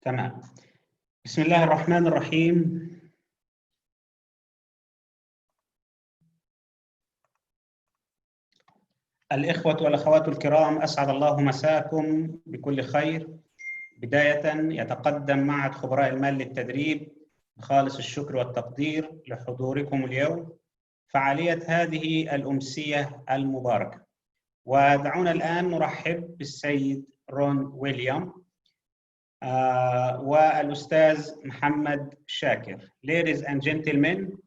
تمام. بسم الله الرحمن الرحيم. الإخوة والأخوات الكرام، أسعد الله مساكم بكل خير. بداية يتقدم معهد خبراء المال للتدريب بخالص الشكر والتقدير لحضوركم اليوم فعالية هذه الأمسية المباركة. ودعونا الآن نرحب بالسيد رون ويليام والأستاذ محمد شاكر. Ladies and gentlemen,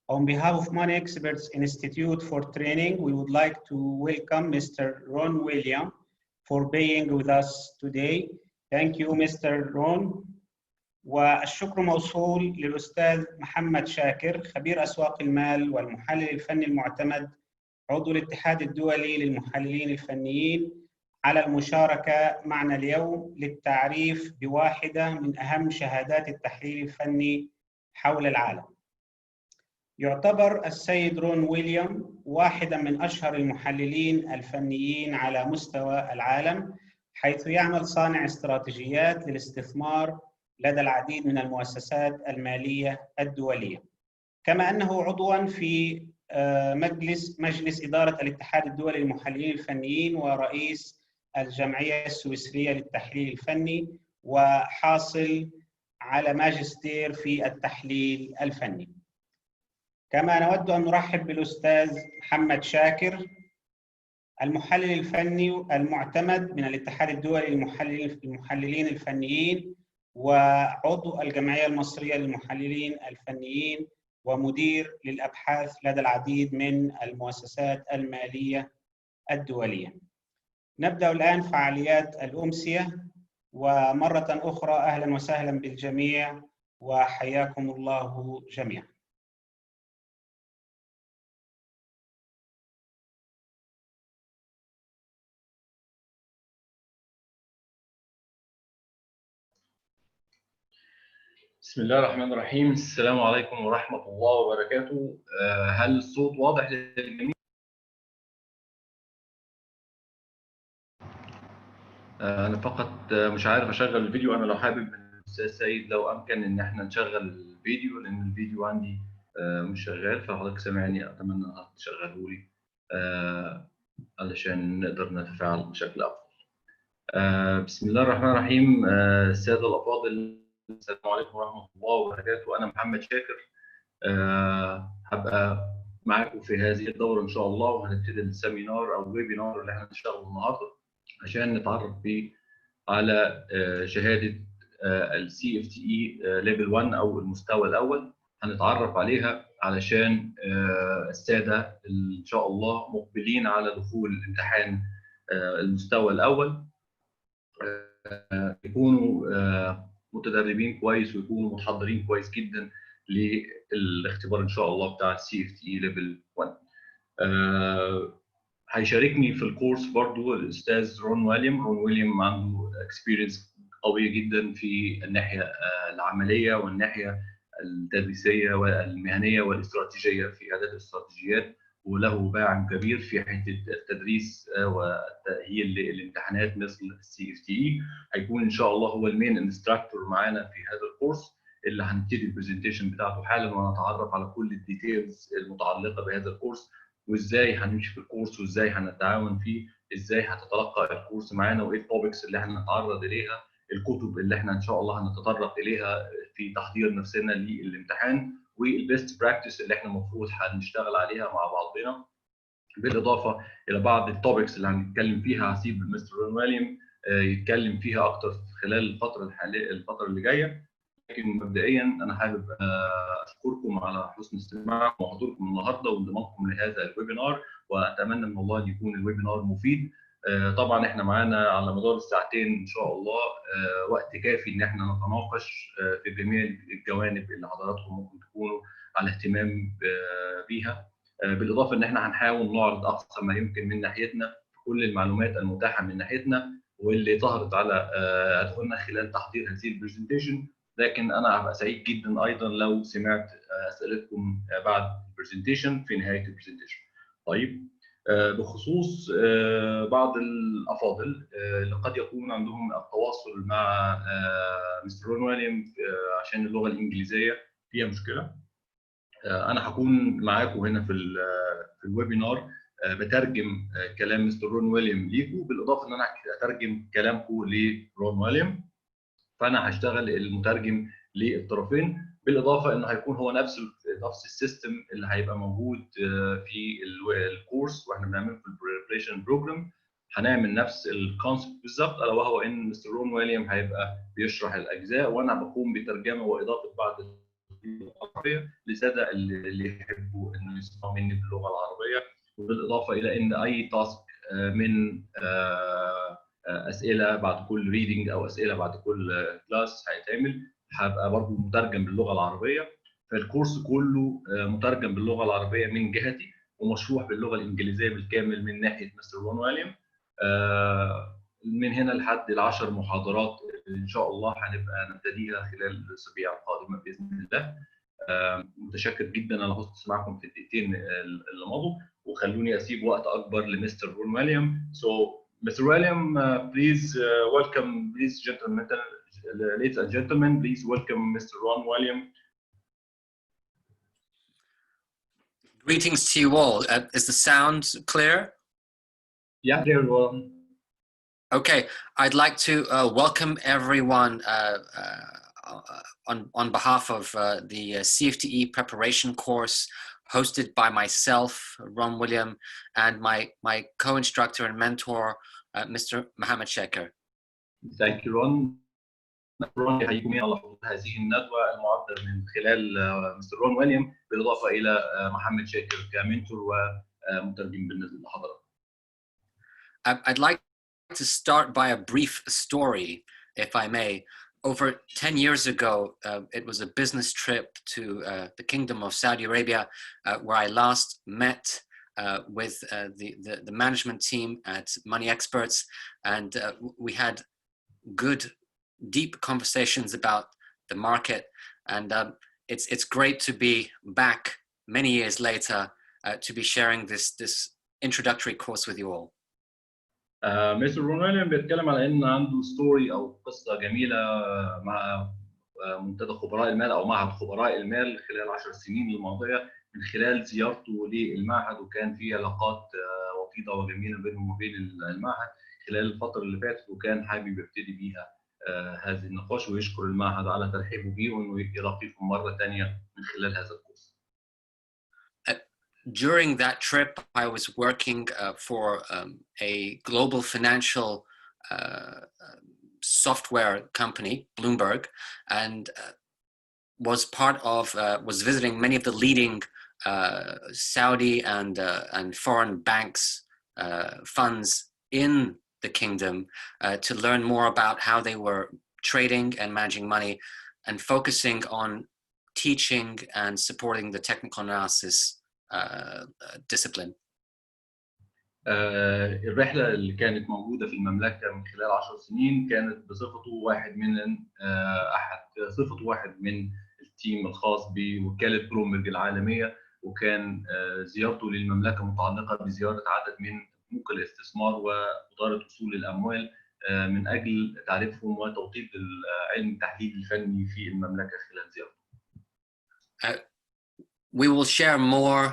on behalf of Money Experts Institute for Training, we would like to welcome Mr. Ron William for being with us today. Thank you, Mr. Ron. والشكر موصول للأستاذ محمد شاكر، خبير أسواق المال والمحلل الفني المعتمد، عضو الاتحاد الدولي للمحللين الفنيين، على المشاركة معنا اليوم للتعريف بواحدة من أهم شهادات التحليل الفني حول العالم. يعتبر السيد رون ويليام واحدا من أشهر المحللين الفنيين على مستوى العالم، حيث يعمل صانع استراتيجيات للاستثمار لدى العديد من المؤسسات المالية الدولية، كما أنه عضواً في مجلس إدارة الاتحاد الدولي للمحللين الفنيين ورئيس الجمعية السويسرية للتحليل الفني، وحاصل على ماجستير في التحليل الفني. كما نود أن نرحب بالأستاذ محمد شاكر، المحلل الفني المعتمد من الاتحاد الدولي للمحللين الفنيين وعضو الجمعية المصرية للمحللين الفنيين ومدير للأبحاث لدى العديد من المؤسسات المالية الدولية. نبدأ الآن فعاليات الأمسية، ومرة أخرى أهلا وسهلا بالجميع وحياكم الله جميعا. بسم الله الرحمن الرحيم. السلام عليكم ورحمة الله وبركاته. هل الصوت واضح للجميع؟ أنا فقط مش عارف أشغل الفيديو. أنا لو حابب من الأستاذ سيد لو أمكن إن إحنا نشغل الفيديو، لأن الفيديو عندي مش شغال، فحضرتك سامعني أتمنى إنك تشغله لي علشان نقدر نتفاعل بشكل أفضل. بسم الله الرحمن الرحيم. السادة الأفاضل، السلام عليكم ورحمة الله وبركاته. أنا محمد شاكر، هبقى معاكم في هذه الدورة إن شاء الله، وهنبتدي السيمينار أو الويبينار اللي احنا هنشتغله النهارده عشان نتعرف بيه على شهادة ال CFTe ليفل 1 أو المستوى الأول. هنتعرف عليها علشان السادة إن شاء الله مقبلين على دخول امتحان المستوى الأول يكونوا متدربين كويس ويكونوا متحضرين كويس جدا للاختبار ان شاء الله بتاع CFTe ليفل 1. هيشاركني في الكورس برضو الاستاذ رون ويليام. رون ويليام عنده اكسبيرينس قويه جدا في الناحيه العمليه والناحيه التدريسيه والمهنيه والاستراتيجيه في اعداد الاستراتيجيات، وله باع كبير في حته التدريس والتاهيل للامتحانات مثل CFTe. هيكون ان شاء الله هو المين انستراكتور معانا في هذا الكورس اللي هنبتدي البرزنتيشن بتاعته حالا، ونتعرف على كل الديتيلز المتعلقه بهذا الكورس، وازاي هنمشي في الكورس، وازاي هنتعاون فيه، ازاي هتتلقى الكورس معانا، وايه التوبكس اللي احنا هنتعرض اليها، الكتب اللي احنا ان شاء الله هنتطرق اليها في تحضير نفسنا للامتحان، والبيست براكتس اللي احنا المفروض هنشتغل عليها مع بعضنا، بالاضافه الى بعض التوبكس اللي هنتكلم فيها. هسيب مستر رون ويليام يتكلم فيها اكتر خلال الفتره اللي جايه، لكن مبدئيا انا حابب اشكركم على حسن استماعكم وحضوركم النهارده وانضمامكم لهذا الويبينار، واتمنى من الله ان يكون الويبينار مفيد. طبعا احنا معانا على مدار الساعتين ان شاء الله وقت كافي ان احنا نتناقش في جميع الجوانب اللي حضراتكم ممكن تكونوا على اهتمام بيها، بالاضافه ان احنا هنحاول نعرض اقصى ما يمكن من ناحيتنا كل المعلومات المتاحه من ناحيتنا واللي ظهرت على اذهاننا خلال تحضير هذه البرزنتيشن. لكن انا هبقى سعيد جدا ايضا لو سمعت اسئلتكم بعد البرزنتيشن في نهايه البرزنتيشن. طيب، بخصوص بعض الافاضل اللي قد يكون عندهم التواصل مع مستر رون ويليام عشان اللغه الانجليزيه فيها مشكله. انا هكون معاكم هنا في الويبينار بترجم كلام مستر رون ويليام ليكم، بالاضافه ان انا هترجم كلامكم لرون ويليام. فانا هشتغل المترجم للطرفين، بالاضافه انه هيكون هو نفس السيستم اللي هيبقى موجود في الكورس واحنا بنعمله في البريبريشن بروجرام. هنعمل نفس الكونسبت بالظبط، الا وهو ان مستر رون ويليام هيبقى بيشرح الاجزاء وانا بقوم بترجمه واضافه بعض العربيه للساده اللي يحبوا انه يسمعوا مني باللغه العربيه. وبالاضافه الى ان اي تاسك من اسئله بعد كل ريدنج او اسئله بعد كل كلاس هيتعمل هبقى برضه مترجم باللغه العربيه. فالكورس كله مترجم باللغه العربيه من جهتي ومشروح باللغه الانجليزيه بالكامل من ناحيه مستر رون ويليام. من هنا لحد ال10 محاضرات ان شاء الله هنبقى نبتديها خلال الاسابيع القادمه باذن الله. متشكر جدا على حسن سماعكم في الدقيقتين اللي مضوا، وخلوني اسيب وقت اكبر لمستر رون ويليام. Mr. William, please welcome, ladies and gentlemen, please welcome Mr. Ron William. Greetings to you all. Is the sound clear? Yeah, very well. Okay, I'd like to welcome everyone on behalf of the CFTe preparation course hosted by myself, Ron William, and my co-instructor and mentor, Mr. Mohammed Shaker. Thank you, Ron. Ron يحييكم على حضور هذه الندوة المعدة من خلال مستر رون ويليام بالإضافة إلى محمد شاكر كمنتور ومترجم بالنسبة لحضرتك. I'd like to start by a brief story, if I may. Over 10 years ago, it was a business trip to the Kingdom of Saudi Arabia, where I last met with the management team at Money Experts, and we had good, deep conversations about the market. And it's great to be back many years later to be sharing this introductory course with you all. مستر رون ويليام بيتكلم على ان عنده ستوري او قصه جميله مع منتدى خبراء المال او معهد خبراء المال خلال 10 سنين الماضيه من خلال زيارته للمعهد، وكان في علاقات وطيده وجميله بينهم وبين المعهد خلال الفتره اللي فاتت، وكان حابب يبتدي بيها هذا النقاش ويشكر المعهد على ترحيبه بيه وانه يلاقيكم مره ثانيه من خلال هذا الكورس. During that trip, I was working for a global financial software company, Bloomberg, and was visiting many of the leading Saudi and foreign banks funds in the kingdom to learn more about how they were trading and managing money, and focusing on teaching and supporting the technical analysis discipline. الرحله اللي كانت موجوده في المملكه من خلال 10 سنين كانت بصفته واحد من التيم الخاص بوكاله بلومبرج العالميه، وكان زيارته للمملكه متعلقه بزياره عدد من بنوك الاستثمار واداره اصول الاموال من اجل تعريفهم وتوطيد علم التحليل الفني في المملكه خلال زيارته. We will share more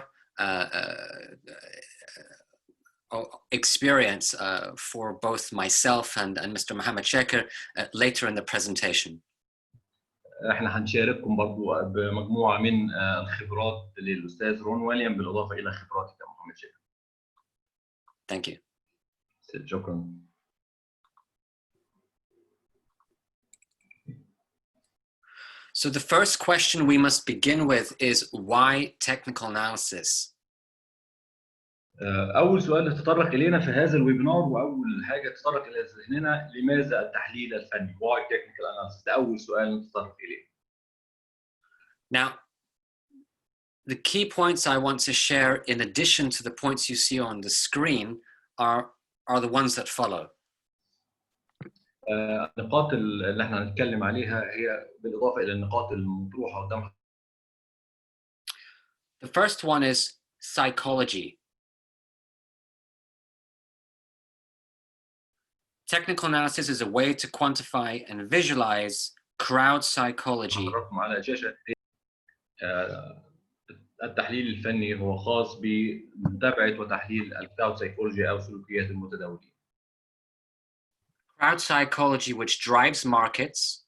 experience for both myself and Mr. Mohammed Shaker later in the presentation. احنا هنشارككم برضو بمجموعه من الخبرات للاستاذ رون ويليام بالاضافه الى خبراتك يا محمد شاكر. Thank you. شكرا. So the first question we must begin with is why technical analysis? أول سؤال نتطرق إلينا في هذا الويبينار وأول حاجة تتطرق إلى ذهننا، لماذا التحليل الفني؟ Why technical analysis؟ ده أول سؤال نتطرق إليه. Now, the key points I want to share, in addition to the points you see on the screen, are the ones that follow. النقاط اللي احنا هنتكلم عليها هي بالإضافة إلى النقاط المطروحة قدامها. The first one is psychology. Technical analysis is a way to quantify and visualize crowd psychology. حضراتكم على الشاشة. التحليل الفني هو خاص بمتابعة وتحليل الكراود سايكولوجي أو سلوكيات المتداولين. Crowd psychology, which drives markets.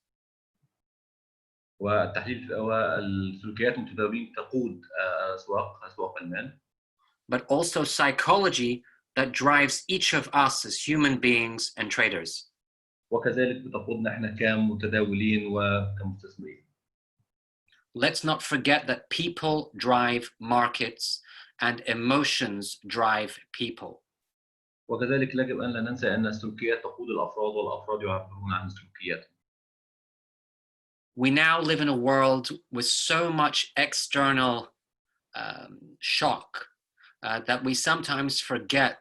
والتحليل والسلوكيات المتداولين تقود أسواق المال. But also psychology that drives each of us as human beings and traders. وكذلك بتقودنا احنا كمتداولين وكمستثمرين. Let's not forget that people drive markets and emotions drive people. وكذلك يجب أن لا ننسى أن السلوكيات تقود الأفراد والأفراد يعبرون عن سلوكياتهم. We now live in a world with so much external shock that we sometimes forget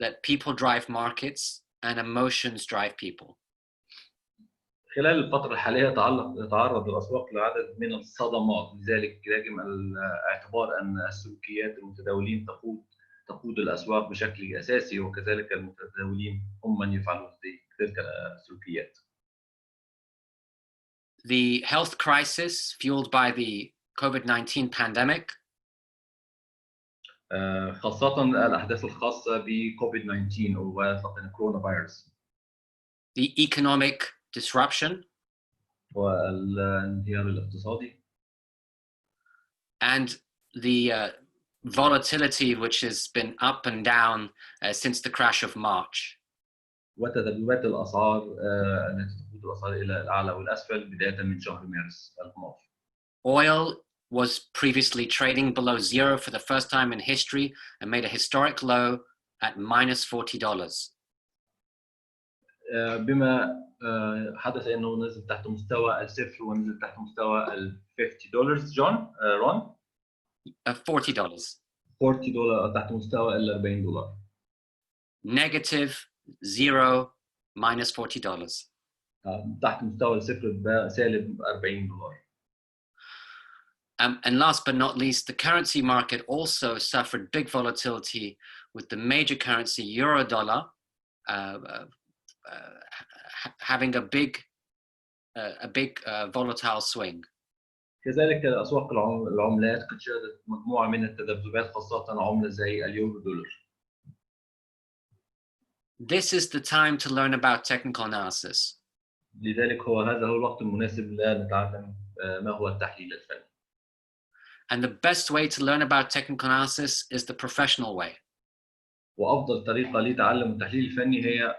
that people drive markets and emotions drive people. خلال الفترة الحالية يتعرض الأسواق لعدد من الصدمات، لذلك يجب الاعتبار أن السلوكيات المتداولين تقود الأسواق بشكل أساسي، وكذلك المتداولين هم من يفعلون تلك السلوكيات. The health crisis fueled by the COVID-19 pandemic. خاصة الأحداث الخاصة بكوفيد 19 أو كورونا فيروس. The economic disruption. والانهيار الاقتصادي. And the volatility which has been up and down since the crash of March. وتذبذبات الأسعار التي تقود الأسعار إلى الأعلى والأسفل بداية من شهر مارس الماضي. Oil was previously trading below zero for the first time in history and made a historic low at minus $40. بما حدث انه نزل تحت مستوى الصفر ونزل تحت مستوى $50 جون رون $40 $40 تحت مستوى $40 negative zero minus $40 تحت مستوى الصفر سالب $40. And last but not least, the currency market also suffered big volatility with the major currency euro dollar having a big volatile swing. كذلك أسواق العملات قد شهدت مجموعة من التذبذبات خاصة عملة زي اليورو دولار. This is the time to learn about technical analysis. لذلك هذا هو الوقت المناسب لنتعلم ما هو التحليل الفني. And the best way to learn about technical analysis is the professional way. وأفضل طريقة لتعلم التحليل الفني هي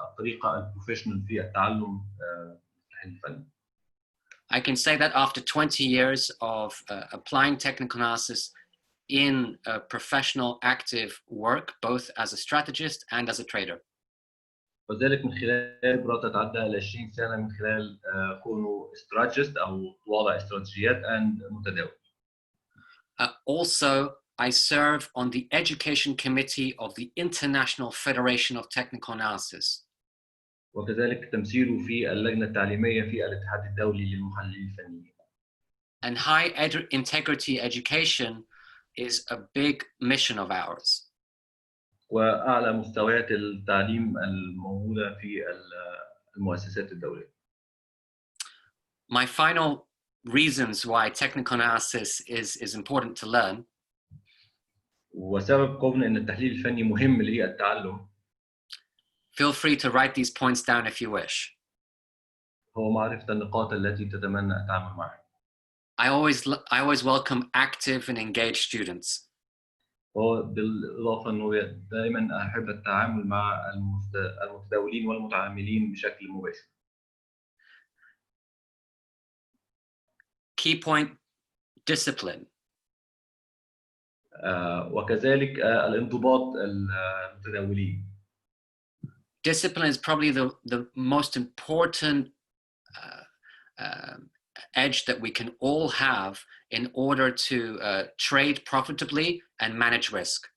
الطريقة البروفيشنال في التعلم التحليل الفني. I can say that after 20 years of applying technical analysis in professional active work, both as a strategist and as a trader. وذلك من خلال خبرة تتعدى ال 20 سنة من خلال كونه استراتيجيست أو وضع استراتيجيات and متداول. Also, I serve on the education committee of the International Federation of Technical Analysis. وكذلك تمثيله في اللجنة التعليمية في الاتحاد الدولي للمحللين الفنيين. And high integrity education is a big mission of ours. وأعلى مستويات التعليم الموجودة في المؤسسات الدولية. My final reasons why technical analysis is important to learn. وسبب كون أن التحليل الفني مهم للتعلم. Feel free to write these points down if you wish. هو معرفة النقاط التي تتمنى التعامل معها. I always welcome active and engaged students. بالإضافة أنه دائما أحب التعامل مع المتداولين والمتعاملين بشكل مباشر. Key point, discipline. وكذلك الانضباط المتداولين. Discipline is probably the most important edge that we can all have in order to trade profitably and manage risk.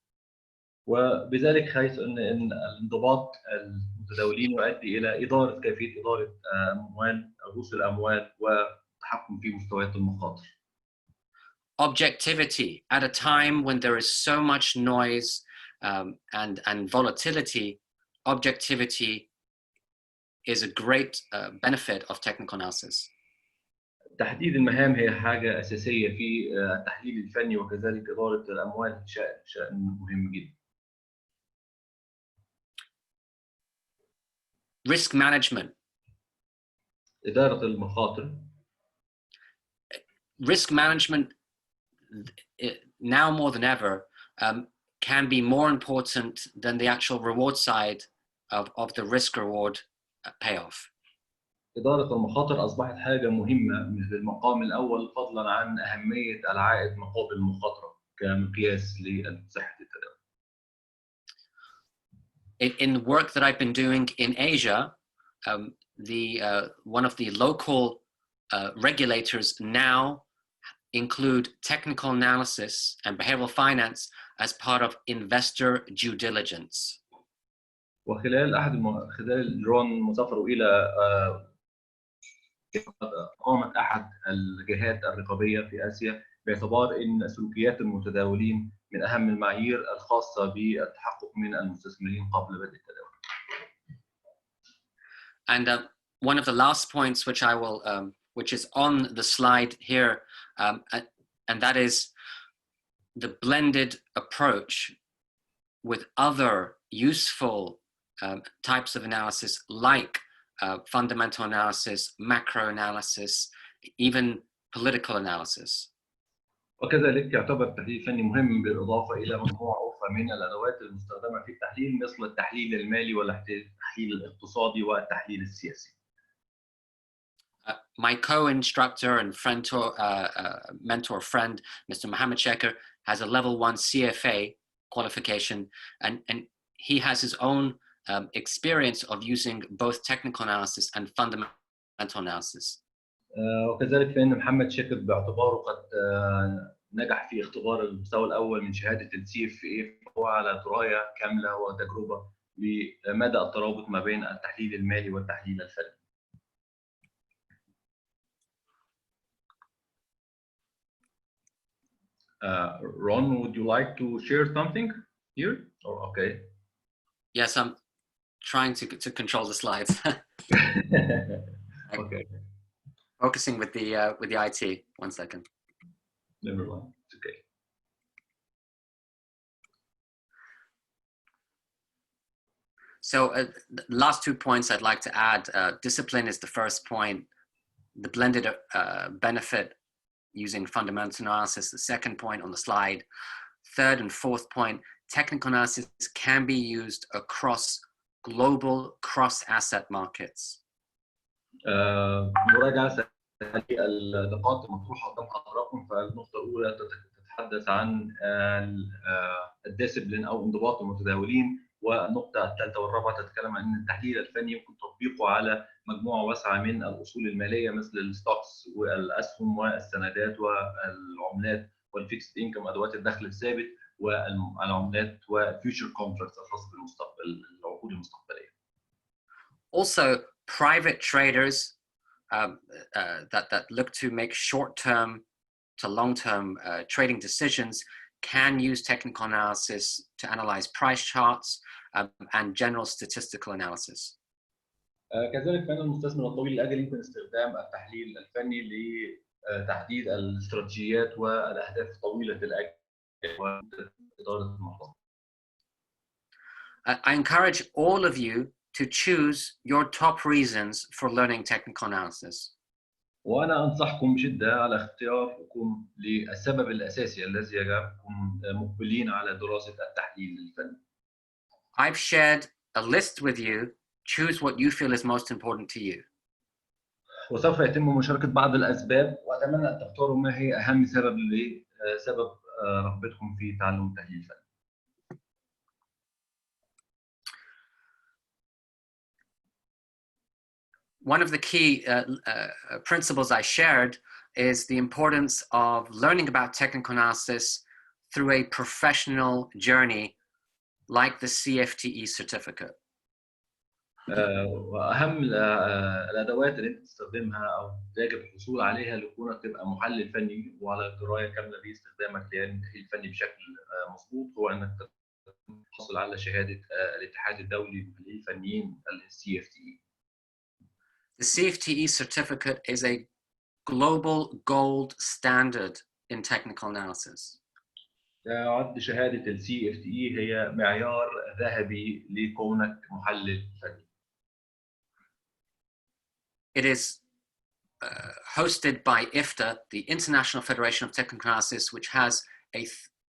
وبذلك حيث أن الانضباط المتداولين يؤدي إلى كيفية إدارة أموال رؤوس الأموال والتحكم في مستويات المخاطر. Objectivity at a time when there is so much noise and volatility. Objectivity is a great benefit of technical analysis. تحديد المهام هي حاجة أساسية في التحليل الفني وكذلك إدارة الأموال شأن مهم جدا. Risk management. إدارة المخاطر. Risk management now more than ever can be more important than the actual reward side of the risk reward payoff. إدارة المخاطر أصبحت حاجة مهمة في المقام الأول فضلا عن أهمية العائد مقابل المخاطرة كمقياس لصحة التداول. In the work that I've been doing in Asia, one of the local regulators now include technical analysis and behavioral finance as part of investor due diligence. وخلال خلال رون مسافره إلى قامت أحد الجهات الرقابية في آسيا باعتبار أن سلوكيات المتداولين من أهم المعايير الخاصة بالتحقق من المستثمرين قبل بدء التداول. And one of the last points which I will, which is on the slide here, and that is the blended approach with other useful types of analysis like fundamental analysis, macro analysis, even political analysis. وكذلك يعتبر التحليل الفني مهم بالإضافة إلى مجموعة أخرى من الأدوات المستخدمة في التحليل مثل التحليل المالي والتحليل الاقتصادي والتحليل السياسي. My co-instructor and mentor friend, Mr. Mohammed Shaker, has a level 1 CFA qualification, and he has his own experience of using both technical analysis and fundamental analysis. وكذلك فإن محمد شاكر باعتباره قد نجح في اختبار المستوى الأول من شهادة CFTe فهو على دراية كاملة وتجربة بمدى الترابط ما بين التحليل المالي والتحليل الفني. Ron, would you like to share something here? Or okay. Yes, I'm trying to control the slides. Okay. Focusing with the IT. 1 second. Never mind. It's okay. So the last 2 points I'd like to add. Discipline is the first point. The blended benefit using fundamental analysis, the second point on the slide. Third and fourth point, technical analysis can be used across global cross-asset markets. مراجعة النقاط المطروحة قدام حضراتكم. فالنقطة الأولى تتحدث عن الديسبلين أو انضباط المتداولين، والنقطة الثالثة والرابعة تتكلم عن أن التحليل الفني يمكن تطبيقه على مجموعة واسعة من الأصول المالية مثل الستوكس والأسهم والسندات والعملات والفيكسد إنكم أدوات الدخل الثابت والعملات وفيوتشر كونتراكتس الخاصة بالمستقبل العقود المستقبلية. Also, private traders that look to make short-term to long-term trading decisions can use technical analysis to analyze price charts and general statistical analysis. كذلك فإن المستثمر الطويل الأجل يمكن استخدام التحليل الفني لتحديد الاستراتيجيات والأهداف طويلة الأجل وإدارة المخاطر. I encourage all of you to choose your top reasons for learning technical analysis. وأنا أنصحكم بشدة على اختياركم للسبب الأساسي الذي يجعلكم مقبلين على دراسة التحليل الفني. I've shared a list with you. Choose what you feel is most important to you. وسوف يتم مشاركة بعض الأسباب وأتمنى أن تختاروا ما هي أهم سبب رغبتكم في تعلم التحليل الفني. One of the key principles I shared is the importance of learning about technical analysis through a professional journey like the CFTe certificate. وأهم الأدوات اللي أنت تستخدمها أو يجب الحصول عليها لكونك تبقى محلل فني وعلى دراية كاملة باستخدامك للتحليل الفني بشكل مظبوط هو أنك تحصل على شهادة الاتحاد الدولي للمحللين الفنيين CFTe. The CFTe certificate is a global gold standard in technical analysis. تعد شهادة ال CFTe هي معيار ذهبي لكونك محلل فني. It is hosted by IFTA, the International Federation of Technical Analysis, which has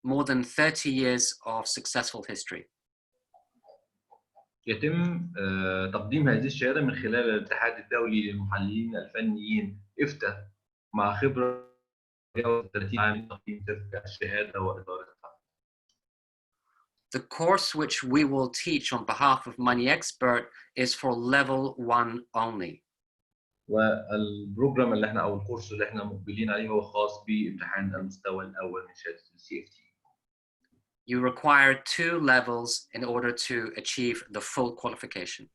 more than 30 years of successful history. يتم تقديم هذه الشهادة من خلال الاتحاد الدولي للمحللين الفنيين IFTA مع خبرة 30 عام تقديم تلك الشهادة وإدارتها. The course which we will teach on behalf of Money Expert is for level 1 only. والبروجرام اللي احنا او الكورس اللي احنا مقبلين عليه هو خاص بامتحان المستوى الاول من شهاده CFTe. You require 2 levels in order to achieve the full qualification.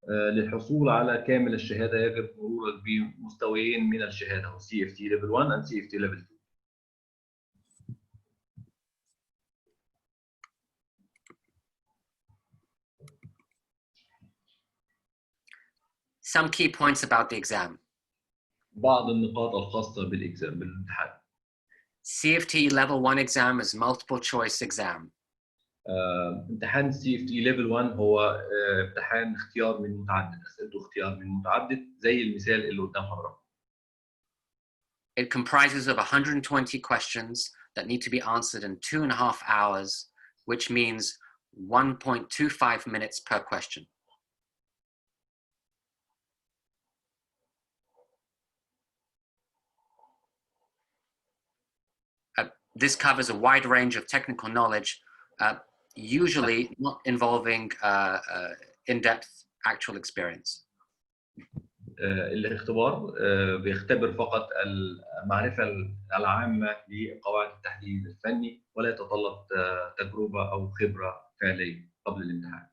للحصول على كامل الشهاده يجب مرورك بمستويين من الشهاده CFTe level 1 and CFTe level 2. Some key points about the exam. بعض النقاط الخاصه بالامتحان. CFTe level 1 exam is multiple choice exam. امتحان CFTe level 1 هو امتحان اختيار من متعدد، اسئلته اختيار من متعدد زي المثال اللي قدام حضرتك. It comprises of 120 questions that need to be answered in 2.5 hours, which means 1.25 minutes per question. This covers a wide range of technical knowledge, usually not involving in-depth actual experience. الاختبار بيختبر فقط المعرفة العامة لقواعد التحليل الفني ولا يتطلب تجربة أو خبرة فعلية قبل الامتحان.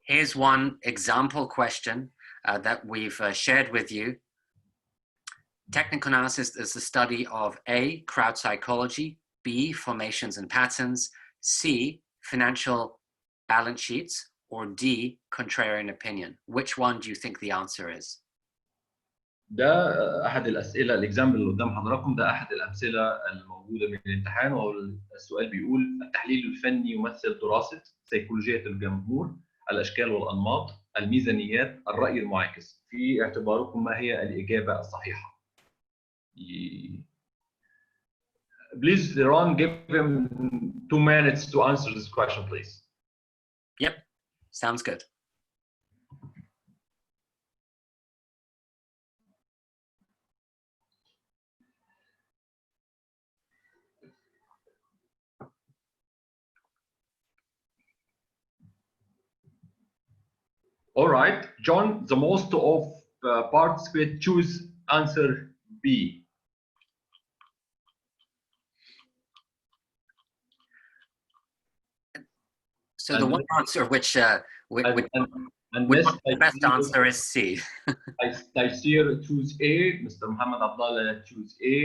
Here's one example question that we've shared with you. Technical analysis is the study of A, crowd psychology, B, formations and patterns, C, financial balance sheets, or D, contrarian opinion. Which one do you think the answer is? ده أحد الأسئلة الإكزامبل اللي قدام حضراتكم ده أحد الأمثلة الموجودة من الامتحان وهو السؤال بيقول التحليل الفني يمثل دراسة سيكولوجية الجمهور، الأشكال والأنماط، الميزانيات، الرأي المعاكس. في اعتباركم ما هي الإجابة الصحيحة؟ Please, Ron, give him 2 minutes to answer this question, please. Yep, sounds good. All right, John, the most of participants choose answer B. So the one answer which the best answer is C. Taysir choose A, Mr. Muhammad Abdallah choose A.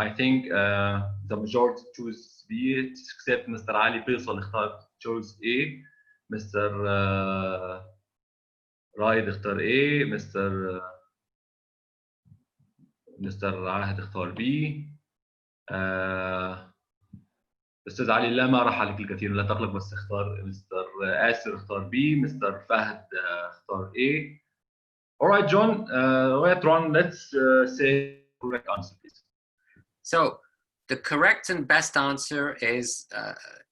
I think the majority choose B, except Mr. Ali Faisal chose A. Mr. رايد اختار A, Mr. عاهد اختار B. استاذ علي لا ما راح عليك الكثير لا تقلق بس اختار مستر آسر اختار B, مستر فهد اختار A. All right, John, wait, Ron, let's say correct answer, please. So the correct and best answer is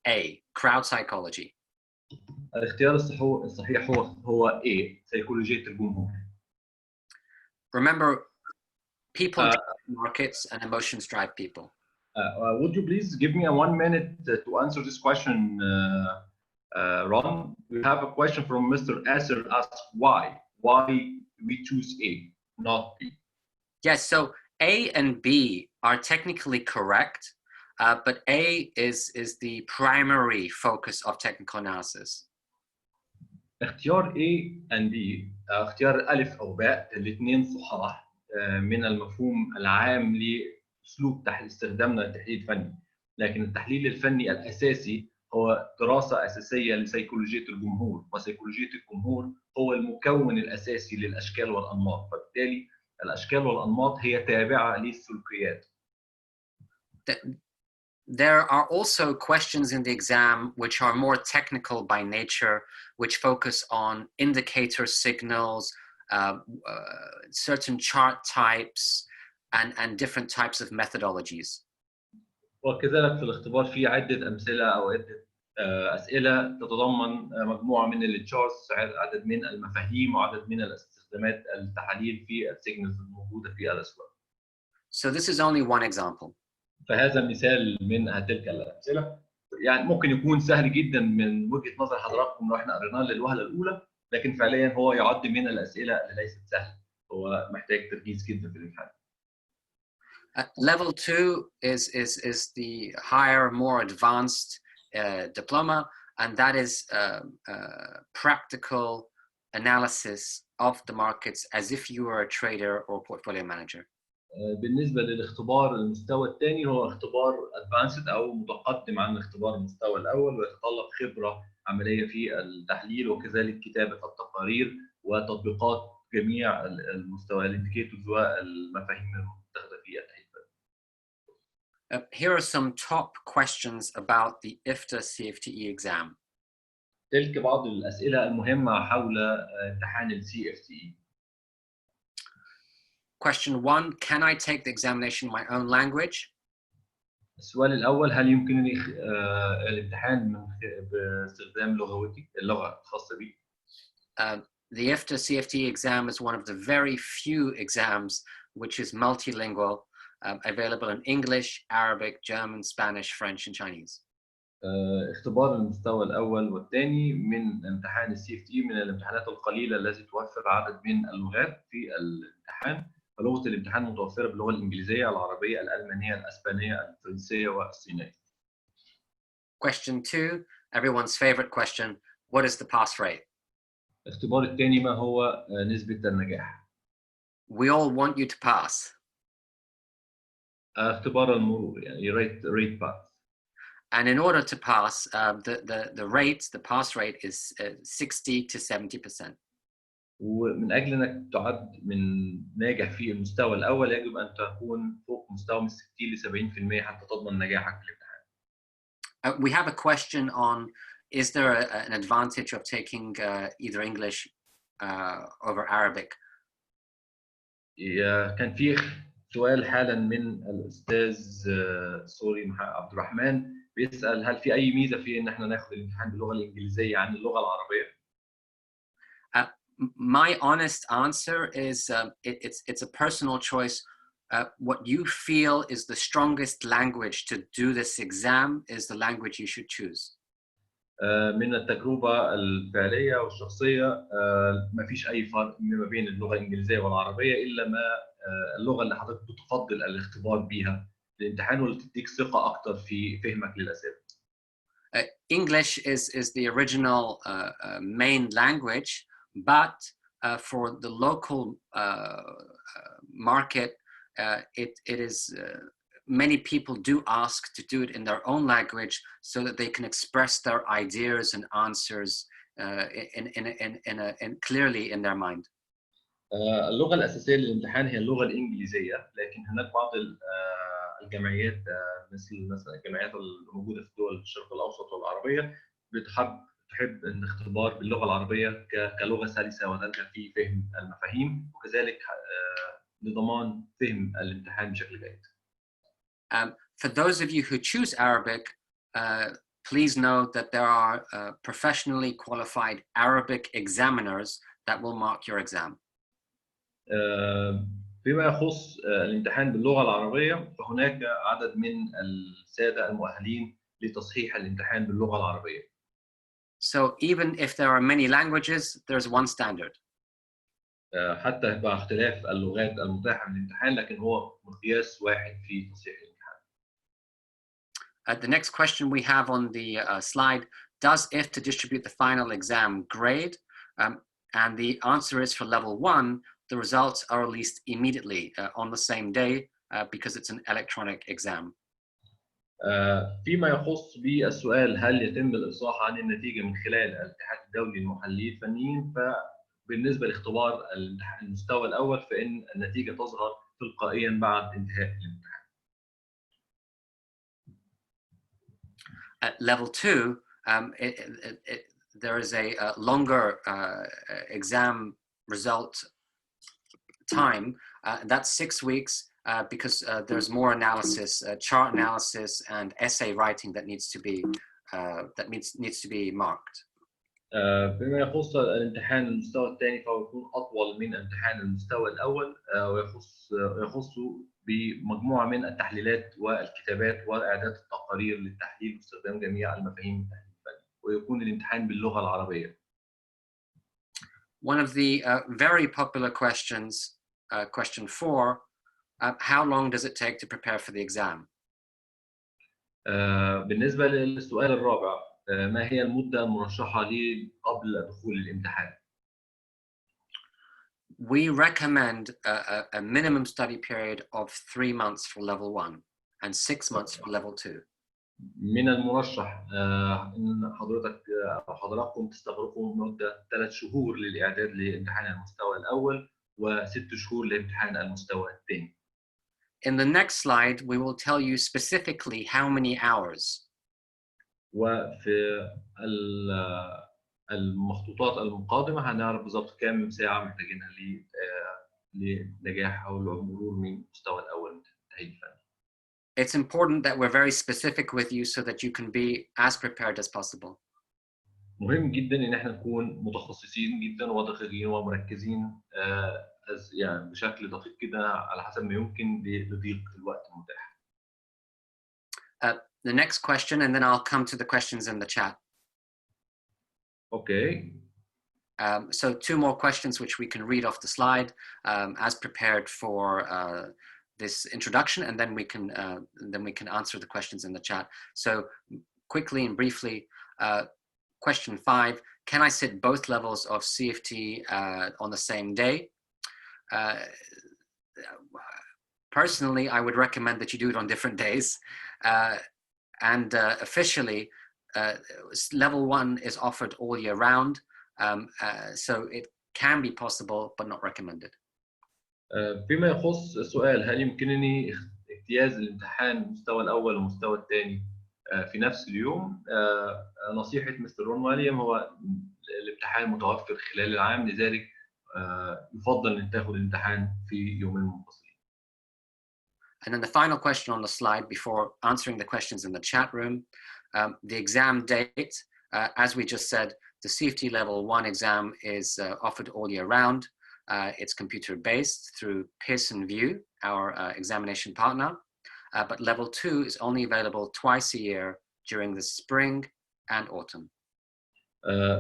A, crowd psychology. الاختيار الصحيح هو A, سيكولوجية الجمهور. Remember, people drive markets and emotions drive people. Would you please give me 1 minute to answer this question, Ron? We have a question from Mr. Asser asks why we choose A, not B. Yes, so A and B are technically correct, but A is the primary focus of technical analysis. اختيار A and B اختيار ألف أو باء الاثنين صحاح من المفهوم العام لأسلوب استخدامنا للتحليل الفني، لكن التحليل الفني الأساسي هو دراسة أساسية لسيكولوجية الجمهور، وسيكولوجية الجمهور هو المكون الأساسي للأشكال والأنماط، فبالتالي الأشكال والأنماط هي تابعة للسلوكيات. There are also questions in the exam which are more technical by nature, which focus on indicator signals, certain chart types, and different types of methodologies. وكذلك في الاختبار في عدة أمثلة أو عدة أسئلة تتضمن مجموعة من التشارتس، عدد من المفاهيم وعدد من الاستخدامات التحاليل في السيجنالز الموجودة في الأسواق. So this is only one example. فهذا مثال من تلك الأمثلة. يعني ممكن يكون سهل جدا من وجهة نظر حضراتكم لو احنا قريناه للوهلة الأولى، لكن فعليا هو يعد من الأسئلة اللي ليست سهلة، هو محتاج تركيز جدا في الامتحان. Level 2 is the higher, more advanced diploma, and that is practical analysis of the markets as if you were a trader or portfolio manager. بالنسبة للاختبار المستوى الثاني هو اختبار advanced أو متقدم عن اختبار المستوى الأول، ويتطلب خبرة عملية في التحليل وكذلك كتابة التقارير وتطبيقات جميع المستوى الانديكيتورز والمفاهيم المتخذة في التحليل. Here are some top questions about the IFTA CFTe exam. تلك بعض الأسئلة المهمة حول امتحان ال CFTe. Question 1, can I take the examination in my own language? السؤال الأول، هل يمكنني الامتحان باستخدام لغويتي، اللغة الخاصة بي؟ The IFTA CFTe exam is one of the very few exams which is multilingual, available in English, Arabic, German, Spanish, French, and Chinese. اختبار المستوى الأول والثاني من امتحان ال CFTe من الامتحانات القليلة التي توفر عدد من اللغات في الامتحان، فلغة الامتحان متوفرة باللغة الإنجليزية، العربية، الألمانية، الأسبانية، الفرنسية والصينية. Question 2, everyone's favorite question, what is the pass rate? الاختبار الثاني، ما هو نسبة النجاح؟ We all want you to pass. اختبار المرور يعني rate pass. And in order to pass, the pass rate is 60 to 70%. ومن أجل أنك تعد من ناجح في المستوى الأول يجب أن تكون فوق مستوى من 60 ل 70% حتى تضمن نجاحك في الامتحان. We have a question on, is there an advantage of taking either English over Arabic? كان في سؤال حالا من الأستاذ سوري عبد الرحمن بيسأل هل في أي ميزة في إن احنا ناخد الامتحان باللغة الإنجليزية عن اللغة العربية؟ My honest answer is it's a personal choice. What you feel is the strongest language to do this exam is the language you should choose. من التجربة الفعلية والشخصية ما فيش أي فرق ما بين اللغة الإنجليزية والعربية إلا ما اللغة اللي حضرتك بتفضل الاختبار بيها الامتحان واللي تديك ثقة أكتر في فهمك للأسئلة. English is the original main language, but for the local market, it is many people do ask to do it in their own language so that they can express their ideas and answers in clearly in their mind. اللغة الأساسية للامتحان هي اللغة الإنجليزية، لكن هناك بعض الجمعيات مثل الجمعيات الموجودة في دول الشرق الأوسط والعربية تحب الاختبار باللغة العربية كلغة سلسة وتلك في فهم المفاهيم وكذلك لضمان فهم الامتحان بشكل جيد. For those of you who choose Arabic, please know that there are professionally qualified Arabic examiners that will mark your exam. فيما يخص الامتحان باللغة العربية فهناك عدد من السادة المؤهلين لتصحيح الامتحان باللغة العربية. So even if there are many languages, there's one standard. حتى مع اختلاف اللغات المتاحة للامتحان لكن هو مقياس واحد في تصحيح الامتحان. The next question we have on the slide, does IFTA distribute the final exam grade? And the answer is for level 1, the results are released immediately on the same day because it's an electronic exam. فيما يخص بالسؤال هل يتم الإفصاح عن النتيجة من خلال الاتحاد الدولي للمحللين الفنيين، فبالنسبة لاختبار المستوى الأول فإن النتيجة تظهر تلقائيا بعد انتهاء الامتحان. At level 2, there is a longer exam result time. That's 6 weeks because there's more analysis, chart analysis, and essay writing that needs to be marked. فيما يخص الامتحان المستوى الثاني فهو يكون أطول من امتحان المستوى الأول، ويخص بمجموعة من التحليلات والكتابات وإعداد التقارير للتحليل واستخدام جميع المفاهيم التحليل الفني، ويكون الامتحان باللغة العربية. One of the very popular questions, question 4, how long does it take to prepare for the exam? بالنسبة للسؤال الرابع، ما هي المدة المرشحة لي قبل دخول الامتحان؟ We recommend a minimum study period of 3 months for level 1 and 6 months for level 2. من المرشح ان حضراتكم تستغرقوا مده 3 شهور للاعداد لامتحان المستوى الاول و6 شهور لامتحان المستوى الثاني. In the next slide, we will tell you specifically how many hours. وفي المخطوطات المقادمه هنعرف بالضبط كم ساعه محتاجينها لنجاح او المرور من المستوى الاول من التحليل الفني. It's important that we're very specific with you so that you can be as prepared as possible. مهم جدا ان احنا نكون متخصصين جدا ودقيقين ومركزين يعني بشكل دقيق جدا على حسب ما يمكن لضيق الوقت المتاح. The next question, and then I'll come to the questions in the chat. Okay. So 2 more questions which we can read off the slide as prepared for this introduction, and then we can answer the questions in the chat. So quickly and briefly, question 5: can I sit both levels of CFTe on the same day? Personally, I would recommend that you do it on different days. And officially, level 1 is offered all year round, so it can be possible but not recommended. فيما يخص السؤال هل يمكنني اجتياز الامتحان المستوى الاول والمستوى الثاني في نفس اليوم؟ نصيحه مستر رون ويليام هو الامتحان متوفر خلال العام، لذلك يفضل ان تاخذ الامتحان في يومين منفصلين. And then the final question on the slide before answering the questions in the chat room, the exam date. As we just said, the CFTe level 1 exam is offered all year round. It's computer-based through Pearson VUE, our examination partner. But level 2 is only available twice a year during the spring and autumn.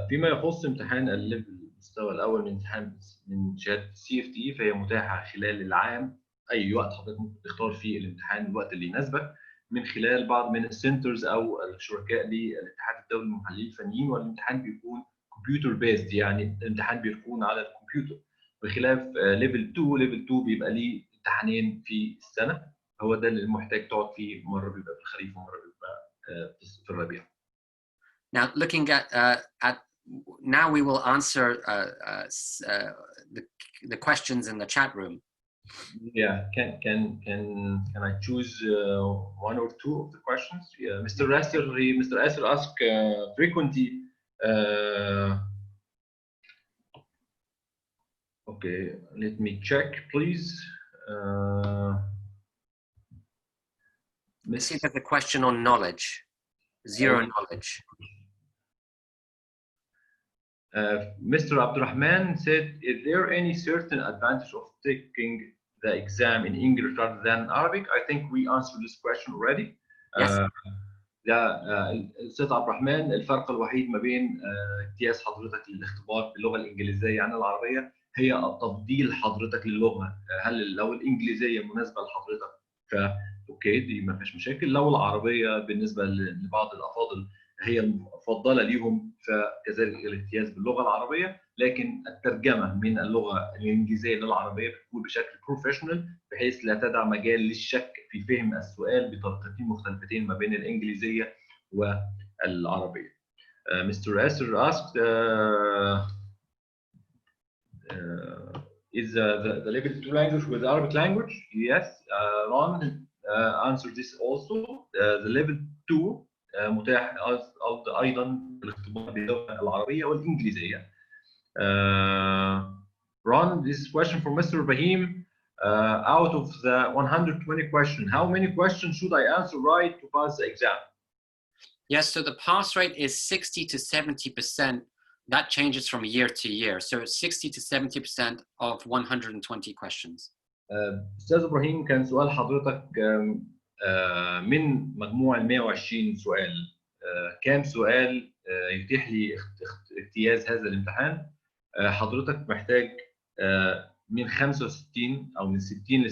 فيما يخص امتحان الليفل المستوى الأول من امتحان من شهادة CFTe فهي متاحة خلال العام، أي وقت حضرتك ممكن تختار فيه الامتحان الوقت اللي يناسبك من خلال بعض من السنترز أو الشركاء للاتحاد الدولي للمحللين الفنيين، والامتحان بيكون كمبيوتر بيزد، يعني الامتحان بيكون على الكمبيوتر، بخلاف ليفل 2 بيبقى ليه امتحانين في السنة، هو ده اللي محتاج تقعد فيه، مرة بيبقى في الخريف ومرة بيبقى في الربيع. Now, looking at now we will answer the questions in the chat room. Yeah, can I choose 1 or 2 of the questions? Yeah, Mr. Asser asked frequently. Okay, let me check, please. I see there's a question on knowledge, zero knowledge. Mr. Abdurrahman said, is there any certain advantage of taking the exam in English rather than Arabic? I think we answered this question already. Yes. الأستاذ عبد الرحمن، الفرق الوحيد ما بين اجتياز حضرتك للاختبار باللغة الإنجليزية عن العربية هي تفضيل حضرتك للغة. هل لو الإنجليزية مناسبة لحضرتك فأوكي دي ما فيش مشاكل، لو العربية بالنسبة لبعض الأفاضل هي المفضلة ليهم فكذلك الاجتياز باللغة العربية، لكن الترجمه من اللغه الانجليزيه للعربيه بتكون بشكل بروفيشنال بحيث لا تدع مجال للشك في فهم السؤال بطريقتين مختلفتين ما بين الانجليزيه والعربيه. Mr. Asser asked, is the level 2 language with Arabic language? Yes. Ron answered this also. The level 2 متاح أيضا الاختبار باللغة العربية والإنجليزية. Ron, this is a question from Mr. Ibrahim. Out of the 120 questions, how many questions should I answer right to pass the exam? Yes, so the pass rate is 60 to 70%. That changes from year to year. So it's 60 to 70% of 120 questions. أستاذ إبراهيم كان سؤال حضرتك من مجموع ال 120 سؤال كام سؤال يتيح لي اجتياز هذا الامتحان؟ حضرتك محتاج من 65 أو من 60 ل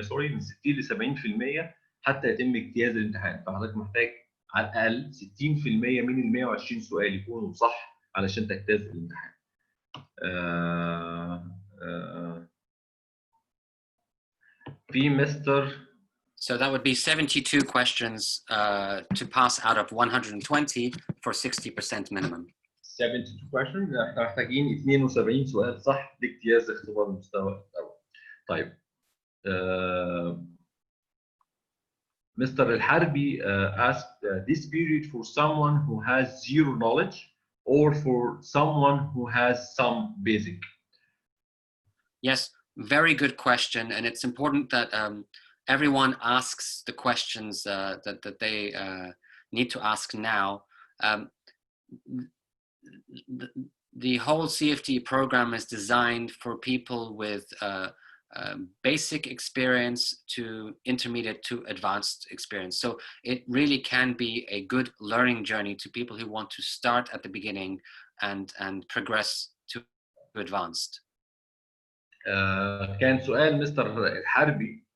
70% سوري من 60 ل 70% حتى يتم اجتياز الامتحان، فحضرتك محتاج على الأقل 60% من ال 120 سؤال يكونوا صح علشان تجتاز الامتحان. في مستر So that would be 72 questions to pass out of 120 for 60% minimum. 72 questions احنا محتاجين 72 سؤال صح لاجتياز اختبار المستوى الأول. طيب مستر الحربي asked this period for someone who has zero knowledge or for someone who has some basic? Yes, very good question, and it's important that everyone asks the questions that they need to ask now. The whole CFTe program is designed for people with basic experience to intermediate to advanced experience. So it really can be a good learning journey to people who want to start at the beginning and progress to advanced. كان سؤال مستر الحربي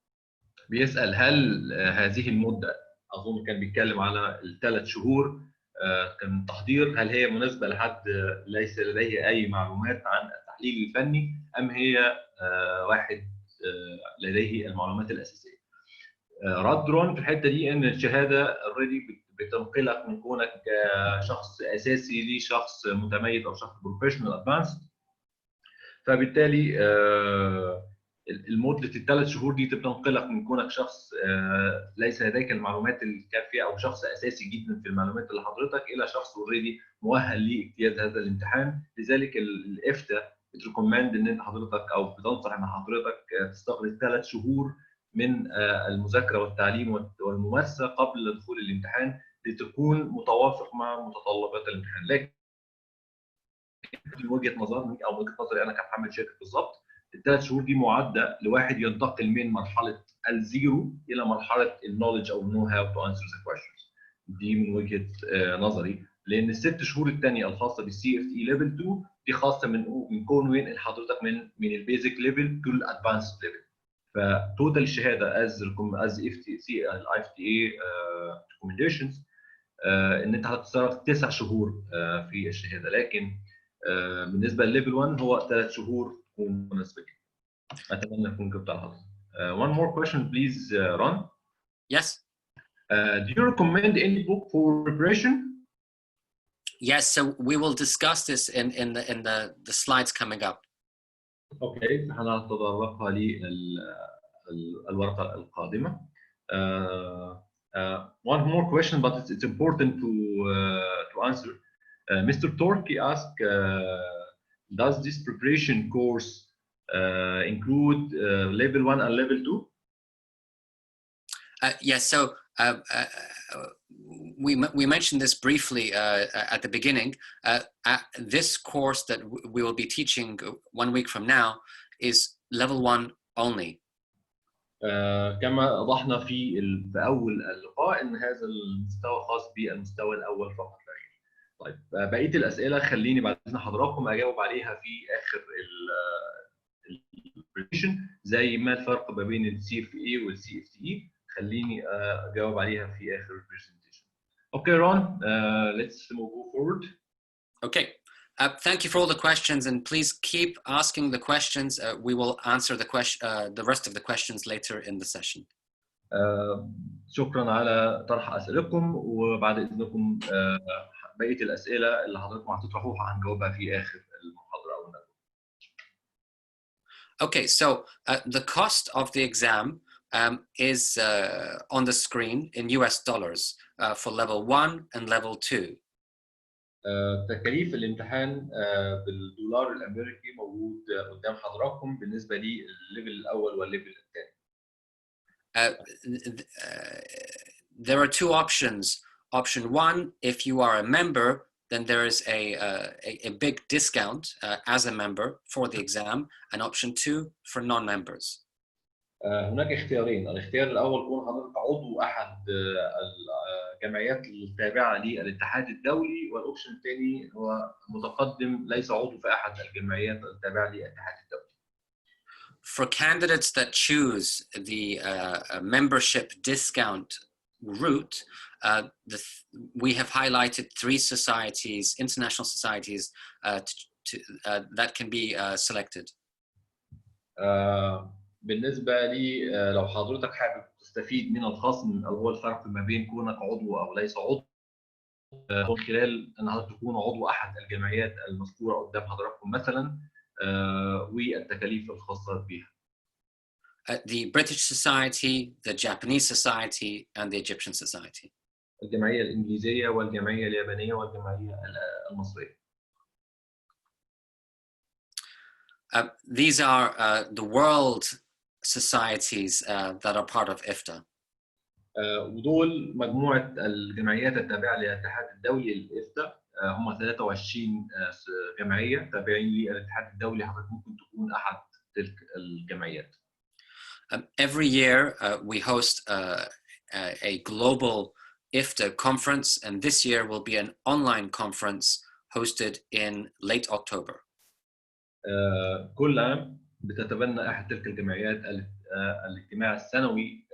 بيسأل هل هذه المدة أظن كان بيتكلم على الثلاث شهور كان تحضير، هل هي مناسبة لحد ليس لديه أي معلومات عن التحليل الفني أم هي واحد لديه المعلومات الأساسية؟ رد رون في الحتة دي إن الشهادة اوريدي بتنقلك من كونك شخص أساسي لشخص متميز أو شخص بروفيشنال أدفانسد، فبالتالي المدة الثلاث شهور دي بتنقلك من كونك شخص ليس لديك المعلومات الكافية أو شخص أساسي جدا في المعلومات اللي حضرتك إلى شخص اوريدي مؤهل لاجتياز هذا الامتحان. لذلك الإفتاء بتريكومند إن أنت حضرتك أو بتنصح إن حضرتك تستغرق 3 شهور من المذاكرة والتعليم والممارسة قبل دخول الامتحان لتكون متوافق مع متطلبات الامتحان. لكن من وجهة نظري أو من وجهة نظري أنا كمحمد شاكر بالظبط الثلاث شهور دي معدة لواحد ينتقل من مرحلة الزيرو إلى مرحلة النولج أو النو هاو تو انسر ذا كويشنز. دي من وجهة نظري، لأن الست شهور الثانية الخاصة بالسي اف تي ليفل 2 دي خاصة من كون ينقل حضرتك من البيزك ليفل تو الادفانسد ليفل. فتوتال الشهادة از اف تي سي الاي اف تي اي ريكومنديشنز ان انت هتستغرق 9 شهور في الشهادة، لكن بالنسبة لليفل 1 هو 3 شهور تكون مناسبة جدا. أتمنى أكون جبت على حضرتك. One more question please, Ron. Yes. Do you recommend any book for preparation? Yes, so we will discuss this in the slides coming up. Okay, هنتطرقها للورقة القادمة. One more question, but it's important to answer. Mr. Torki asked, does this preparation course include level 1 and level 2? Yes, so we mentioned this briefly at the beginning. This course that we will be teaching 1 week from now is level 1 only. كما أوضحنا في أول اللقاء إن هذا المستوى خاص بالمستوى الأول فقط لا غير. طيب بقية الأسئلة خليني بعد إذن حضراتكم أجاوب عليها في آخر البرزنتيشن، زي ما الفرق ما بين السي اف اي والسي اف تي خليني أجاوب عليها في آخر البرزنتيشن. Okay, Ron, let's move forward. Okay, Thank you for all the questions, and please keep asking the questions. We will answer the rest of the questions later in the session. شكرا على طرح أسئلتكم، وبعد إذنكم بقية الأسئلة اللي حضراتكم هتطرحوها هنجاوبها في آخر المحاضرة أو الندوة. Okay, so the cost of the exam is on the screen in US dollars for level 1 and level 2. تكاليف الامتحان بالدولار الأمريكي موجود قدام حضراتكم بالنسبة للليفل الأول والليفل الثاني. There are two options. Option 1, if you are a member, then there is a big discount as a member for the exam, and option 2 for non-members. هناك اختيارين. الاختيار الأول كون حضرتك عضو أحد الجمعيات التابعة للاتحاد الدولي، والأوبشن الثاني هو متقدم ليس عضو في أحد الجمعيات التابعة للاتحاد الدولي. For candidates that choose the membership discount route, we have highlighted 3 societies, international societies, that can be selected. بالنسبة لي لو حضرتك حابب تستفيد من الخصم أو هو الفرق ما بين كونك عضو أو ليس عضو، من خلال أن حضرتك تكون عضو أحد الجمعيات المذكورة قدام حضراتكم مثلا والتكاليف الخاصة بها. The British Society, the Japanese Society, and the Egyptian Society. الجمعية الإنجليزية والجمعية اليابانية والجمعية المصرية. These are the world societies that are part of IFTA. ودول مجموعة الجمعيات التابعة للاتحاد الدولي الإفتا. هم 23 جمعية تابعين للاتحاد الدولي. حضرتك ممكن تكون أحد تلك الجمعيات. Every year we host a global IFTA conference, and this year will be an online conference hosted in late October. كل عام بتتبنى أحد تلك الجمعيات الاجتماع السنوي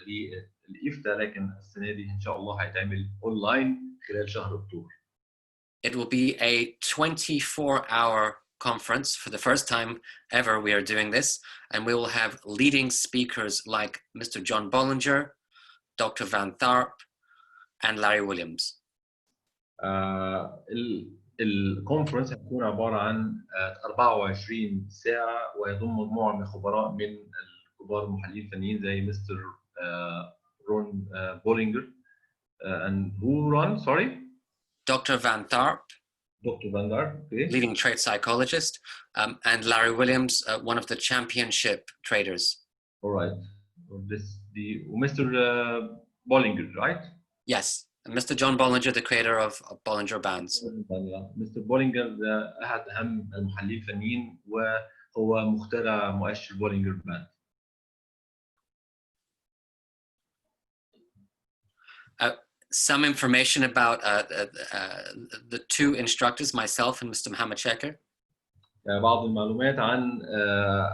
للإفتا، لكن السنة دي إن شاء الله هيتعمل أونلاين خلال شهر أكتوبر. It will be a 24-hour conference. For the first time ever we are doing this, and we will have leading speakers like Mr. John Bollinger, Dr. Van Tharp, and Larry Williams. الكونفرنس هتكون عبارة عن 24 ساعة، ويضم مجموعة من الخبراء من الكبار المحللين الفنيين زي مستر رون بولينجر and who run, sorry? Dr. Van Tharp, Dr. Van Tharp, okay. leading trade psychologist, and Larry Williams, one of the championship traders. All right. Mr. Bollinger, right? Yes, and Mr. John Bollinger, the creator of Bollinger Bands. Mr. Bollinger أحد أهم المحللين الفنيين، وهو مخترع مؤشر بولينجر باند. Some information about the 2 instructors, myself and Mr. Mohammed Shaker. بعض المعلومات عن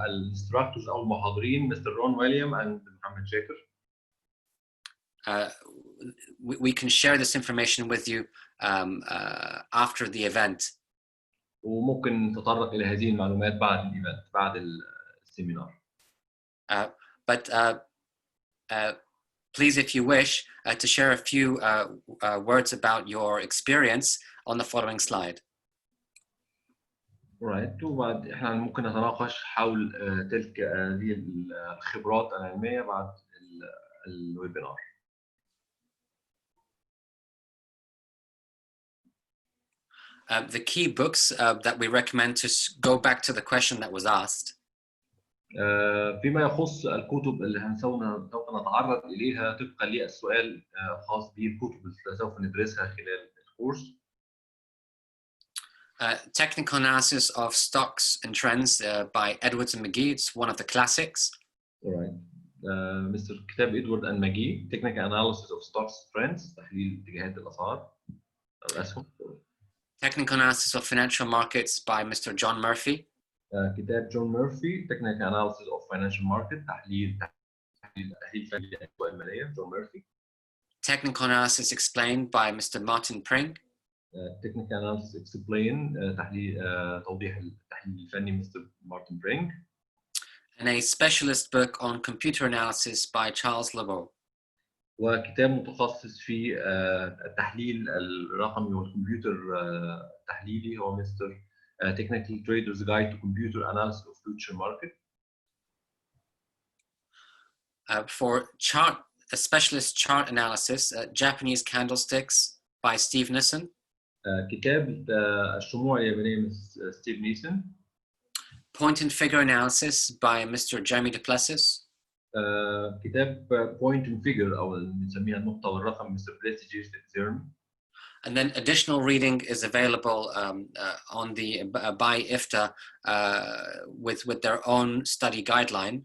الانستراكتورز أو المحاضرين مستر رون ويليام and محمد شاكر. We can share this information with you after the event. وممكن نتطرق إلى هذه المعلومات بعد الإيفنت، بعد السيمينار. But please, if you wish, to share a few words about your experience on the following slide. Right. وبعد احنا ممكن نتناقش حول تلك هذه الخبرات العلمية بعد الويبينار. The key books that we recommend to go back to the question that was asked. فيما يخص الكتب اللي سوف نتعرض إليها طبقا للسؤال الخاص بالكتب اللي سوف ندرسها خلال الكورس. Technical analysis of stocks and trends by Edwards and McGee. It's one of the classics. All right. Mr. كتاب إدوارد and McGee, Technical Analysis of Stocks Trends, تحليل اتجاهات الأسعار الأسهم. Technical Analysis of Financial Markets by Mr. John Murphy. كتاب جون ميرفي Technical Analysis of Financial Market تحليل فني للأسواق المالية جون ميرفي. Technical Analysis explained by Mr. Martin Pring. technical analysis explain توضيح التحليل الفني مستر مارتن برينج. And a specialist book on computer analysis by Charles Lebeau. وكتاب متخصص في التحليل الرقمي والكمبيوتر التحليلي هو مستر Technical Trader's Guide to Computer Analysis of Future Market. For a specialist chart analysis, Japanese Candlesticks by Steve Nissen. كتاب الشموع اليابانية ستيف نيسن. Point and Figure Analysis by Mr. Jeremy Duplessis. كتاب Point and Figure أو بنسميها النقطة والرقم مستر بريستيجيوس جيرمي. And then additional reading is available on the by IFTA with their own study guideline.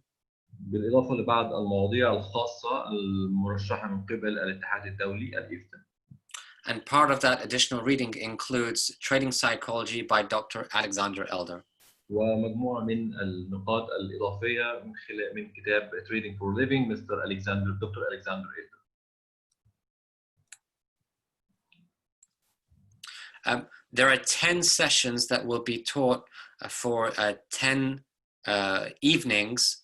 بالإضافة لبعض المواضيع الخاصة المرشحة من قبل الاتحاد الدولي الإفتا. And part of that additional reading includes Trading Psychology by Dr. Alexander Elder. ومجموعة من النقاط الإضافية من كتاب Trading for Living مستر دكتور ألكسندر إلدر. There are 10 sessions that will be taught for 10 evenings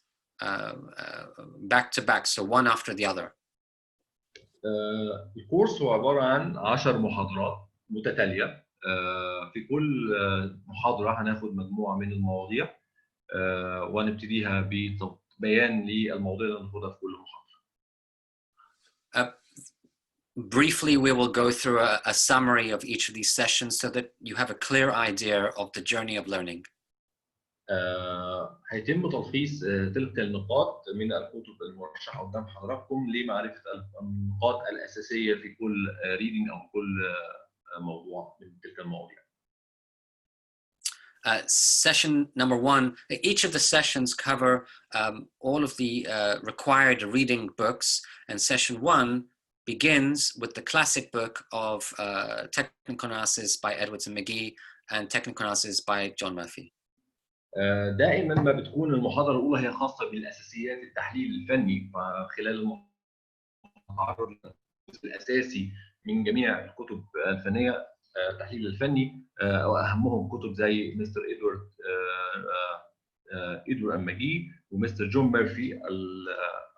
back to back, so one after the other. الكورس هو عبارة عن 10 محاضرات متتالية. في كل محاضرة هناخد مجموعة من المواضيع ونبتديها ببيان للمواضيع اللي هناخدها في كل محاضرة. Briefly, we will go through a summary of each of these sessions so that you have a clear idea of the journey of learning. هيتم تلخيص تلك النقاط من الكتب المرشحة قدام حضراتكم لمعرفة النقاط الأساسية في كل reading أو كل موضوع من تلك المواضيع. Session number 1, each of the sessions cover all of the required reading books, and session 1 begins with the classic book of Technical Analysis by Edwards and McGee and Technical Analysis by John Murphy. دائما ما بتكون المحاضرة الأولى هي خاصة بالأساسيات التحليل الفني، فخلال المحاضرة الجزء الأساسي من جميع الكتب الفنية التحليل الفني وأهمهم كتب زي مستر إدوارد ماجي ومستر جون ميرفي.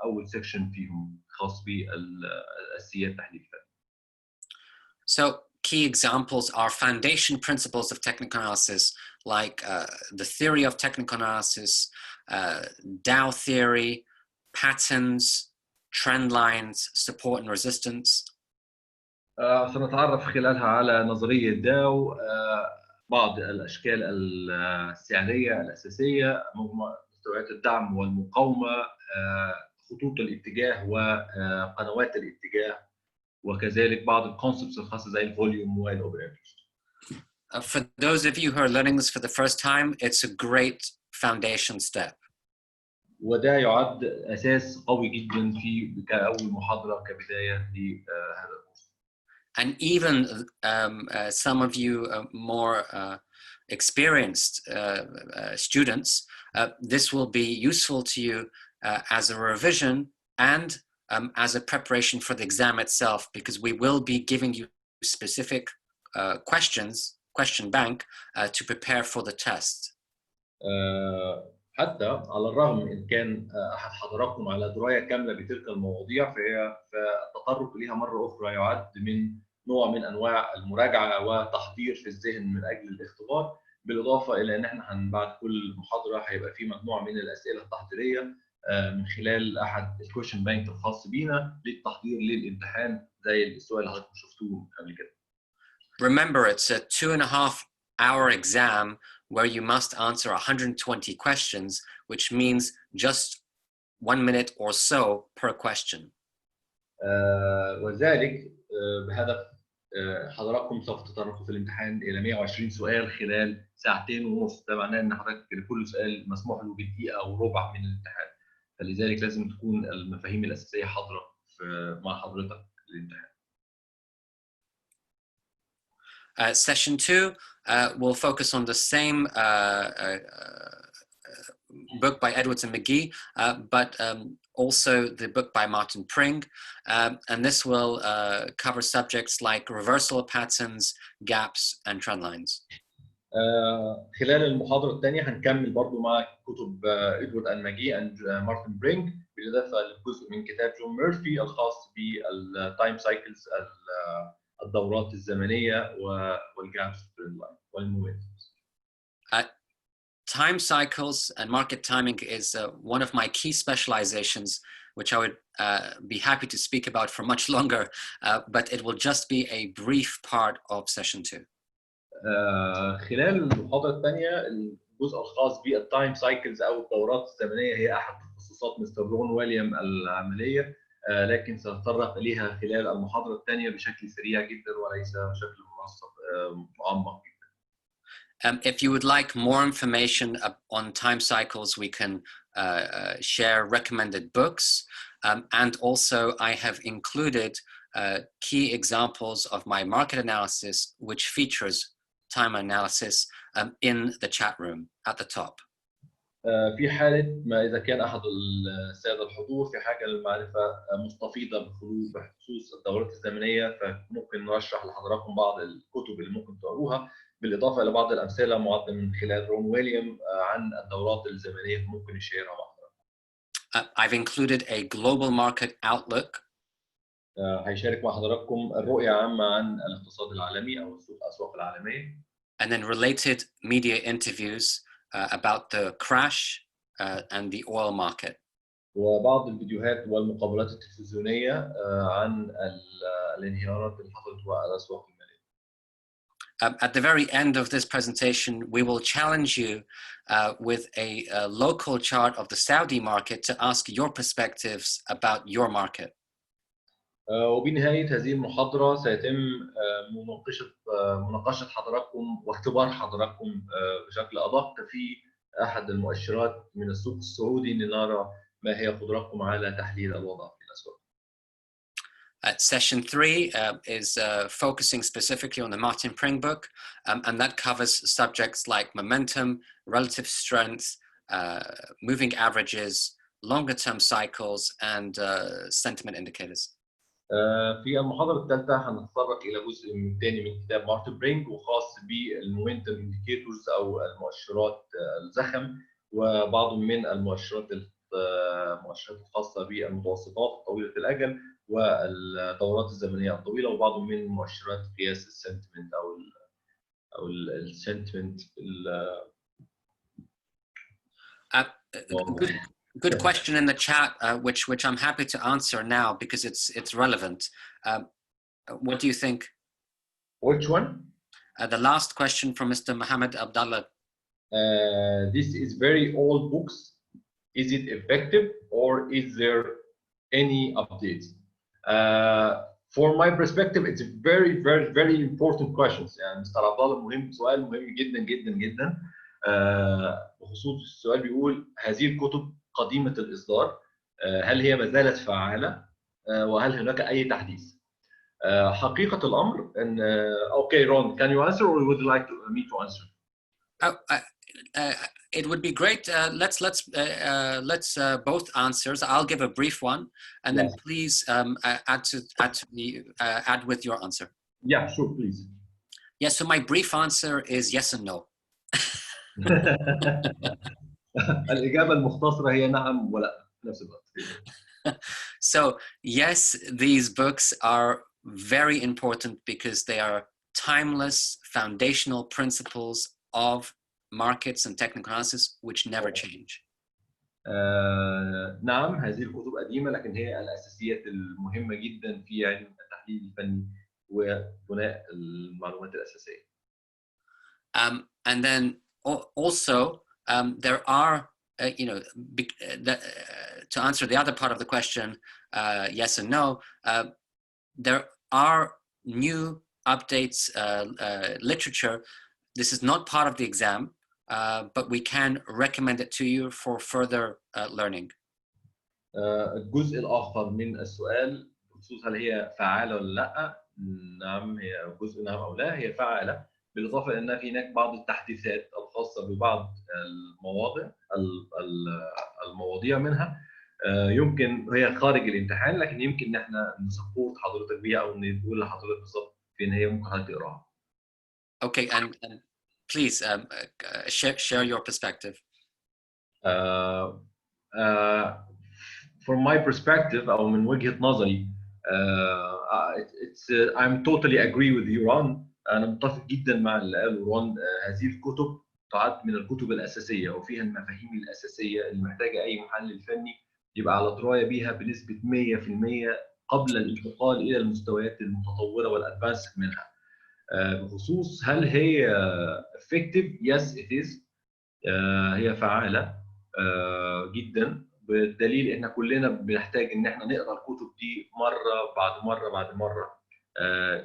أول سيكشن فيهم خاص بالأساسيات التحليل الفني. So key examples are foundation principles of technical analysis, like the theory of technical analysis, Dow theory, patterns, trend lines, support and resistance. سنتعرف خلالها على نظرية داو، بعض الأشكال السعرية الأساسية، مستويات الدعم والمقاومة، خطوط الاتجاه وقنوات الاتجاه، وكذلك بعض الكونسبتس الخاصة زي الفوليوم والأوبريتورز. For those of you who are learning this for the first time, it's a great foundation step. وده يعد أساس قوي جدا في كأول محاضرة كبداية لهذا الكورس. And even some of you more experienced students, this will be useful to you as a revision and as a preparation for the exam itself, because we will be giving you specific question bank to prepare for the test. حتى على الرغم إن كان أحد حضراتكم على دراية كاملة بتلك المواضيع، فالتطرق لها مرة أخرى يعد من نوع من أنواع المراجعة وتحضير في الذهن من أجل الاختبار، بالإضافة إلى أن احنا بعد كل محاضرة هيبقى في مجموعة من الأسئلة التحضيرية من خلال أحد الكويشن بانك الخاص بينا للتحضير للامتحان زي السؤال اللي حضراتكم شفتوه قبل كده. Remember, it's a 2.5-hour exam where you must answer 120 questions, which means just 1 minute or so per question. وذلك بهدف حضراتكم سوف تتطرقوا في الامتحان إلى 120 سؤال خلال 2.5 ساعة. ده معناه إن حضرتك لكل سؤال مسموح له بدقيقة أو ربع من الامتحان، فلذلك لازم تكون المفاهيم الأساسية حاضرة مع حضرتك للامتحان. Session 2 will focus on the same book by Edwards and McGee, but also the book by Martin Pring, and this will cover subjects like reversal patterns, gaps, and trend lines. خلال المحاضرة الثانية هنكمل برضو مع كتب إدوارد أنماجي ومارتن برينج، بالإضافة لجزء من كتاب جون ميرفي الخاص بالتايم سايكلز، الدورات الزمنية والجابس والمومنتس. Time cycles and market timing is one of my key specializations, which I would be happy to speak about for much longer, but it will just be a brief part of session 2. خلال المحاضرة الثانية الجزء الخاص بالتايم سايكلز أو الدورات الزمنية هي أحد تخصصات مستر رون ويليام العملية، لكن سأتطرق إليها خلال المحاضرة الثانية بشكل سريع جدا وليس بشكل منسق معمق جدا. If you would like more information on time cycles, we can share recommended books, and also I have included key examples of my market analysis, which features time analysis in the chat room at the top. في حالة ما إذا كان أحد السادة الحضور في حاجة للمعرفة مستفيضة بخصوص الدورات الزمنية، فممكن نرشح لحضراتكم بعض الكتب اللي ممكن تقروها، بالإضافة إلى بعض الأمثلة معدة من خلال رون ويليام عن الدورات الزمنية ممكن نشيرها مع حضراتكم. I've included a global market outlook. هيشارك مع حضراتكم الرؤية عامة عن الاقتصاد العالمي أو الأسواق العالمية. And then related media interviews about the crash and the oil market. وبعض الفيديوهات والمقابلات التلفزيونية عن الانهيارات اللي حصلت على الأسواق المالية. At the very end of this presentation, we will challenge you with a local chart of the Saudi market to ask your perspectives about your market. وبنهاية هذه المحاضرة سيتم مناقشة حضراتكم واختبار حضراتكم بشكل أدق في أحد المؤشرات من السوق السعودي لنرى ما هي قدراتكم على تحليل الوضع في الأسواق. Session 3 is focusing specifically on the Martin Pring book, and that covers subjects like momentum, relative strength, moving averages, longer-term cycles, and sentiment indicators. في المحاضرة الثالثة هنتطرق إلى جزء ثاني من كتاب مارتن برينج وخاص بالمومنتم انديكيتورز أو المؤشرات الزخم، وبعض من المؤشرات الخاصة بالمتوسطات طويلة الأجل والدورات الزمنية الطويلة، وبعض من مؤشرات قياس السنتمنت أو السنتمنت. Good question in the chat, which I'm happy to answer now because it's relevant. What do you think? Which one? The last question from Mr. Mohammed Abdallah. This is very old books. Is it effective or is there any updates? For my perspective, it's very, very, very important questions. يعني مستر عبد الله سؤال مهم جدا جدا جدا. بخصوص السؤال بيقول هذه الكتب قديمة الإصدار، هل هي ما زالت فعالة؟ وهل هناك أي تحديث؟ حقيقة الأمر أن Okay, Ron, can you answer or would you like me to answer? It would be great. Let's both answers. I'll give a brief one, and then please add with your answer. Yeah, sure, please. Yes. So my brief answer is yes and no. الإجابة المختصرة هي نعم ولا في نفس الوقت. So yes, these books are very important because they are timeless foundational principles of markets and technical analysis which never change. نعم، هذه الكتب قديمة لكن هي الأساسيات المهمة جدا في علم التحليل الفني وبناء المعلومات الأساسية. And then also there are, to answer the other part of the question, yes and no, there are new updates, literature. This is not part of the exam, but we can recommend it to you for further learning. الجزء الآخر من السؤال بخصوص هل هي فعالة ولا لا؟ نعم، هي جزء نعم أو لا، هي فعالة، بالإضافة إن في هناك بعض التحديثات الخاصة ببعض المواضيع منها، يمكن هي خارج الامتحان، لكن يمكن ان احنا نسبورت حضرتك بيها او نقول لحضرتك بالظبط فين هي ممكن هتقراها. Okay, and please share your perspective. From my perspective أو من وجهة نظري I'm totally agree with you Ron. أنا متفق جدا مع اللي قاله رون. هذه الكتب تعد من الكتب الأساسية وفيها المفاهيم الأساسية اللي محتاجة أي محلل فني يبقى على دراية بيها بنسبة 100% قبل الانتقال إلى المستويات المتطورة والأدفانسد منها. بخصوص هل هي effective؟ Yes it is. هي فعالة جدا، بالدليل ان كلنا بنحتاج ان احنا نقرا الكتب دي مره بعد مره بعد مره.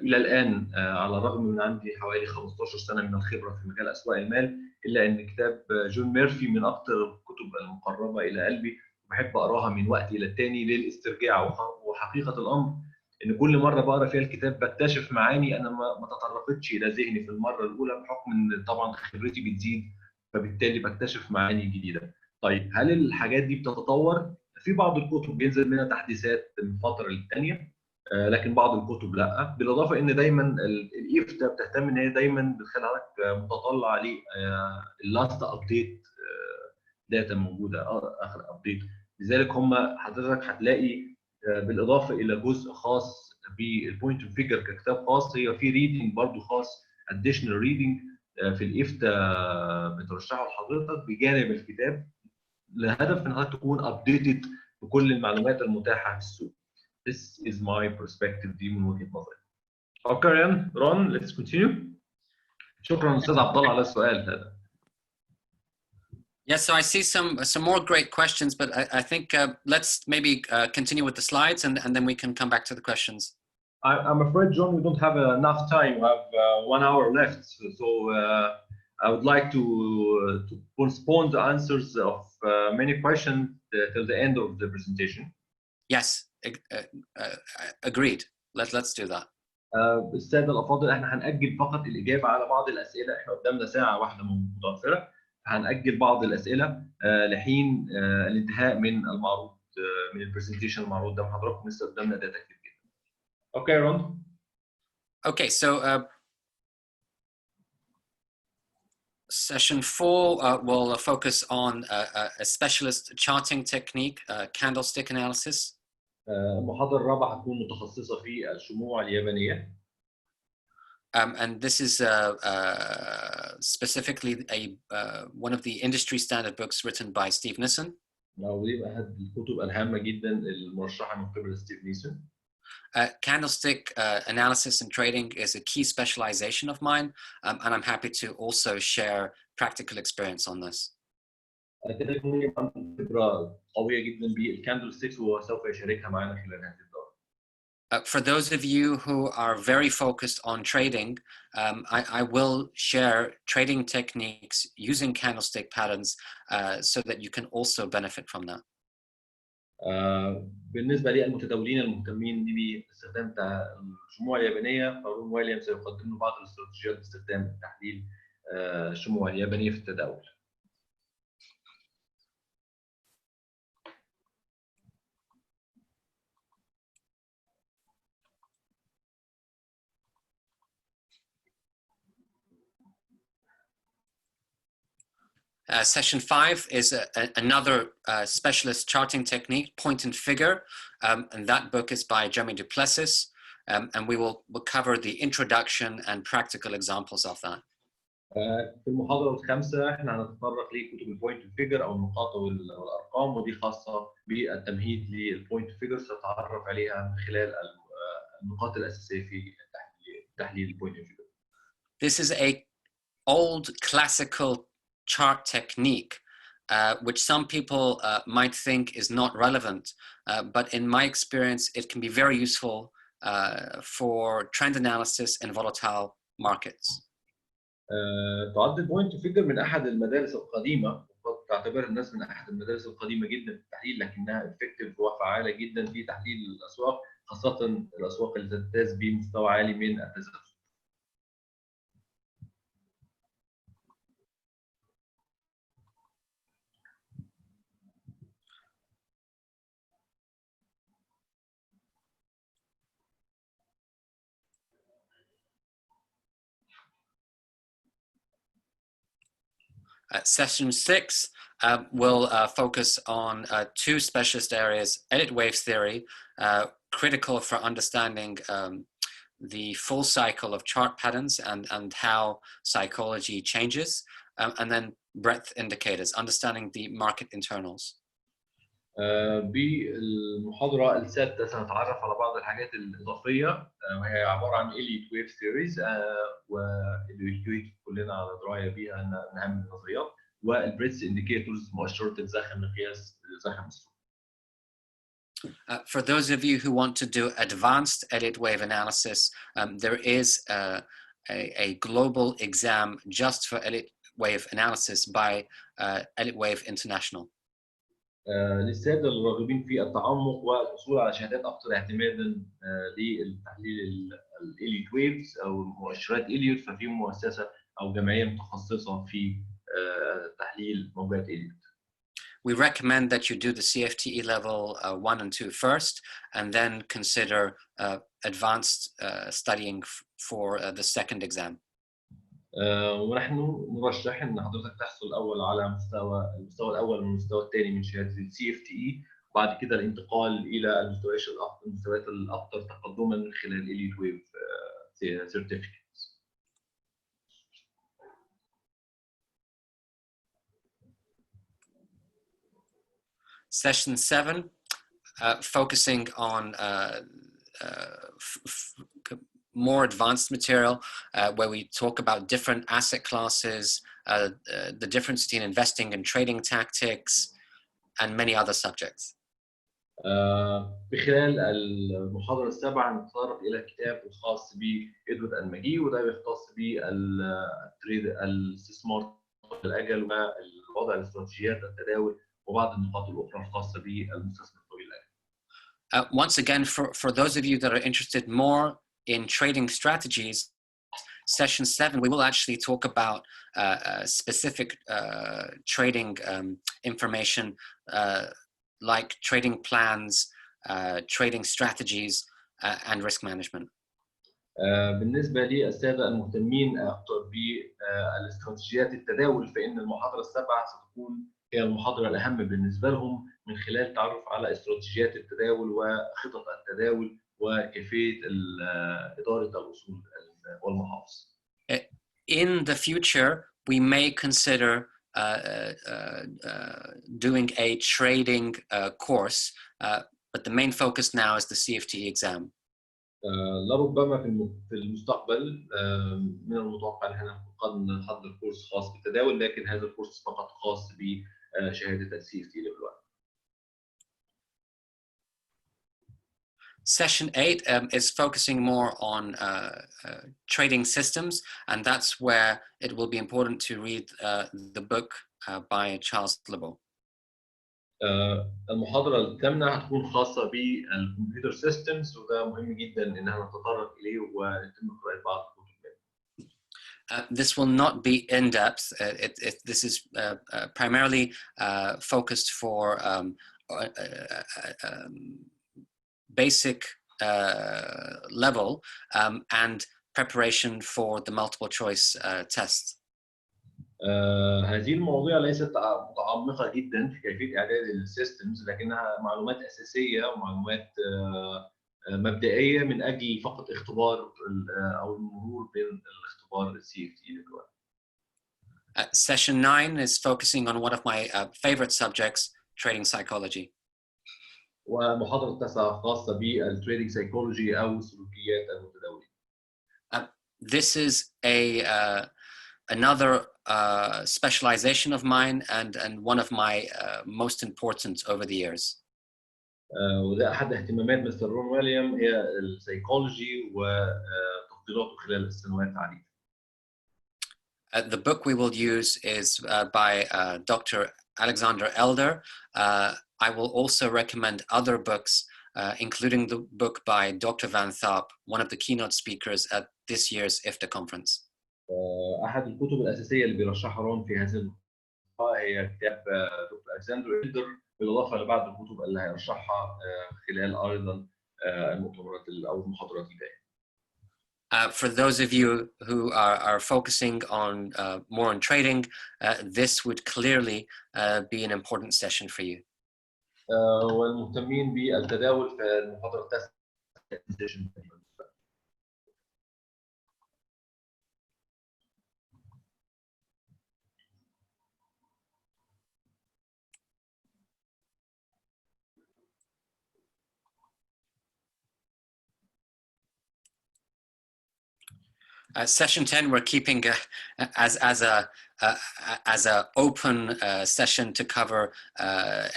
الى الان على الرغم من عندي حوالي 15 سنه من الخبره في مجال اسواق المال، الا ان كتاب جون ميرفي من اكثر الكتب المقربه الى قلبي، بحب اقراها من وقت الى الثاني للاسترجاع. وحقيقه الامر ان كل مره بقرا فيها الكتاب بكتشف معاني انا ما تطرقتش الى ذهني في المره الاولى، بحكم ان طبعا خبرتي بتزيد، فبالتالي بكتشف معاني جديده. طيب هل الحاجات دي بتتطور؟ في بعض الكتب بينزل منها تحديثات من فتره للثانيه، لكن بعض الكتب لا. بالاضافه ان دايما الافتاء بتهتم ان هي دايما بتخلي حضرتك متطلع للاست ابديت داتا موجوده، اخر ابديت. لذلك هم حضرتك هتلاقي بالاضافه الى جزء خاص بالبوينت اوف فيجر ككتاب خاص، هي في ريدنج برضو خاص، اديشنال ريدنج في الافتاء بترشحه لحضرتك بجانب الكتاب، لهدف ان حضرتك تكون ابديتد بكل المعلومات المتاحه في السوق. This is my perspective دي من وجهه نظري. اوكي رون let's continue. شكرا استاذ عبد الله على السؤال هذا. Yes, so I see some more great questions, but I think let's maybe continue with the slides and then we can come back to the questions. I'm afraid, John, we don't have enough time. We have 1 hour left, so I would like to postpone the answers of many questions till the end of the presentation. Yes, agreed. Let's do that. السادة الأفاضل، احنا هنأجل فقط الإجابة على بعض الأسئلة، احنا قدامنا ساعة واحدة متوفرة، هنأجل بعض الأسئلة لحين الانتهاء من المعروض، من البرزنتيشن المعروض ده حضراتكم. لسه قدامنا داتا كتير جدا. Okay, Ron. Okay, so session 4 will focus on a specialist charting technique, candlestick analysis. المحاضرة الرابعة هتكون متخصصة في الشموع اليابانية. And this is specifically one of the industry standard books written by Steve Nissen. ودي أحد الكتب الهامة جدا المرشحة من قبل ستيف نيسون. Candlestick analysis and trading is a key specialization of mine, and I'm happy to also share practical experience on this. كده يكون عندي خبرة قوية جدا بالكاندلستيكس وسوف يشاركها معنا خلال هذه الدورة. For those of you who are very focused on trading, I will share trading techniques using candlestick patterns so that you can also benefit from that. بالنسبة للمتداولين المهتمين باستخدام الشموع اليابانية، فرون ويليام سيقدم بعض الاستراتيجيات باستخدام تحليل الشموع اليابانية في التداول. Session 5 is another specialist charting technique, point and figure, and that book is by Jeremy Duplessis, and we'll cover the introduction and practical examples of that. في المحاضرة الخامسة احنا هنتطرق لكتب البوينت فيجر او النقاط والارقام، ودي خاصة بالتمهيد للبوينت فيجر، سنتعرف عليها من خلال النقاط الأساسية في تحليل البوينت فيجر. This is a old classical chart technique, which some people might think is not relevant, but in my experience, it can be very useful for trend analysis in volatile markets. تعد البوينت فيجر من أحد المدارس القديمة، وقد تعتبر الناس من أحد المدارس القديمة جدا في التحليل، لكنها افكتيف وفعالة جدا في تحليل الأسواق، خاصة الأسواق اللي تمتاز بمستوى عالي من التذبذب. Session 6 will focus on two specialist areas: edit wave theory, critical for understanding the full cycle of chart patterns and how psychology changes, and then breadth indicators, understanding the market internals. بالمحاضرة السادسة سنتعرف على بعض الحاجات الإضافية وهي عبارة عن Elliott Wave Theories والإليوت كلنا على دراية بيها من أهم النظريات، والبريدث إنديكيتورز مؤشرات الزخم لقياس زخم السوق. For those of you who want to do advanced Elliott wave analysis, there is a global exam just for Elliott wave analysis by Elliott Wave International. للسادة الراغبين في التعمق والحصول على شهادات أكثر اعتمادا للتحليل الإليوت ويفز أو مؤشرات إليوت، ففي مؤسسة أو جمعية متخصصة في تحليل موجات إليوت. We recommend that you do the CFTe level 1 and 2 first, and then consider advanced studying for the second exam. ونحن نرشح ان حضرتك تحصل الاول على المستوى الاول من المستوى الثاني من شهاده CFTe، وبعد كده الانتقال الى المستويات الاكثر تقدما من خلال Elliott Wave certificates. Session 7, focusing on more advanced material where we talk about different asset classes, the difference between investing and trading tactics, and many other subjects. بخلال المحاضرة السابعة نتطرق إلى الكتاب الخاص بإدوارد المجي، وده بيختص بالاستثمار الأجل والوضع الاستراتيجيات التداول وبعض النقاط الأخرى الخاصة بالمستثمر الطويل الأجل. Once again, for those of you that are interested more in trading strategies, session 7, we will actually talk about specific trading information like trading plans, trading strategies, and risk management. بالنسبة للسادة المهتمين أكثر بالاستراتيجيات التداول، فإن المحاضرة السابعة ستكون هي المحاضرة الأهم بالنسبة لهم من خلال التعرف على استراتيجيات التداول وخطط التداول وكيفية إدارة الأصول والمحافظ. In the future, we may consider doing a trading course, but the main focus now is the CFTe exam. لربما في المستقبل من المتوقع ان احنا قد نحضر كورس خاص بالتداول، لكن هذا الكورس فقط خاص بشهاده CFTe level 1. Session 8 is focusing more on trading systems, and that's where it will be important to read the book by Charles Lebo. المحاضرة الثامنة هتكون خاصة بالكمبيوتر سيستمز، وده مهم جدا ان احنا نتطرق اليه ونتم قراءة بعض الكتب. This will not be in depth. This is primarily focused for basic level and preparation for the multiple choice test. هذه المواضيع ليست متعمقة جدا في كيفية إعداد السيستمز، لكنها معلومات أساسية ومعلومات مبدئية من أجل فقط اختبار أو المرور بين الاختبار CFTe level 1. Session 9 is focusing on one of my favorite subjects, trading psychology. ومحاضرة التاسعة خاصة بالتريدنج سايكولوجي أو سلوكيات المتداولين. This is another specialization of mine and one of my most important over the years. وده أحد اهتمامات مستر رون ويليام هي السايكولوجي وتفضيلاته خلال السنوات العديدة. The book we will use is by Dr. Alexander Elder. I will also recommend other books, including the book by Dr. Van Tharp, one of the keynote speakers at this year's IFTA conference. أحد الكتب الأساسية اللي بيرشحها رون في هذه المحاضرة هي كتاب دكتور ألكسندر إلدر، بالإضافة لبعض الكتب اللي هيرشحها خلال أيضا المؤتمرات أو المحاضرات الجاية. For those of you who are focusing on more on trading, this would clearly be an important session for you. والمهتمين بالتداول في المحاضرة التاسعة. Session 10, we're keeping as a open session to cover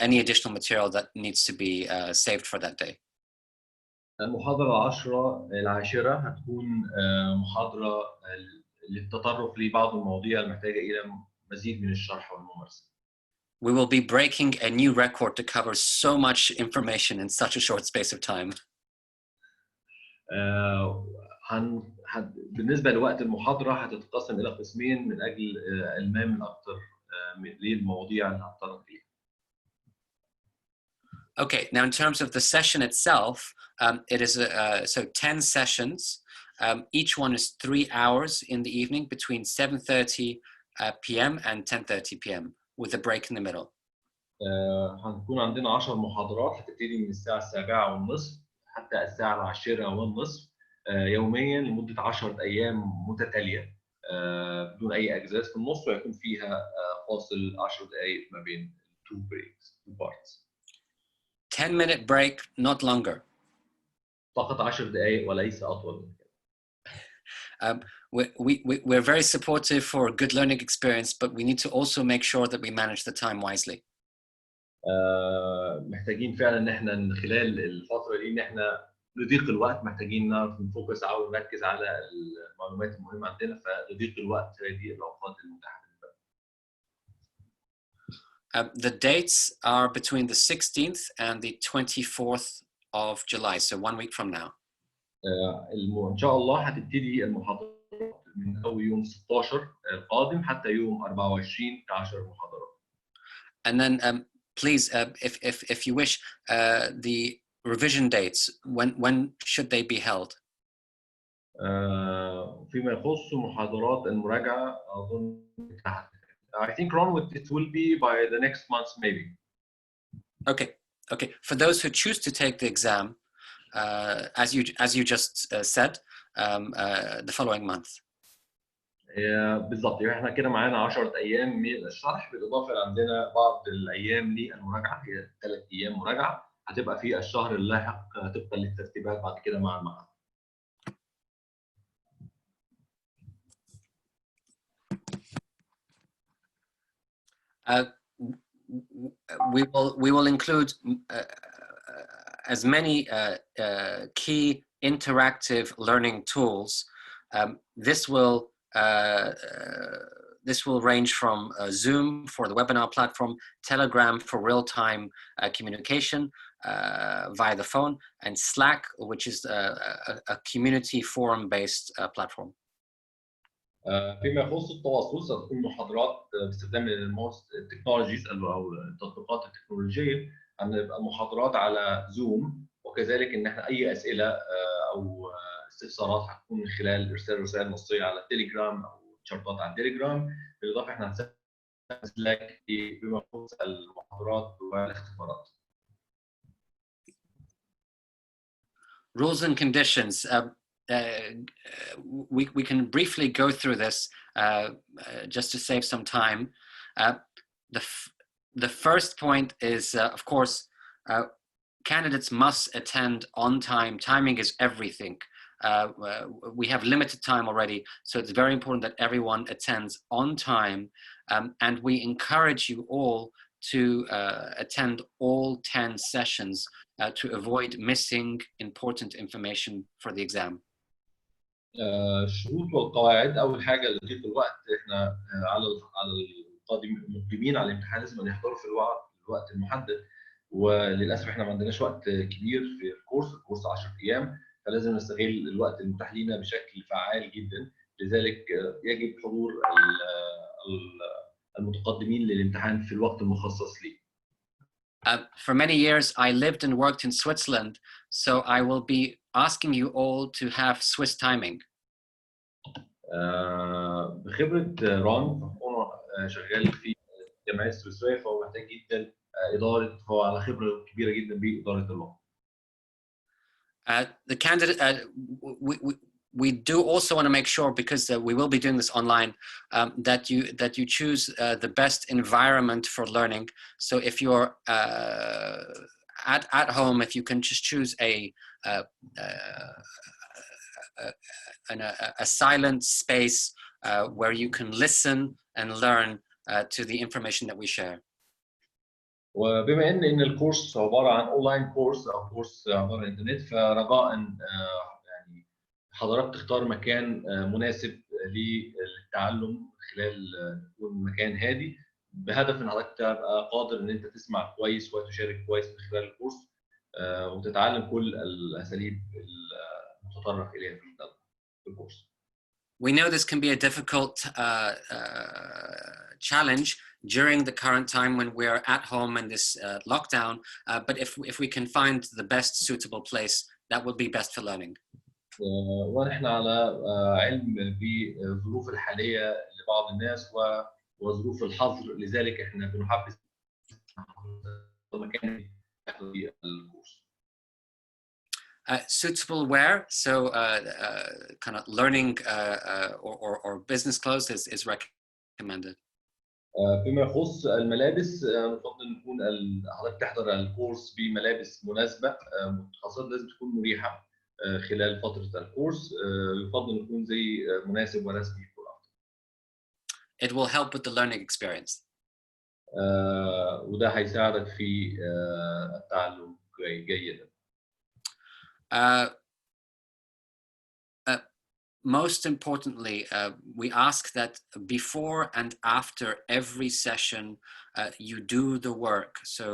any additional material that needs to be saved for that day. المحاضرة العاشرة هتكون محاضرة للتطرق لبعض المواضيع المحتاجة إلى مزيد من الشرح والممارسة. We will be breaking a new record to cover so much information in such a short space of time. بالنسبة لوقت المحاضرة هتتقسم إلى قسمين من أجل المام أكثر للمواضيع اللي هنتطرق فيها. Okay, now in terms of the session itself, it is so 10 sessions. Each one is 3 hours in the evening between 7:30 p.m. and 10:30 p.m. with a break in the middle. هنكون عندنا 10 محاضرات هتبتدي من الساعة 7:30 حتى الساعة 10:30 يوميا لمدة 10 أيام متتالية بدون أي أجازات في النص، ويكون فيها فاصل 10 دقائق ما بين two parts. 10-minute break, not longer. فقط 10 دقائق وليس أطول من كده. We're very supportive for a good learning experience, but we need to also make sure that we manage the time wisely. محتاجين فعلا ان احنا من خلال الفتره دي ان احنا لضيق الوقت محتاجين نعرف نفوكس او نركز على المعلومات المهمه عندنا، فلضيق الوقت هذه الاوقات المتاحه بالنسبه لنا. The dates are between the 16th and the 24th of July, so 1 week from now. ان شاء الله هتبتدي المحاضرات من اول يوم 16 القادم حتى يوم 24 ك10 محاضرات. And then please, if you wish, the revision dates, when should they be held? فيما يخص محاضرات المراجعة أظن I think Ron, it will be by the next month maybe. Okay. For those who choose to take the exam, as you just said, the following month. بالضبط، احنا كده معانا 10 ايام من الشرح، بالاضافه عندنا بعض الايام للمراجعه، هي 3 ايام مراجعه هتبقى في الشهر اللاحق طبقا للترتيبات بعد كده مع المعهد. We will include as many key interactive learning tools. This will range from Zoom for the webinar platform, Telegram for real-time communication via the phone, and Slack, which is a community forum-based platform. فيما يخص التواصل ستكون محاضرات باستخدام التكنولوجيز او التطبيقات التكنولوجيه، هنبقى محاضرات على زوم، وكذلك ان احنا اي اسئله او استفسارات هتكون من خلال ارسال رسائل نصيه على التليجرام او تشارتات على التليجرام. بالاضافه احنا هنسجل سلاك بما يخص المحاضرات والاختبارات. Rules and conditions. We can briefly go through this just to save some time. The first point is, of course, candidates must attend on time. Timing is everything. We have limited time already, so it's very important that everyone attends on time, and we encourage you all to attend all 10 sessions to avoid missing important information for the exam. الشروط والقواعد، اول حاجه لضيق الوقت، احنا على المقدمين على الامتحان لازم ان يحضروا في الوقت المحدد، وللاسف احنا ما عندناش وقت كبير في الكورس 10 ايام، فلازم نستغل الوقت المتاح لنا بشكل فعال جدا، لذلك يجب حضور المتقدمين للامتحان في الوقت المخصص ليه. For many years, I lived and worked in Switzerland, so I will be asking you all to have Swiss timing. بخبره ران، فهو شغال في الجمعيه السويسريه، فهو محتاج جدا اداره، هو على خبره كبيره جدا باداره اللغه. The candidate, we do also want to make sure, because we will be doing this online, that you choose the best environment for learning. So if you're at home, if you can just choose a silent space where you can listen and learn to the information that we share. وبما ان الكورس عباره عن اونلاين كورس او كورس عباره عن الانترنت، فرجاء يعني حضرتك تختار مكان مناسب للتعلم خلال يكون مكان هادي، بهدف ان حضرتك تبقى قادر ان انت تسمع كويس وتشارك كويس من خلال الكورس وتتعلم كل الاساليب المتطرق اليها في الكورس. We know this can be a difficult challenge during the current time when we're at home in this lockdown, but if we can find the best suitable place, that would be best for learning. ونحن على علم بالظروف الحاليه لبعض الناس وظروف الحظر، لذلك احنا بنحفز مكان في الكورس. Suitable where? So kind of learning or business clothes is recommended. فيما يخص الملابس، نفضل نكون حضرتك تحضر الكورس بملابس مناسبه خاصه لازم تكون مريحه خلال فتره الكورس، يفضل يكون زي مناسب ورسمي يكون افضل. It will help with the learning experience. وده هيساعدك في التعلم جيدا. Most importantly, we ask that before and after every session, you do the work. So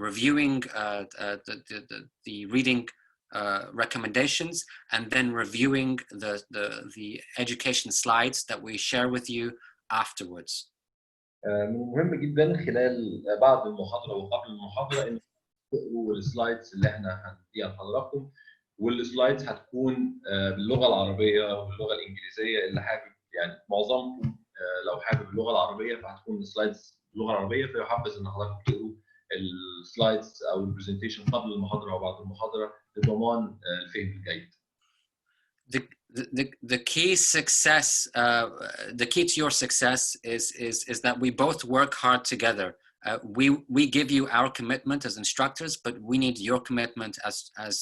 reviewing the reading recommendations, and then reviewing the education slides that we share with you afterwards. مهم جدا خلال بعد المحاضرة وقبل المحاضرة إن تقروا السلايدز اللي احنا هنديها لحضراتكم، والسلايدز هتكون باللغه العربيه واللغه الانجليزيه. اللي حابب يعني معظمكم لو حابب اللغه العربيه فهتكون السلايدز باللغه العربيه، فيحفز ان حضراتكم تقروا السلايدز او البرزنتيشن قبل المحاضره وبعد المحاضره لضمان الفهم الجيد. The key success, the key to your success is that we both work hard together. We give you our commitment as instructors, but we need your commitment as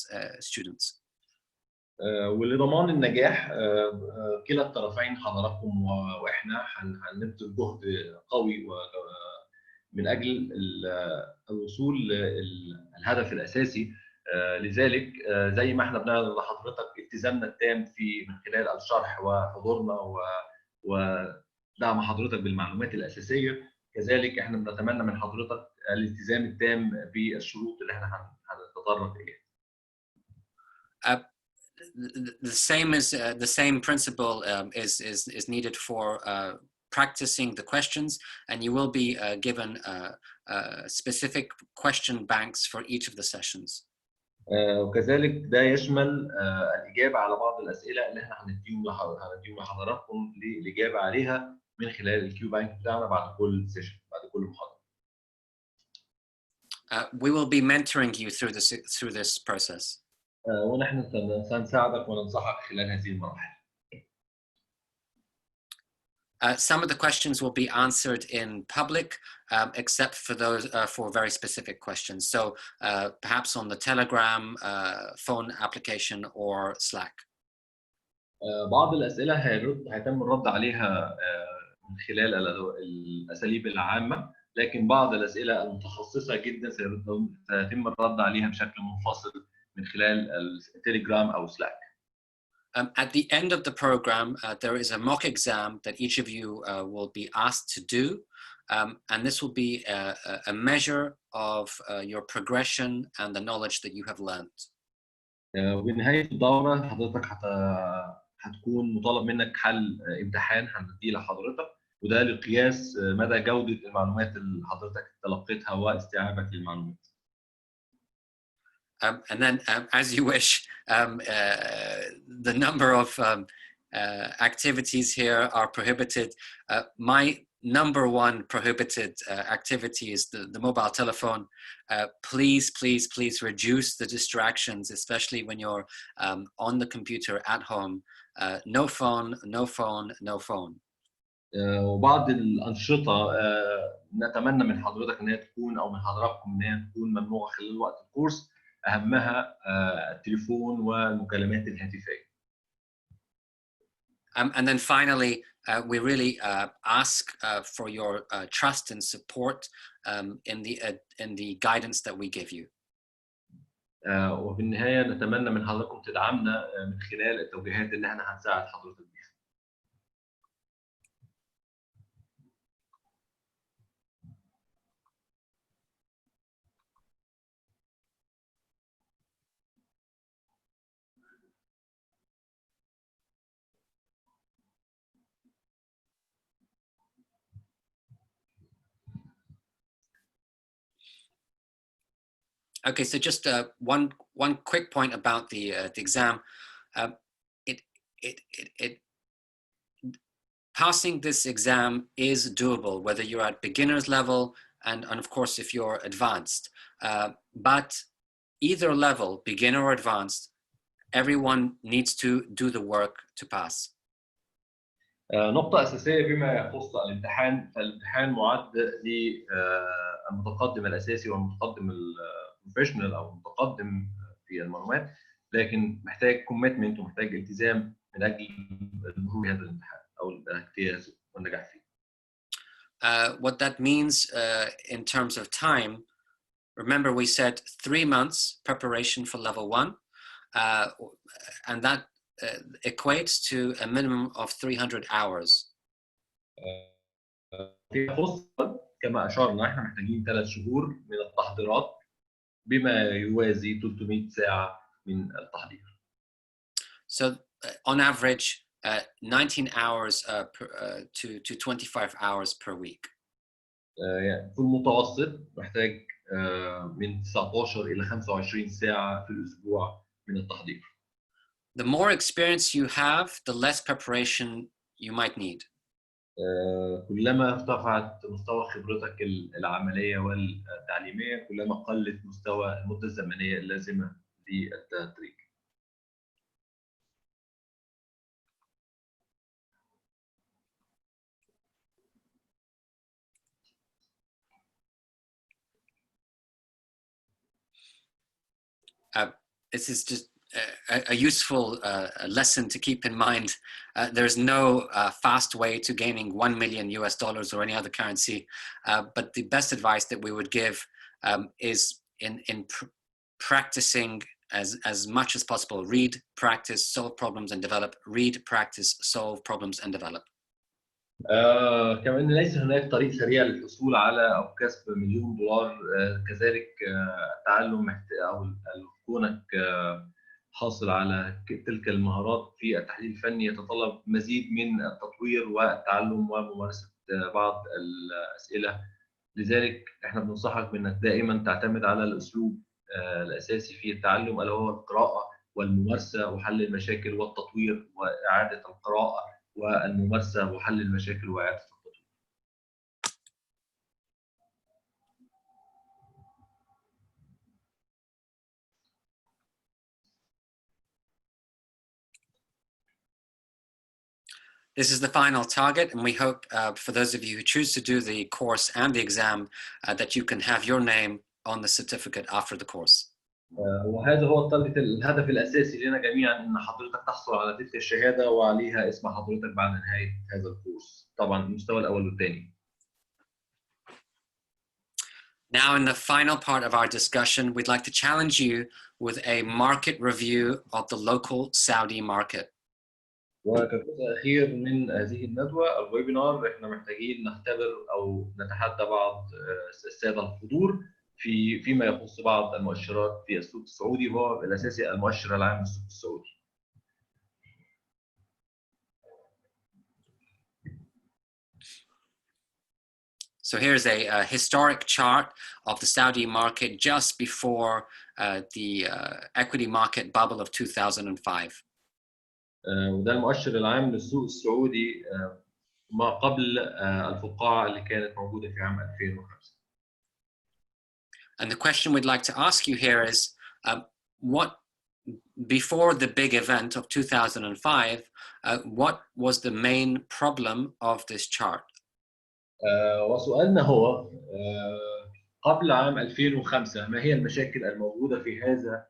students. ولضمان النجاح كلا الطرفين حضراتكم واحنا هنبذل جهد قوي من اجل الوصول للهدف الاساسي. لذلك زي ما احنا بنعرض لحضرتك التزامنا التام من خلال الشرح وحضورنا ودعم حضرتك بالمعلومات الاساسيه، كذلك احنا بنتمنى من حضرتك الالتزام التام بالشروط اللي احنا هنتطرق اليها. The same principle is needed for practicing the questions, and you will be given specific question banks for each of the sessions. وكذلك ده يشمل الإجابة على بعض الأسئلة اللي احنا هنديهم لحضراتكم للإجابة عليها من خلال الكيو بانك بتاعنا بعد كل سيشن، بعد كل محاضرة. We will be mentoring you through this process. ونحن سنساعدك وننصحك خلال هذه المراحل. Some of the questions will be answered in public, except for those for very specific questions. So perhaps on the Telegram, phone application, or Slack. بعض الأسئلة هيتم الرد عليها من خلال الأساليب العامة، لكن بعض الأسئلة المتخصصة جدا سيتم الرد عليها بشكل منفصل من خلال التليجرام أو Slack. At the end of the program, there is a mock exam that each of you will be asked to do, and this will be a measure of your progression and the knowledge that you have learned. وبنهاية الدورة حضرتك هتكون مطالب منك حل امتحان هنديه لحضرتك، وده لقياس مدى جودة المعلومات اللي حضرتك تلقيتها واستيعابك للمعلومات. And then, as you wish, the number of activities here are prohibited. My number one prohibited activity is the mobile telephone. Please, please, please reduce the distractions, especially when you're on the computer at home. No phone, no phone, no phone. وبعض الأنشطة نتمنى من حضرتك إن هي تكون أو من حضراتكم إن هي تكون ممنوعة خلال وقت الكورس، أهمها التليفون والمكالمات الهاتفية. And then finally, we really ask for your trust and support in the guidance that we give you. وفي النهاية نتمنى من حضراتكم تدعمنا من خلال التوجيهات اللي احنا هنساعد حضرتك بيها. Okay, so just one quick point about the exam. Passing this exam is doable, whether you're at beginner's level and of course if you're advanced. But either level, beginner or advanced, everyone needs to do the work to pass. نقطة أساسية فيما يخص الامتحان، فالامتحان معد للمتقدم الأساسي والمتقدم البروفيشنال أو المتقدم في المعلومات، لكن محتاج كوميتمنت ومحتاج التزام من أجل المرور بهذا الامتحان أو الاجتياز والنجاح فيه. What that means in terms of time, remember we said 3 months preparation for level 1, and that equates to a minimum of 300 hours. في يخص كما أشرنا احنا محتاجين 3 شهور من التحضيرات بما يوازي 300 ساعة من التحضير. So on average 19 hours to 25 hours per week. يعني في المتوسط محتاج من 19 إلى 25 ساعة في الأسبوع من التحضير. The more experience you have, the less preparation you might need. كلما ارتفعت مستوى خبرتك العملية والتعليمية كلما قلت مستوى المدة الزمنية اللازمة للتدريب. This is just a useful lesson to keep in mind. There's no fast way to gaining $1 million or any other currency, but the best advice that we would give is in practicing as much as possible. Read, practice, solve problems and develop. Read, practice, solve problems and develop. كمان ليس هناك طريق سريع للحصول على أو كسب $1 مليون. كذلك التعلم أو كونك حاصل على تلك المهارات في التحليل الفني يتطلب مزيد من التطوير والتعلم وممارسة بعض الأسئلة. لذلك احنا بننصحك بأنك دائما تعتمد على الأسلوب الأساسي في التعلم ألا هو القراءة والممارسة وحل المشاكل والتطوير وإعادة القراءة والممارسة وحل المشاكل وإعادة التطوير. This is the final target, and we hope for those of you who choose to do the course and the exam that you can have your name on the certificate after the course. وهذا هو الهدف الأساسي لنا جميعا أن حضرتك تحصل على تلك الشهادة وعليها اسم حضرتك بعد نهاية هذا الكورس. طبعا المستوى الأول والثاني. Now, in the final part of our discussion, we'd like to challenge you with a market review of the local Saudi market. وكجزء أخير من هذه الندوة الويبينار احنا محتاجين نختبر أو نتحدى بعض السادة الحضور فيما يخص بعض المؤشرات في السوق السعودي وهو الأساسي المؤشر العام للسوق السعودي. So here's a historic chart of the Saudi market just before the equity market bubble of 2005. وده المؤشر العام للسوق السعودي ما قبل الفقاعة اللي كانت موجودة في عام 2005. And the question we'd like to ask you here is, what, before the big event of 2005, what was the main problem of this chart? وسؤالنا هو قبل عام 2005 ما هي المشاكل الموجودة في هذا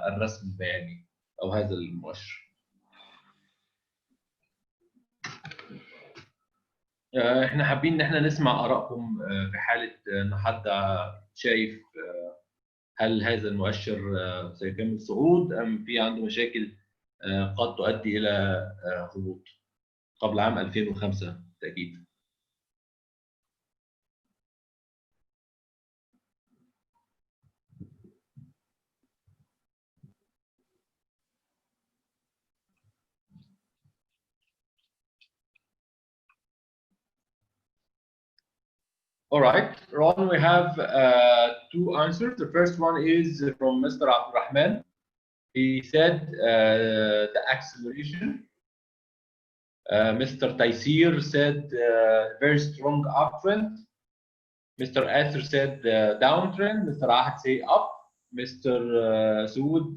الرسم البياني أو هذا المؤشر؟ احنا حابين ان احنا نسمع آرائكم في حالة ان حد شايف هل هذا المؤشر سيكمل صعود ام في عنده مشاكل قد تؤدي الى هبوط قبل عام 2005 بالتأكيد. All right, Ron, we have two answers. The first one is from Mr. Abdurrahman. He said the acceleration. Mr. Taysir said very strong uptrend. Mr. Ather said downtrend. Mr. Ahad say up. Mr. Saud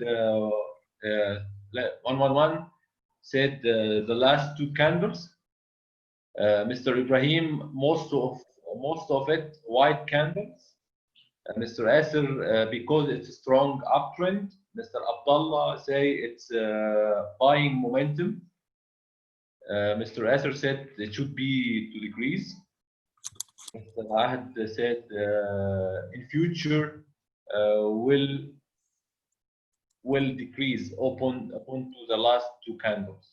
111 said the last two candles. Mr. Ibrahim, most of it white candles. Mr. Asir, because it's a strong uptrend. Mr. Abdullah say it's buying momentum. Mr. Asir said it should be 2 degrees. Mr. Ahad said in future will decrease upon to the last two candles.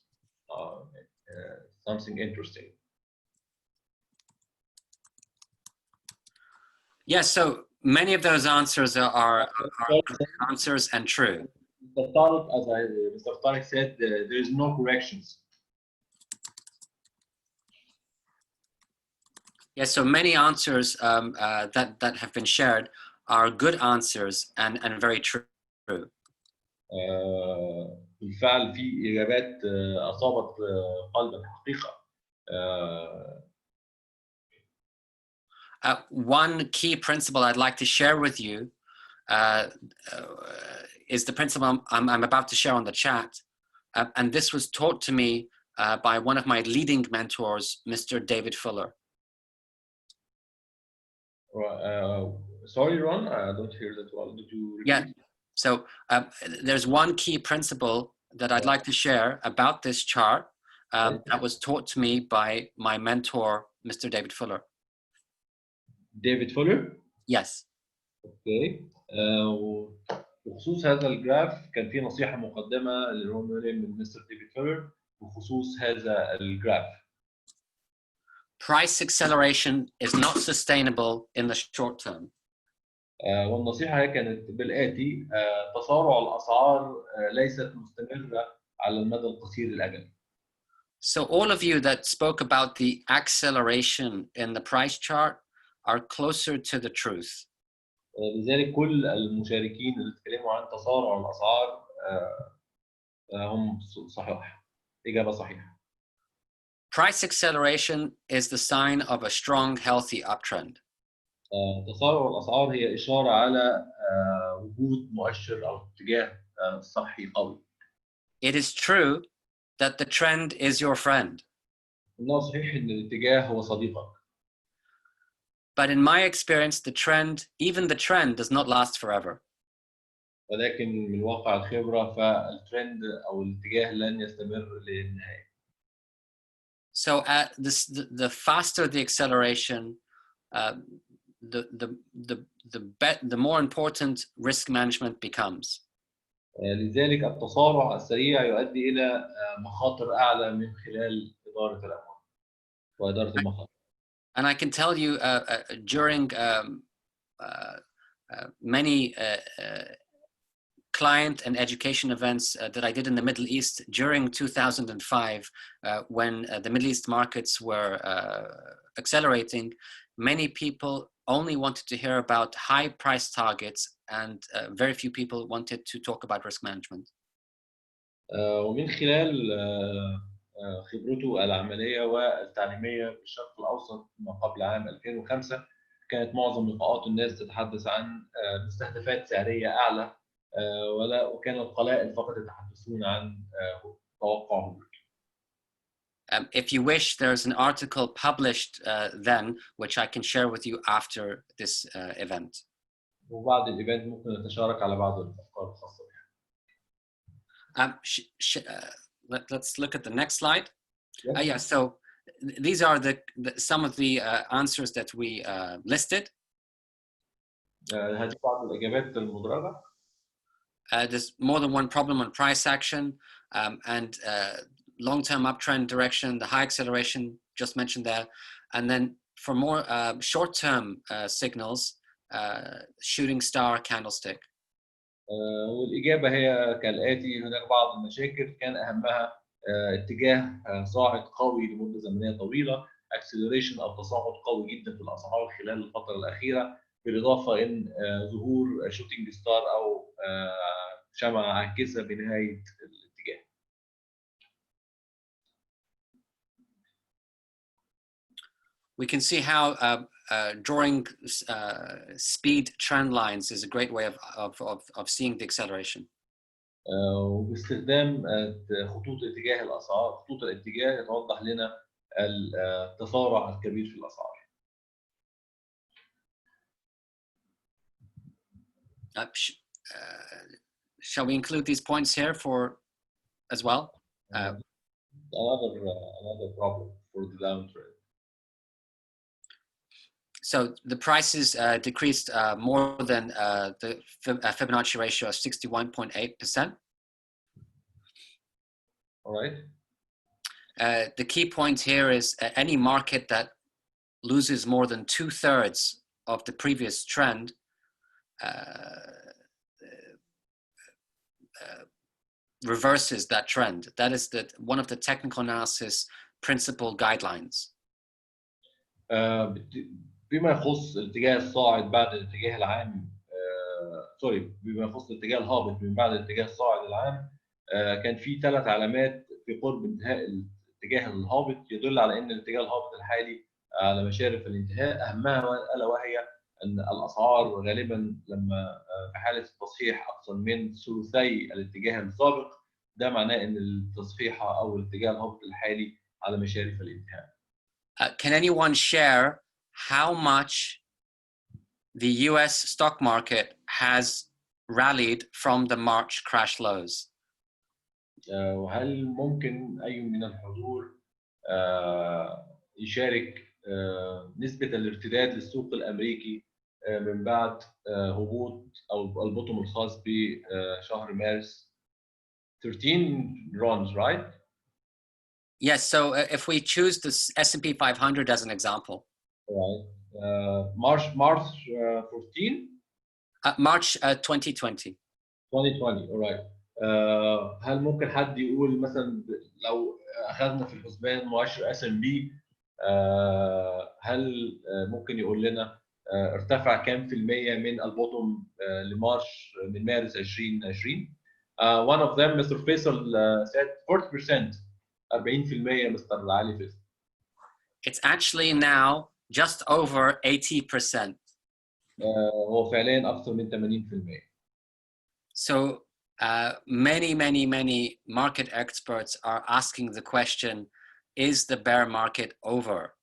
Something interesting. Yes, so many of those answers are answers and true. Mr. Tariq, Mr. Tariq said, there is no corrections. Yes, so many answers that have been shared are good answers and very true. بالفعل في إجابات أصابت قلب الحقيقة. One key principle I'd like to share with you is the principle I'm about to share on the chat. And this was taught to me by one of my leading mentors, Mr. David Fuller. Sorry, Ron, I don't hear that well. Did you repeat? Yeah, so there's one key principle that I'd like to share about this chart that was taught to me by my mentor, Mr. David Fuller. David Fuller? Yes. اوكي وبخصوص هذا الجراف كان في نصيحه مقدمه لرون ويليام من مستر ديفيد فيلر بخصوص هذا الجراف. Price acceleration is not sustainable in the short term. والنصيحه هي كانت بالاتي تسارع الاسعار ليست مستمره على المدى القصير الاجل. So all of you that spoke about the acceleration in the price chart are closer to the truth. لذلك كل المشاركين اللي اتكلموا عن تسارع الاسعار هم صحيح. اجابه صحيحه. Price acceleration is the sign of a strong, healthy uptrend. تسارع الاسعار هي اشاره على وجود مؤشر او اتجاه صحي قوي. It is true that the trend is your friend. إنه صحيح إن الاتجاه هو صديقك. But in my experience, even the trend does not last forever. ولكن من واقع الخبرة فالترند أو الاتجاه لن يستمر للنهاية. So the faster the acceleration, the more important risk management becomes. لذلك التسارع السريع يؤدي إلى مخاطر أعلى من خلال إدارة الأموال وإدارة المخاطر. And I can tell you during many client and education events that I did in the Middle East during 2005, when the Middle East markets were accelerating, many people only wanted to hear about high price targets and very few people wanted to talk about risk management. ومن خلال خبرته العملية والتعليمية في الشرق الأوسط ما قبل عام 2005 كانت معظم لقاءات الناس تتحدث عن مستهدفات سعرية أعلى وكان القلائل فقط يتحدثون عن توقع هبوط. If you wish, there's an article published then, which I can share with you after this event. وبعد الإيفنت ممكن نتشارك على بعض الأفكار الخاصة بها. Let's look at the next slide. Yes. Yeah, so these are some of the answers that we listed. هذه بعض الإجابات المدرجة. There's more than one problem on price action and long-term uptrend direction, the high acceleration just mentioned there, and then for more short-term signals, shooting star candlestick. والإجابة هي كالآتي: هناك بعض المشاكل كان أهمها اتجاه صاعد قوي لمدة زمنية طويلة، acceleration أو تصاعد قوي جدا في الأسعار خلال الفترة الأخيرة، بالإضافة إن ظهور شوتينج ستار أو شمعة عاكسة بنهاية الاتجاه. We can see how drawing speed trend lines is a great way of seeing the acceleration. وباستخدام خطوط اتجاه الأسعار، خطوط الاتجاه توضح لنا التسارع الكبير في الأسعار. Shall we include these points here as well? Another problem for the downtrend. So the prices decreased more than the Fibonacci ratio of 61.8%. All right. The key point here is any market that loses more than 2/3 of the previous trend reverses that trend. That is one of the technical analysis principal guidelines. بما يخص الاتجاه الصاعد بعد الاتجاه العام بما يخص الاتجاه الهابط من بعد الاتجاه الصاعد العام، كان في 3 علامات في قرب انتهاء الاتجاه الهابط يدل على ان الاتجاه الهابط الحالي على مشارف الانتهاء. اهمها الا وهي ان الاسعار غالبا لما في حاله التصحيح اكثر من ثلثي الاتجاه السابق، ده معناه ان التصحيحه او الاتجاه الهابط الحالي على مشارف الانتهاء. Can anyone share how much the US stock market has rallied from the March crash lows? وهل ممكن أي من الحضور يشارك نسبة الارتداد للسوق الأمريكي من بعد هبوط أو البوتوم الخاص بشهر مارس؟ 13 runs, right? Yes, so if we choose the S&P 500 as an example. Right. March 14? March 2020. 2020, all right. هل ممكن حد يقول مثلا لو اخذنا في الحسبان مؤشر S&P هل ممكن يقول لنا ارتفع كام في المية من البوتوم لمارش من مارس 2020؟ One of them, Mr. Faisal, said 40%. 40% Mr. Ali Faisal. It's actually now just over 80%. هو فعليا أكثر من 80%. So many market experts are asking the question, is the bear market over?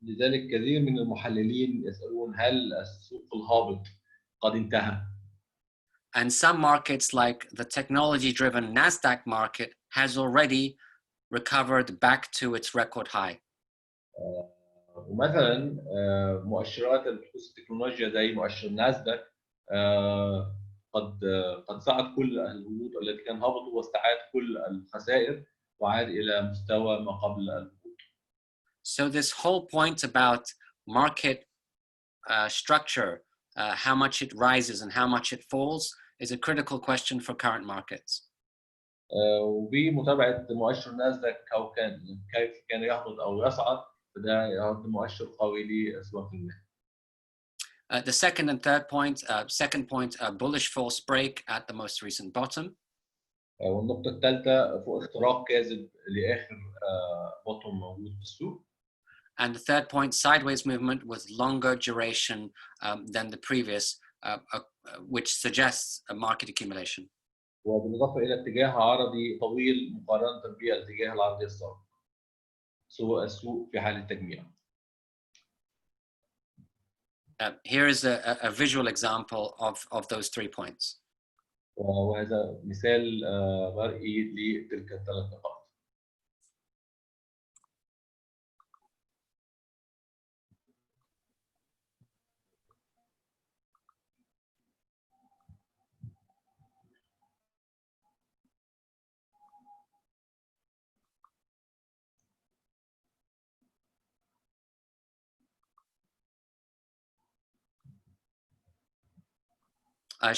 لذلك كثير من المحللين يسألون هل السوق الهابط قد انتهى؟ And some markets like the technology-driven Nasdaq market has already recovered back to its record high. ومثلا مؤشرات البحوث التكنولوجيا زي مؤشر ناسداك قد صعد كل الهبوط التي كان هبطوا واستعاد كل الخسائر وعاد إلى مستوى ما قبل الهبوط. So this whole point about market structure, how much it rises and how much it falls, is a critical question for current markets. وبمتابعة مؤشر ناسداك كيف كان يهبط أو يصعد، فده يعد مؤشر قوي لأسواق المال. The second and third point, second point, bullish false break at the most recent bottom. والنقطة الثالثة فوق اختراق كاذب لآخر بوتوم موجود في السوق. And the third point, sideways movement with longer duration than the previous, which suggests a market accumulation. وبالإضافة إلى اتجاه عرضي طويل مقارنة بالاتجاه العرضي السابق. السوق في حالة تجميع. Here is a visual example of those 3 points. وهذا مثال مرئي لتلك الثلاث نقاط.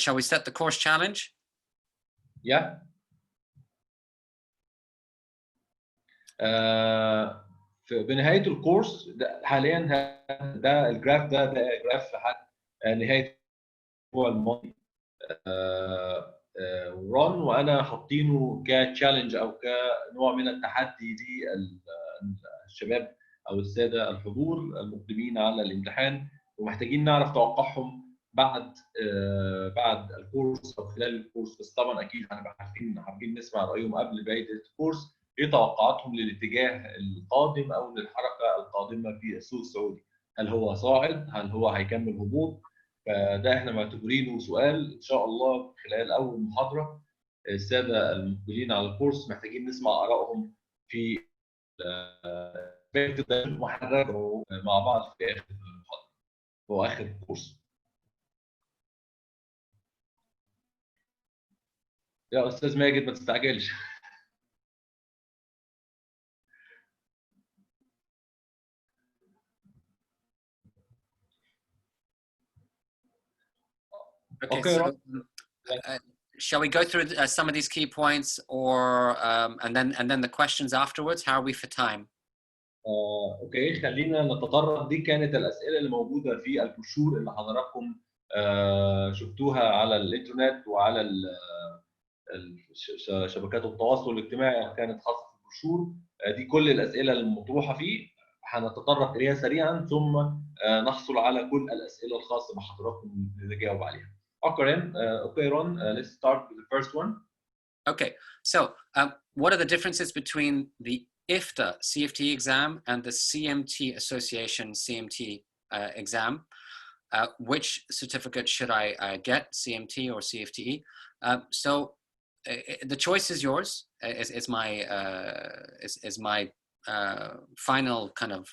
Shall we set the course challenge? Yeah. بنهاية الكورس حاليا ده الجراف ده جراف لحد نهاية الأسبوع الماضي. رون وأنا حاطينه كتشالنج أو كنوع من التحدي للشباب أو السادة الحضور المقدمين على الامتحان، ومحتاجين نعرف توقعهم بعد الكورس أو خلال الكورس. بس طبعا أكيد هنبقى حابين نسمع رأيهم قبل بداية الكورس، ايه توقعاتهم للاتجاه القادم او للحركه القادمه في السوق السعودي. هل هو صاعد؟ هل هو هيكمل هبوط؟ فده احنا معتبرينه سؤال ان شاء الله خلال اول محاضره. الساده المقبلين على الكورس محتاجين نسمع ارائهم في وهنراجعه مع بعض في اخر المحاضره واخر الكورس. يا استاذ ماجد ما تستعجلش. Okay, so shall we go through some of these key points, or and then the questions afterwards? How are we for time? اوكي، خلينا نتطرق. دي كانت الاسئله اللي موجوده في البروشور اللي حضراتكم شفتوها على الانترنت وعلى شبكات التواصل الاجتماعي كانت خاصه في البروشور. دي كل الاسئله المطروحه فيه، هنتطرق اليها سريعا ثم نحصل على كل الاسئله الخاصه بحضراتكم نجاوب عليها. Okay, Ron, let's start with the first one. Okay, so what are the differences between the IFTA CFTe exam and the CMT Association CMT exam? Which certificate should I get, CMT or CFTe? So the choice is yours. Is my final kind of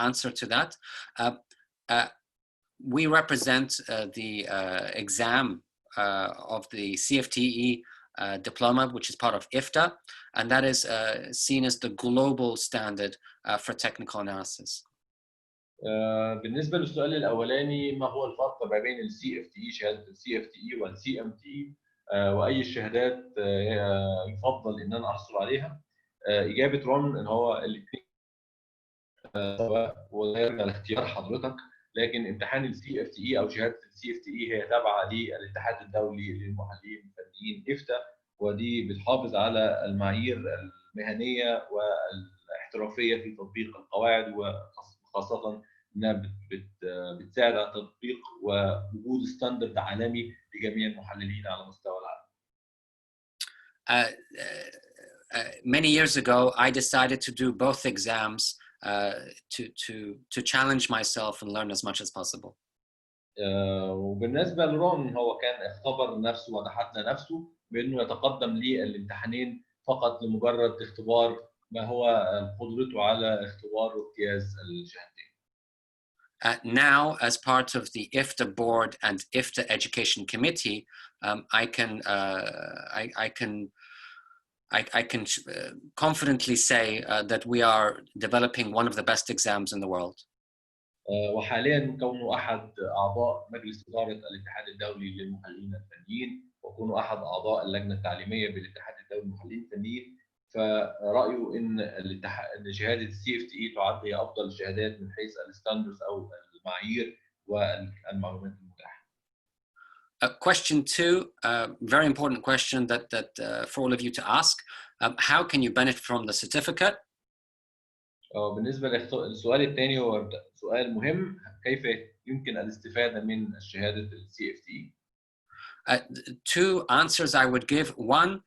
answer to that. We represent the exam of the CFTe diploma, which is part of IFTA, and that is seen as the global standard for technical analysis. بالنسبه للسؤال الاولاني، ما هو الفرق ما بين CFTe شهاده CFTe والCMTe واي الشهادات يفضل ان انا احصل عليها؟ اجابه رون ان هو الاثنين سواء، وده يرجع لاختيار حضرتك. لكن امتحان CFTe او شهاده CFTe هي تابعه للاتحاد الدولي للمحللين الفنيين IFTA، ودي بتحافظ على المعايير المهنيه والاحترافيه في تطبيق القواعد، وخاصه انها بتساعد على تطبيق ووجود ستاندرد عالمي لجميع المحللين على مستوى العالم. Many years ago, I decided to do both exams to challenge myself and learn as much as possible. وبالنسبه لرون، هو كان اختبر نفسه وتحدى نفسه بانه يتقدم للامتحانين فقط لمجرد اختبار ما هو قدرته على اختبار واجتياز الشهادتين. Now, as part of the IFTA board and IFTA education committee, I can confidently say that we are developing one of the best exams in the world. وحاليا كونه احد اعضاء مجلس اداره الاتحاد الدولي للمحللين الفنيين، وكونه احد اعضاء اللجنه التعليميه بالاتحاد الدولي للمحللين الفنيين، فرايه ان شهاده CFTe تعد هي افضل الشهادات من حيث الستاندردز او المعايير والمعلومات المتاحه. Question 2, very important question that for all of you to ask. How can you benefit from the certificate? بالنسبة للسؤال الثاني هو سؤال مهم، كيف يمكن الاستفادة من شهادة ال CFTe؟ Two answers I would give. One,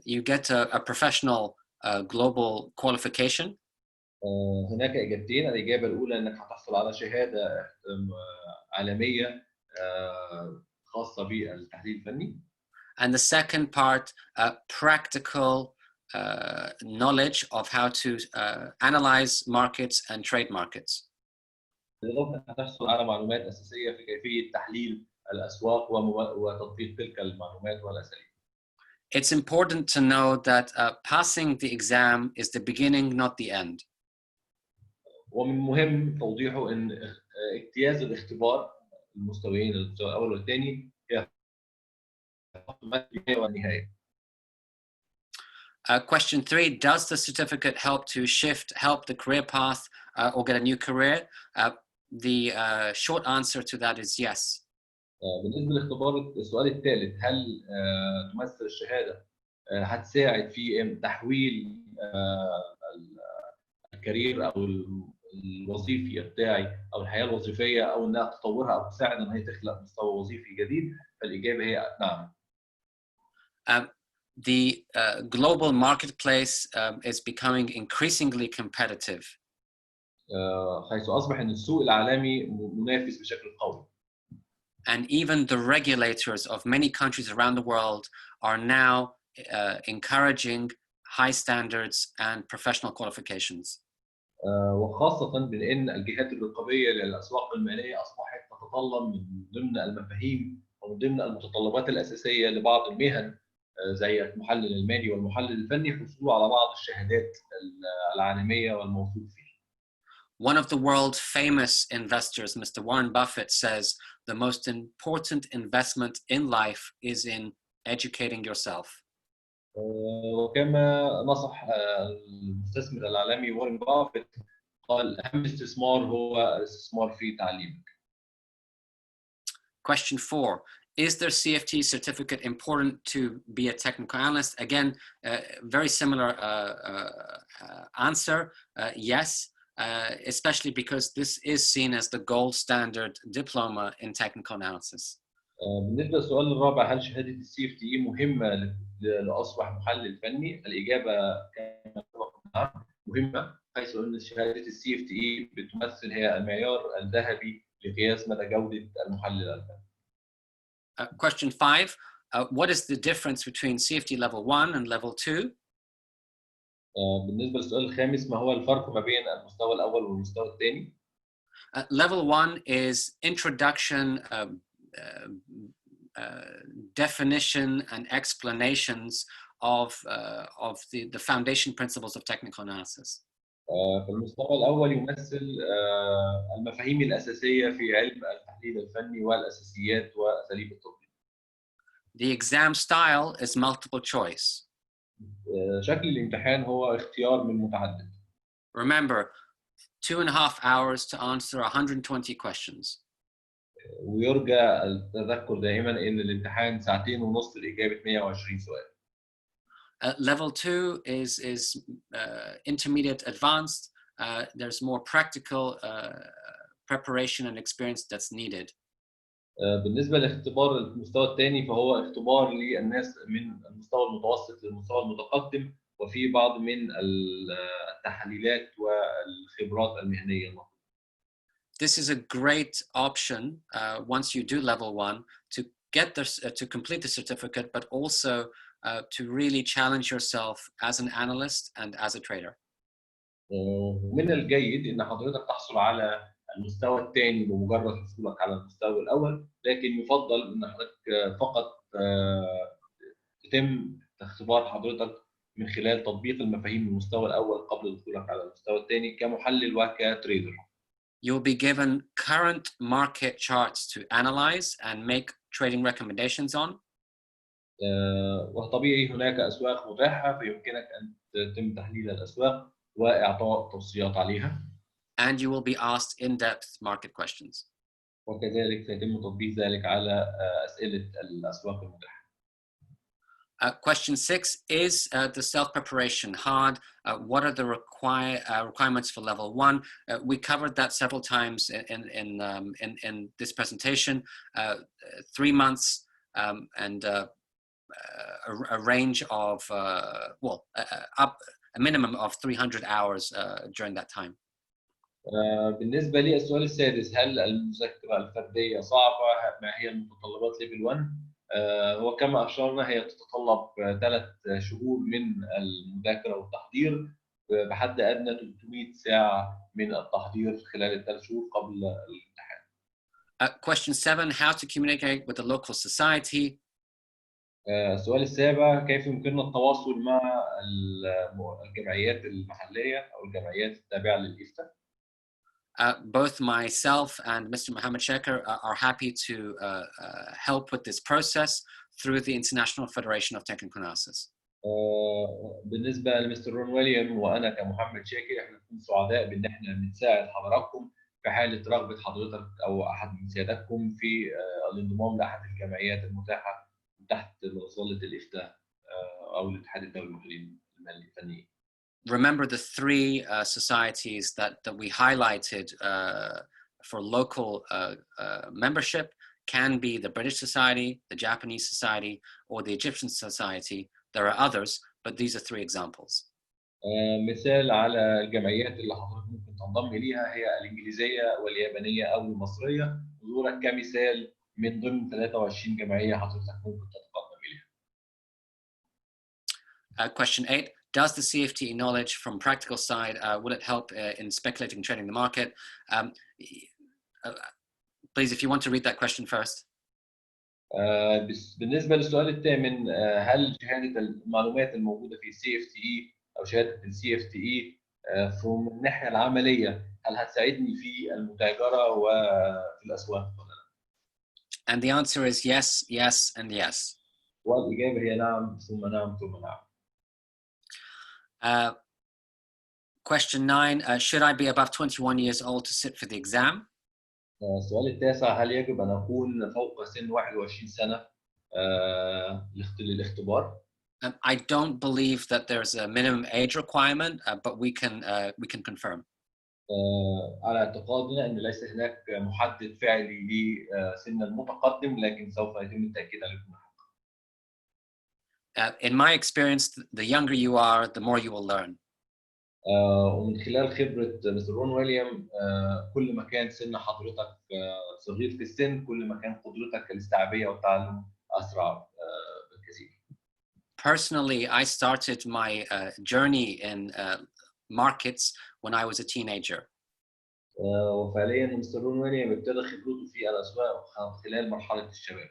you get a professional global qualification. هناك إجابتين. الإجابة الأولى إنك هتحصل على شهادة عالمية خاصة بالتحليل الفني. And the second part, practical knowledge of how to analyze markets and trade markets. بالإضافة إنك هتحصل على معلومات أساسية في كيفية تحليل الأسواق وتطبيق تلك المعلومات والأساليب. It's important to know that passing the exam is the beginning, not the end. ومن مهم توضيحه إن اجتياز الاختبار المستويين المستوى الأول والثاني هي البداية والنهاية. Question 3, does the certificate help the career path or get a new career? The short answer to that is yes. بالنسبة لاختبار السؤال الثالث، هل تمثل الشهادة هتساعد في تحويل الكارير أو الوظيفي بتاعي أو الحياة الوظيفية أو إنها تطورها أو تساعد إن هي تخلق مستوى وظيفي جديد؟ فالإجابة هي نعم. The global marketplace is becoming increasingly competitive. حيث أصبح إن السوق العالمي منافس بشكل قوي. And even the regulators of many countries around the world are now encouraging high standards and professional qualifications. وخاصة بأن الجهات الرقابية للأسواق المالية أصبحت تتطلب من ضمن المفاهيم ومن ضمن المتطلبات الأساسية لبعض المهن زي المحلل المالي والمحلل الفني الحصول على بعض الشهادات العالمية والموثوق فيها. One of the world's famous investors, Mr. Warren Buffett, says the most important investment in life is in educating yourself. وكما نصح المستثمر العالمي وارن بافيت قال أهم استثمار هو الاستثمار في تعليمك. Question 4. Is their CFTe certificate important to be a technical analyst? Again, very similar answer. Yes, especially because this is seen as the gold standard diploma in technical analysis. بالنسبة للسؤال الرابع، هل شهادة ال CFTe مهمة لأصبح محلل فني؟ الإجابة كما سبق مهمة، حيث أن شهادة ال CFTe بتمثل هي المعيار الذهبي لقياس مدى جودة المحلل الفني. Question 5. What is the difference between CFTe level 1 and level 2? بالنسبة للسؤال الخامس، ما هو الفرق ما بين المستوى الأول والمستوى الثاني؟ Level 1 is introduction, definition and explanations of the foundation principles of technical analysis. في المستوى الأول يمثل المفاهيم الأساسية في علم التحليل الفني والأساسيات وأساليب التطبيق. The exam style is multiple choice. شكل الامتحان هو اختيار من متعدد. Remember, 2.5 hours to answer 120 questions. ويرجى التذكر دائما ان الامتحان 2.5 ساعات لاجابه 120 سؤال. Level 2 is intermediate advanced. There's more practical preparation and experience that's needed. بالنسبه لاختبار المستوى الثاني فهو اختبار للناس من المستوى المتوسط للمستوى المتقدم وفي بعض من التحليلات والخبرات المهنيه المطلوبه. This is a great option once you do level 1 to get to complete the certificate, but also to really challenge yourself as an analyst and as a trader. من الجيد ان حضرتك تحصل على المستوى الثاني بمجرد حصولك على المستوى الاول، لكن يفضل ان حضرتك فقط يتم اختبار حضرتك من خلال تطبيق المفاهيم المستوى الاول قبل دخولك على المستوى الثاني كمحلل وكتريدر. You'll be given current market charts to analyze and make trading recommendations on. وطبيعي هناك أسواق متاحة فيمكنك أن تتم تحليل الأسواق وإعطاء توصيات عليها. And you will be asked in-depth market questions. وكذلك سيتم تطبيق ذلك على أسئلة الأسواق المتاحة. Question 6, is the self-preparation hard? What are the requirements for level 1? We covered that several times in this presentation. 3 months and a range of, a minimum of 300 hours during that time. بالنسبة لي السؤال السادس، هل المذاكرة الفردية صعبة؟ ما هي المتطلبات ليفل 1؟ هو كما أشرنا هي تتطلب 3 شهور من المذاكرة والتحضير بحد أدنى 300 ساعة من التحضير خلال ال3 شهور قبل الامتحان. Question 7, how to communicate with the local society? السؤال السابع، كيف يمكننا التواصل مع الجمعيات المحلية أو الجمعيات التابعة للإفتاء؟ Both myself and Mr. Mohammed Shaker are happy to help with this process through the International Federation of Technical Analysis. بالنسبة لمستر رون ويليام وأنا كمحمد شاكر، احنا نكون سعداء بإن احنا بنساعد حضراتكم في حالة رغبة حضرتك أو أحد من سيادتكم في الانضمام لأحد الجمعيات المتاحة تحت مظلة الإفتاء أو الاتحاد الدولي للمحللين الفنيين. Remember the 3 societies that we highlighted for local membership can be the British Society, the Japanese Society, or the Egyptian Society. There are others, but these are 3 examples. مثال على الجمعيات اللي حضرتك ممكن تنضم إليها هي الإنجليزية واليابانية أو المصرية، ودول كمثال من ضمن 23 جمعية حضرتك ممكن تتقدم إليها. Question 8. Does the CFTe knowledge from practical side, will it help in speculating and trading the market? Please, if you want to read that question first. بالنسبة للسؤال الثامن، هل شهادة المعلومات الموجودة في CFTe أو شهادة CFTe from الناحية العملية هل هتساعدني في المتاجرة وفي الأسواق ولا لا؟ And the answer is yes, yes, and yes. والإجابة هي نعم ثم نعم ثم نعم. Question 9, should I be above 21 years old to sit for the exam? السؤال التاسع، هل يجب أن أكون فوق سن 21 سنة للاختبار؟ I don't believe that there's a minimum age requirement, but we can confirm. على اعتقادنا أن ليس هناك محدد فعلي لسن المتقدم، لكن سوف يتم التأكيد عليه. In my experience, the younger you are, the more you will learn. ومن خلال خبرة مستر رون ويليام، كل ما كان سن حضرتك صغير في السن، كل ما كان قدرتك الاستيعابية والتعلم أسرع بكثير. Personally, I started my journey in markets when I was a teenager. وفعليا مستر رون ويليام ابتدى خبرته في الأسواق خلال مرحلة الشباب.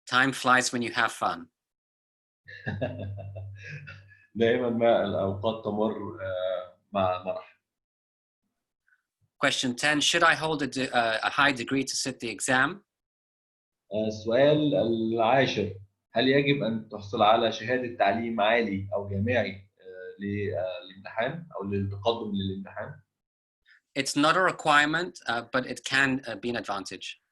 Time flies when you have fun. دائما ما الأوقات تمر مع مرح. Question 10, should I hold a high degree to sit the exam? السؤال العاشر، هل يجب أن تحصل على شهادة تعليم عالي أو جامعي للامتحان أو للتقدم للامتحان؟ It's not a requirement, but it can be an advantage.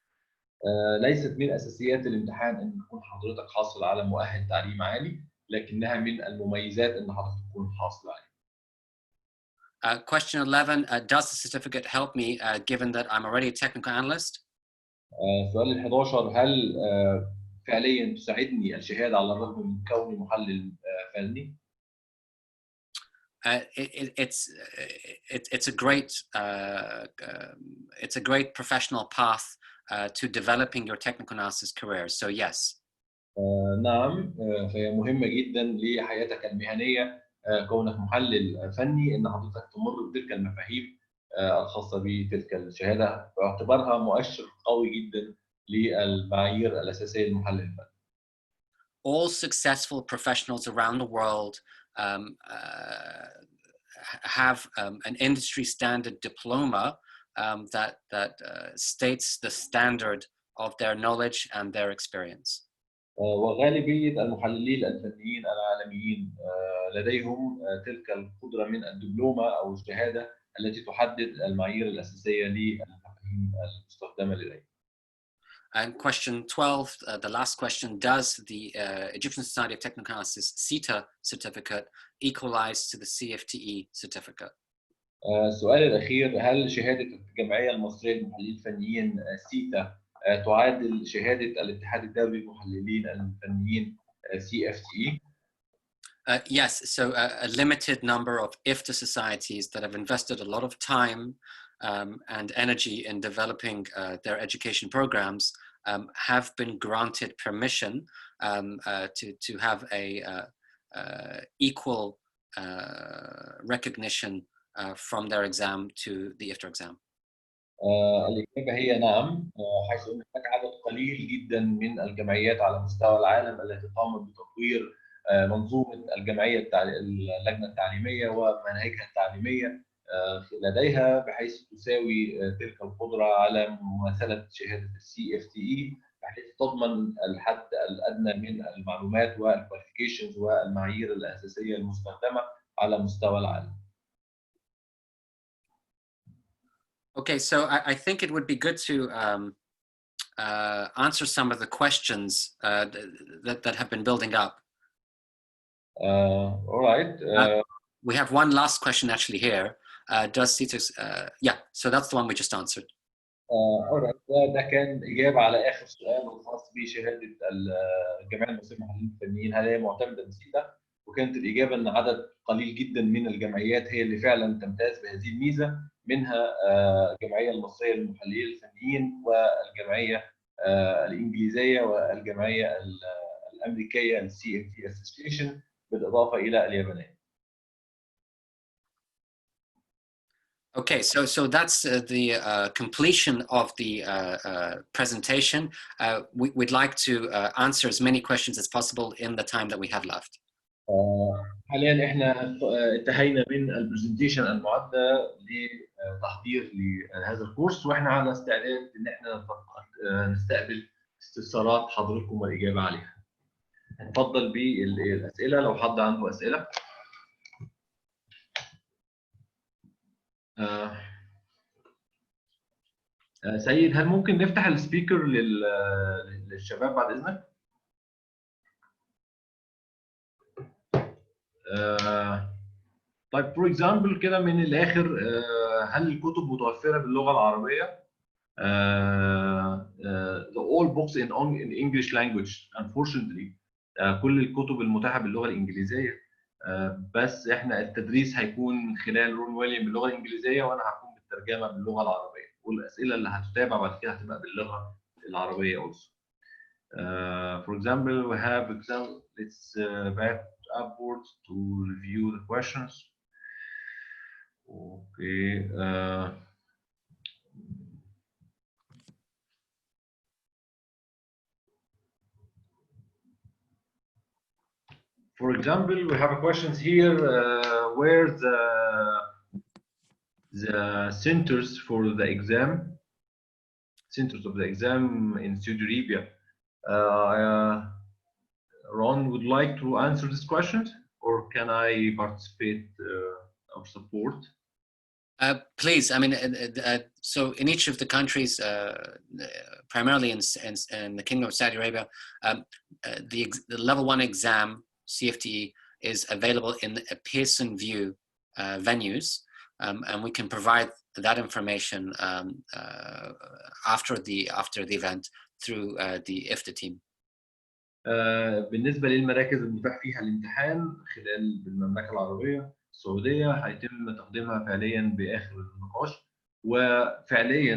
ليست من أساسيات الامتحان أن تكون حضرتك حاصل على مؤهل تعليم عالي، لكنها من المميزات أن حضرتك تكون حاصل عليه. Question 11, does the certificate help me given that I'm already a technical analyst? سؤال 11، هل فعليا تساعدني الشهادة على الرغم من كوني محلل فني؟ It's a great professional path to developing your technical analysis career. So yes. نعم، فهي مهمة جدا لحياتك المهنية كونك محلل فني ان حضرتك تمر بتلك المفاهيم الخاصة بتلك الشهادة، باعتبارها مؤشر قوي جدا للمعايير الأساسية للمحلل الفني. All successful professionals around the world have an industry standard diploma that states the standard of their knowledge and their experience. وغالبية المحللين الفنيين العالميين لديهم تلك القدرة من الدبلومة أو الشهادة التي تحدد المعايير الأساسية للمفاهيم المفاهيم المستخدمة لديه. And question 12, the last question, does the Egyptian Society of Technical Analysis CETA certificate equalize to the CFTe certificate? السؤال الأخير، هل شهادة الجمعية المصرية للمحللين الفنيين سيتا تعادل شهادة الاتحاد الدولي للمحللين الفنيين CFTe؟ Yes, so a limited number of IFTA societies that have invested a lot of time and energy in developing their education programs have been granted permission to have a equal recognition from their exam to the IFTA exam. الإجابة هي نعم، حيث أن هناك عدد قليل جدا من الجمعيات على مستوى العالم التي قامت بتطوير منظومة الجمعية اللجنة التعليمية ومناهجها التعليمية لديها، بحيث تساوي تلك القدرة على مماثلة شهادة CFTe، بحيث تضمن الحد الأدنى من المعلومات والكواليفيكيشنز والمعايير الأساسية المستخدمة على مستوى العالم. Okay, so I think it would be good to answer some of the questions that have been building up. All right. We have one last question actually here. Does CETA, yeah, so that's the one we just answered. All right. ده كان إجابة على آخر سؤال الخاص بشهادة الجمعية المصرية للمحللين الفنيين هل هي معتمدة بسيتا، وكانت الإجابة أن عدد قليل جدا من الجمعيات هي اللي فعلا تمتاز بهذه الميزة، منها الجمعية المصرية للمحللين الفنيين والجمعية الإنجليزية والجمعية الأمريكية CFTe Association بالإضافة إلى اليابانية. Okay, so that's the completion of the presentation. We'd like to answer as many questions as possible in the time that we have left. حاليا احنا انتهينا من البرزنتيشن المعدة لتحضير لهذا الكورس، واحنا على استعداد ان احنا نستقبل استفسارات حضراتكم والاجابه عليها. نتفضل بالاسئله لو حد عنده اسئله. سيد، هل ممكن نفتح السبيكر للشباب بعد اذنك؟ طيب فور اكزامبل كده من الاخر، هل الكتب متوفره باللغه العربيه؟ The all books in English language unfortunately. كل الكتب المتاحه باللغه الانجليزيه، بس احنا التدريس هيكون من خلال رون ويليام باللغه الانجليزيه، وانا هكون بالترجمه باللغه العربيه، والاسئله اللي هتتابع بعد كده هتبقى باللغه العربيه also. For example, we have example. Let's back upwards to review the questions. Okay. For example, we have questions here where the centers for the exam, centers of the exam in Saudi Arabia. Ron would like to answer these questions, or can I participate or support? Please, I mean, so in each of the countries, primarily in the Kingdom of Saudi Arabia, the level 1 exam, CFTe, is available in a Pearson VUE venues, and we can provide that information after the event through the IFTA team. بالنسبة للمراكز المتاح فيها الامتحان خلال المملكة العربية السعودية هيتم تقديمها فعليا بآخر النقاش، وفعليا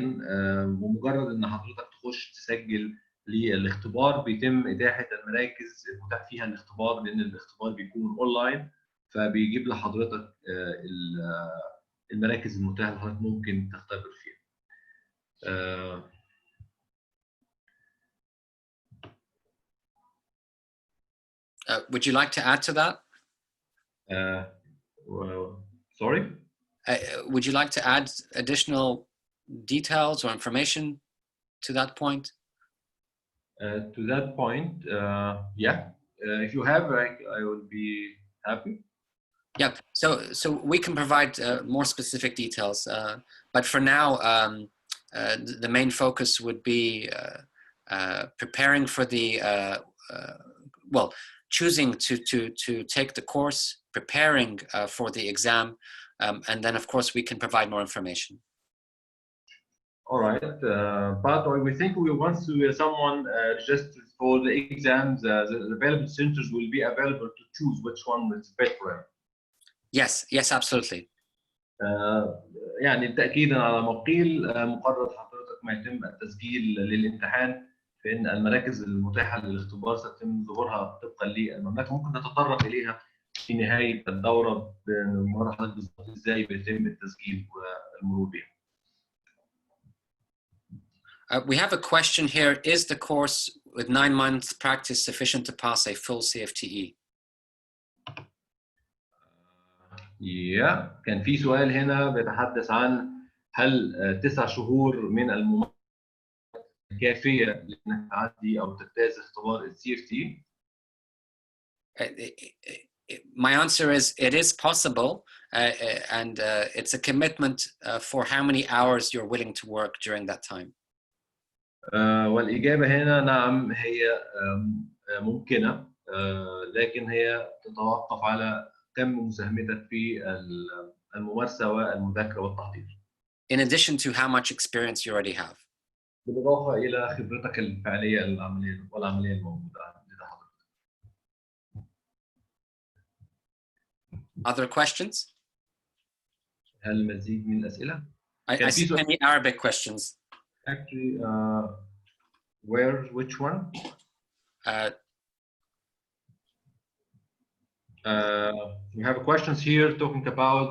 بمجرد ان حضرتك تخش تسجل للاختبار بيتم إتاحة المراكز المتاح فيها الاختبار، لأن الاختبار بيكون أونلاين، فبيجيب لحضرتك المراكز المتاحة اللي حضرتك ممكن تختبر فيها. Would you like to add to that? Well, sorry? Would you like to add additional details or information to that point? To that point, yeah. If you have, I would be happy. Yeah, so we can provide more specific details, but for now, the main focus would be preparing for the well, choosing to take the course, preparing for the exam, and then of course we can provide more information. All right, but we think once someone registers for the exams, the available centers will be available to choose which one is fit for him. Yes, absolutely. يعني تأكيدا على ما قيل مقرر حضرتك ما يتم التسجيل للامتحان في ان المراكز المتاحه للاختبار سيتم ظهورها طبقا للمملكه، ممكن نتطرق اليها في نهايه الدوره بنوري حضرتك بالظبط ازاي بيتم التسجيل والمرور بها. We have a question here. Is the course with 9 months practice sufficient to pass a full CFTe? كان في سؤال هنا بيتحدث عن هل 9 شهور من الممارسة كافية لأنك تعدي أو تجتاز اختبار ال CFTe؟ My answer is it is possible, and it's a commitment for how many hours you're willing to work during that time. والإجابة هنا نعم، هي ممكنة، لكن هي تتوقف على كم مساهمتك في الممارسة والمذاكرة والتحضير. In addition to how much experience you already have. بالإضافة إلى خبرتك الفعلية والعملية الموجودة لدى حضرتك. Other questions? هل مزيد من الأسئلة؟ I see many Arabic questions. Actually, which one? We have questions here talking about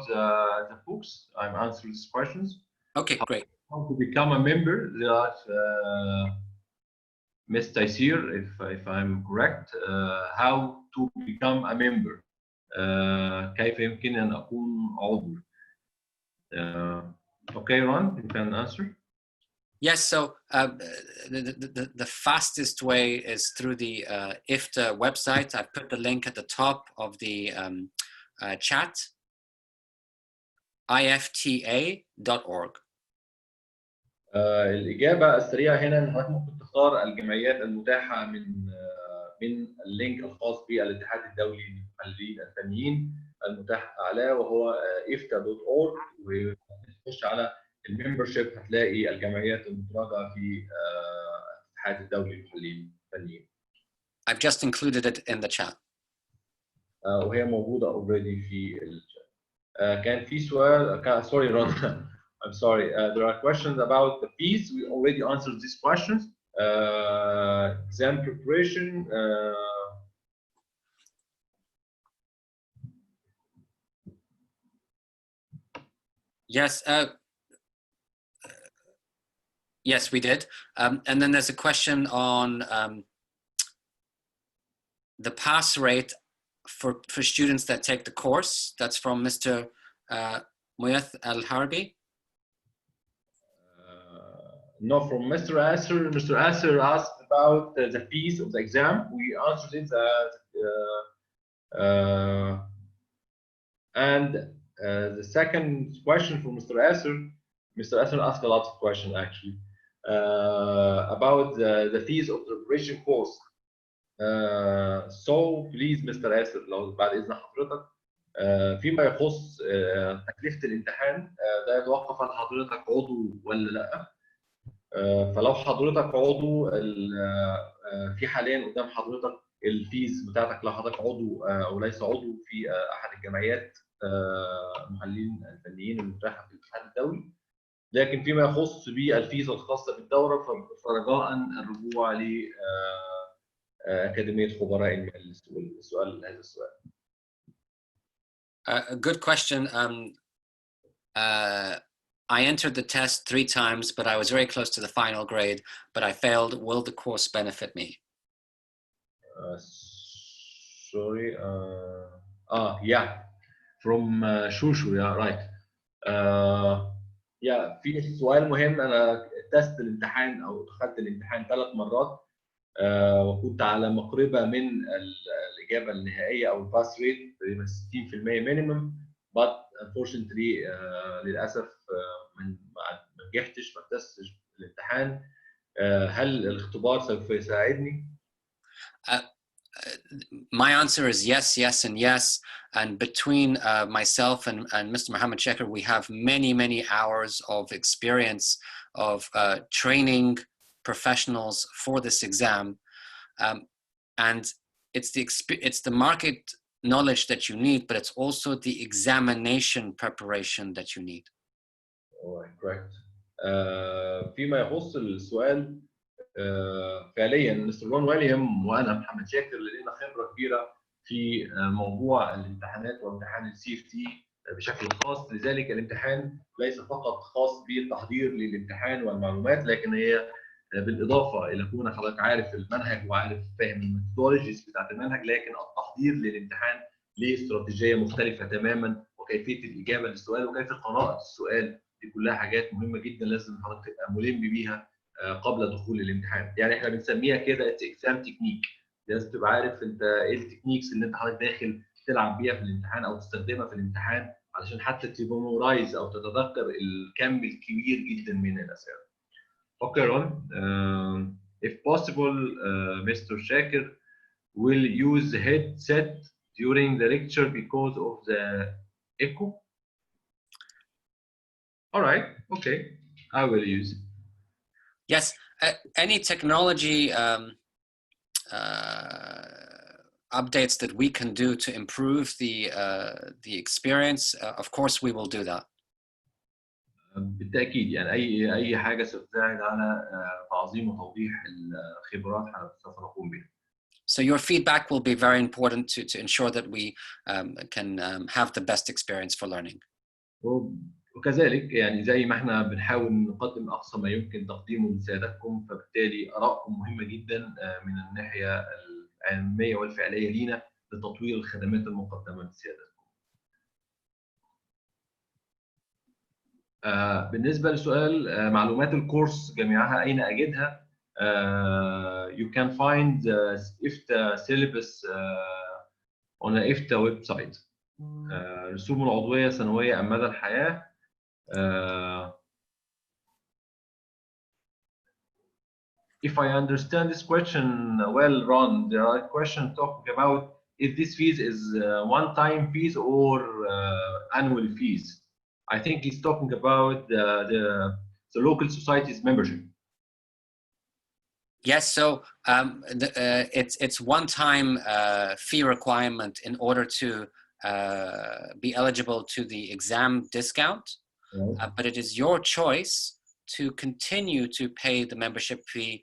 the books. I'm answering these questions. Okay, great. How to become a member? That Ms. Taysir, if I'm correct, how to become a member? كيف يمكن أن أكون عضو? Okay, Ron, you can answer. Yes, so the fastest way is through the IFTA website. I've put the link at the top of the chat, ifta.org. الإجابة السريعة هنا إن حضرتك ممكن تختار الجمعيات المتاحة من اللينك الخاص بالاتحاد الدولي للمحللين الفنيين المتاح أعلاه، وهو ifta.org، وتخش على الممبرشيب هتلاقي الجمعيات المدرجة في الاتحاد الدولي للمحللين الفنيين. I've just included it in the chat. وهي موجودة already في الشات. كان في سؤال، sorry Ron, I'm sorry. There are questions about the fees. We already answered these questions. Exam preparation. Yes. Yes, we did. And then there's a question on the pass rate for students that take the course. That's from Mr. Muyath Al-Harbi. No, from Mr. Asser. Mr. Asser asked about the fees of the exam. We answered it. And the second question from Mr. Asser asked a lot of questions actually about the fees of the preparation course. So please Mr. Asser لو بعد إذن حضرتك فيما يخص تكلفة الامتحان ده يتوقف عن حضرتك عضو ولا لا. فلو حضرتك عضو في حاليا قدام حضرتك الفيز بتاعتك لو حضرتك عضو او ليس عضو في احد الجمعيات المحللين الفنيين المتاحه في الاتحاد الدولي، لكن فيما يخص بالفيز الخاصه بالدوره فرجاء الرجوع ل اكاديميه خبراء المال للسؤال هذا السؤال. A good question. I entered the test 3 times, but I was very close to the final grade, but I failed. Will the course benefit me? Sorry. Yeah. From Shushu, yeah, right. Yeah, في سؤال مهم. أنا تست الامتحان أو دخلت الامتحان 3 مرات وكنت على مقربة من الإجابة النهائية أو الباس ريت تقريبا 60% minimum. But unfortunately للأسف من نجحتش ما اجتزتش الامتحان هل الاختبار سوف يساعدني؟ My answer is yes, yes, and yes. And between myself and Mr. Mohammed Shakir, we have many, many hours of experience of training professionals for this exam. And it's the market knowledge that you need, but it's also the examination preparation that you need. All right, correct. فيما يخص السؤال فعليا مستر رون ويليام وانا محمد شاكر لدينا خبره كبيره في موضوع الامتحانات وامتحان السي اف تي بشكل خاص، لذلك الامتحان ليس فقط خاص بالتحضير للامتحان والمعلومات، لكن هي بالاضافه الى كونك حضرتك عارف المنهج وعارف فاهم الميثودولوجيز بتاعت المنهج، لكن التحضير للامتحان ليه استراتيجيه مختلفه تماما، وكيفيه الاجابه للسؤال وكيفيه قراءه السؤال، دي كلها حاجات مهمه جدا لازم حضرتك تبقى ملم بيها قبل دخول الامتحان. يعني احنا بنسميها كده اكزام تكنيك، لازم تبقى عارف انت ايه التكنيكس اللي انت حضرتك داخل تلعب بيها في الامتحان او تستخدمها في الامتحان علشان حتى تميمورايز او تتذكر الكم الكبير جدا من الاسئله. Okay, Ron. If possible, Mr. Shakir will use the headset during the lecture because of the echo. All right. Okay. I will use it. Yes. Any technology updates that we can do to improve the experience, of course we will do that. بالتأكيد يعني أي حاجة ستساعد على تعظيم وتوضيح الخبرات سوف نقوم بها. So your feedback will be very important to ensure that we can have the best experience for learning. وكذلك يعني زي ما احنا بنحاول نقدم أقصى ما يمكن تقديمه لسيادتكم، فبالتالي آرائكم مهمة جدا من الناحية العلمية والفعلية لينا لتطوير الخدمات المقدمة لسيادتكم. بالنسبة لسؤال معلومات الكورس جميعها أين أجدها؟ You can find CFTe syllabus on the CFTe website. رسوم العضوية سنوية أم مدى الحياة. If I understand this question well, Ron, there are questions talking about if this fees is one-time fees or annual fees. I think he's talking about the local society's membership. Yes, so it's one-time fee requirement in order to be eligible to the exam discount, but it is your choice to continue to pay the membership fee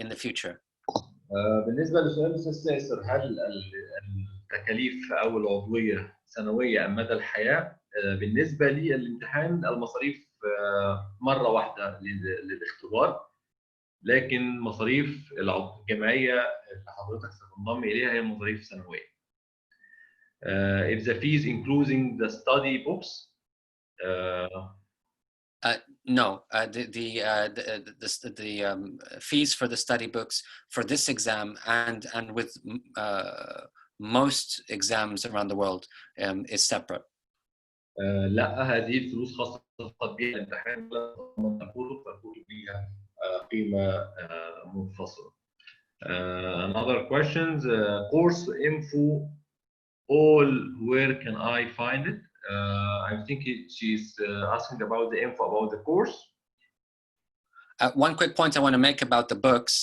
in the future. بالنسبة لسؤال الأستاذ ساسر، هل التكاليف أو العضوية سنوية أم مدى الحياة؟ بالنسبة للامتحان المصاريف مرة واحدة للاختبار، لكن مصاريف الجمعية اللي حضرتك ستنضم إليها هي مصاريف سنوية. If the fees including the study books? No, the fees for the study books for this exam and with most exams around the world is separate. لا، هذه الفلوس خاصة بها الامتحان، لا تضمن الكتب، فالكتب ليها قيمة منفصلة. Another questions, course info, all, where can I find it? I think she's asking about the info about the course. One quick point I want to make about the books.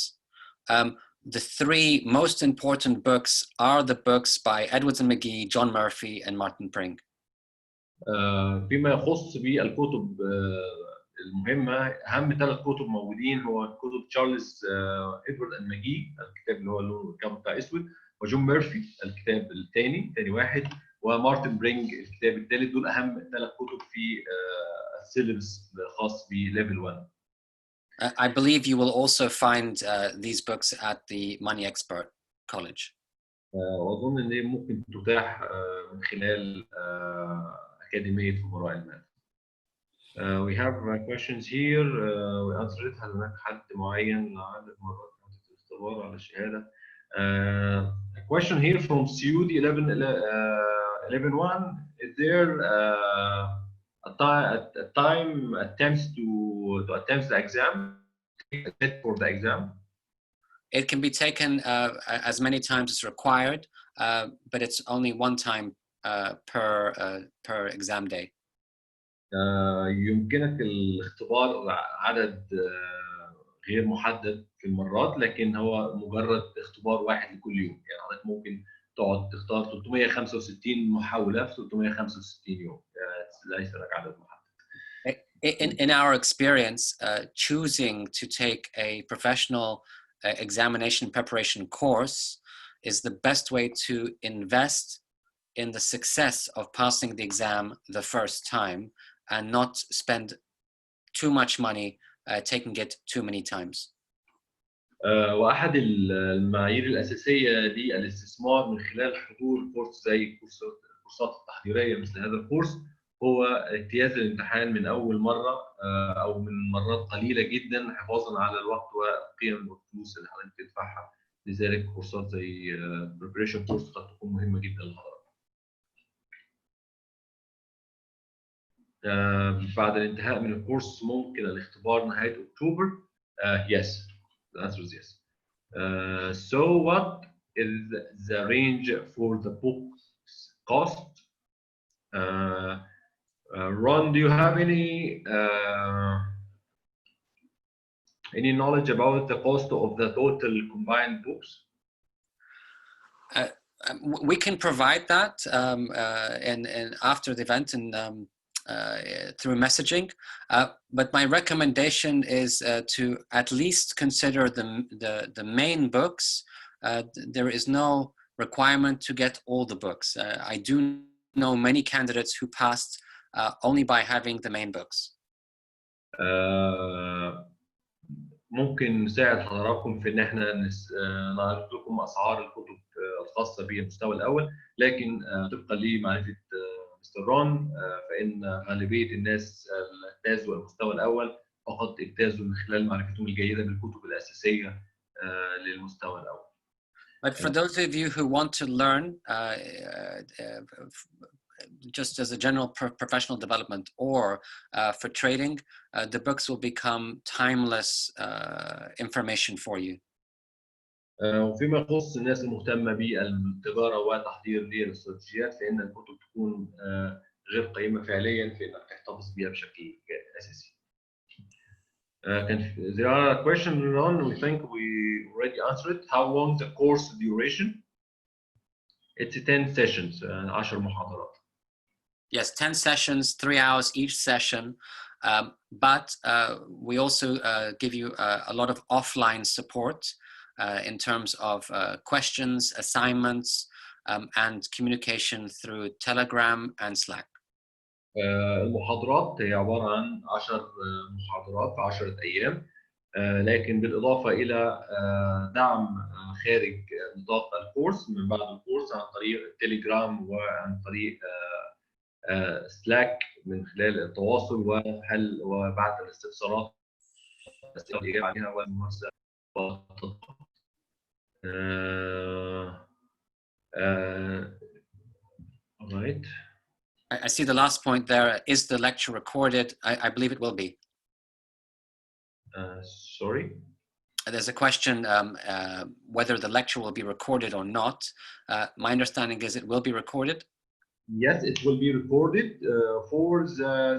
The three most important books are the books by Edwards and McGee, John Murphy, and Martin Pring. فيما يخص بالكتب المهمة، أهم 3 كتب موجودين هو كتب تشارلز إدوارد أند ماجي، الكتاب اللي هو لونه الكتاب بتاع أسود، وجون ميرفي الكتاب ثاني واحد، ومارتن برينج الكتاب الثالث. دول أهم 3 كتب في السيلبس الخاص بليفل 1. I believe you will also find these books at the Money Expert College. وأظن إن ممكن تتاح من خلال أكاديمية خبراء المال. We have questions here. We answered it. هل هناك حد معين عدد مرات في الاختبار على الشهادة؟ A question here from Sude 11.1. Is there a time attempts to attempt the exam, for the exam. It can be taken as many times as required, but it's only one time per exam day. يمكنك الاختبار عدد غير محدد في المرات، لكن هو مجرد اختبار واحد لكل يوم. يعني حضرتك ممكن تقعد تختار 365 محاولة في 365 يوم. ليس لك عدد محدد. In our experience, choosing to take a professional examination preparation course is the best way to invest in the success of passing the exam the first time and not spend too much money taking it too many times. واحد المعايير الاساسيه للاستثمار من خلال حضور كورس زي الكورسات التحضيريه مثل هذا الكورس هو اجتياز الامتحان من اول مره او من مرات قليله جدا حفاظا على الوقت والقيم والفلوس اللي حضرتك بتدفعها. لذلك كورسات زي preparation كورس قد تكون مهمه جدا لحضرتك. بعد الانتهاء من الكورس ممكن الاختبار نهايه اكتوبر. Yes, the answer is yes. So what is the range for the book's cost? Ron, do you have any knowledge about the cost of the total combined books? We can provide that in after the event and through messaging, but my recommendation is to at least consider the main books. There is no requirement to get all the books. I do know many candidates who passed only by having the main books. ممكن نساعد حضراتكم في ان احنا نعرض لكم اسعار الكتب الخاصه بالمستوى الاول، لكن طبقا لمعرفه مستر رون فان غالبيه الناس اجتازوا المستوى الاول فقط اجتازوا من خلال معرفتهم الجيده بالكتب الاساسيه للمستوى الاول. But for those of you who want to learn just as a general professional development or for trading, the books will become timeless information for you. وفيما يخص الناس المهتمه بالتجاره وتحضير للاستراتيجيات فان الكتب تكون غير قيمه فعليا في انك تحتفظ بها بشكل اساسي. There are questions on. We think we already answered it. How long the course duration? It's 10 sessions. 10 محاضرات. Yes, 10 sessions, 3 hours each session. But we also give you a lot of offline support in terms of questions, assignments, and communication through Telegram and Slack. المحاضرات هي عبارة عن 10 محاضرات في 10 أيام، لكن بالإضافة إلى دعم خارج نطاق الكورس من بعد الكورس عن طريق التليجرام وعن طريق سلاك من خلال التواصل وحل وبعث الاستفسارات الإجابة عليها والممارسة والتطبيق. Right. I see the last point there. Is the lecture recorded? I believe it will be. Sorry? There's a question whether the lecture will be recorded or not. My understanding is it will be recorded. Yes, it will be recorded for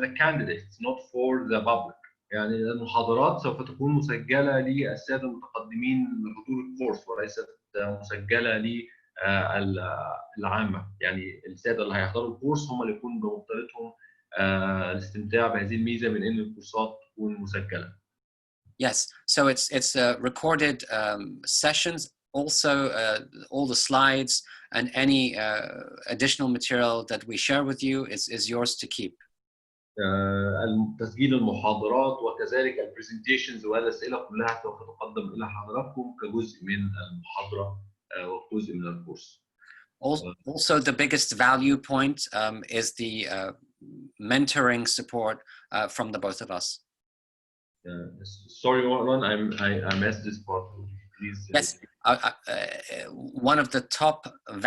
the candidates, not for the public. يعني المحاضرات سوف تكون مسجلة للسادة المتقدمين لحضور الكورس وليست مسجلة للعامة. يعني السادة اللي هيحضروا الكورس هم اللي يكون بمقدرتهم الاستمتاع بهذه الميزة من إن الكورسات تكون مسجلة. Yes, so it's recorded sessions. Also, all the slides and any additional material that we share with you is yours to keep. تسجيل المحاضرات وكذلك البرزنتيشنز والأسئلة كلها سوف تقدم إلى حضراتكم كجزء من المحاضرة وجزء من الكورس. Also, the biggest value point is the mentoring support from the both of us. Sorry, Ron, I missed this part. Please. Yes, one of the top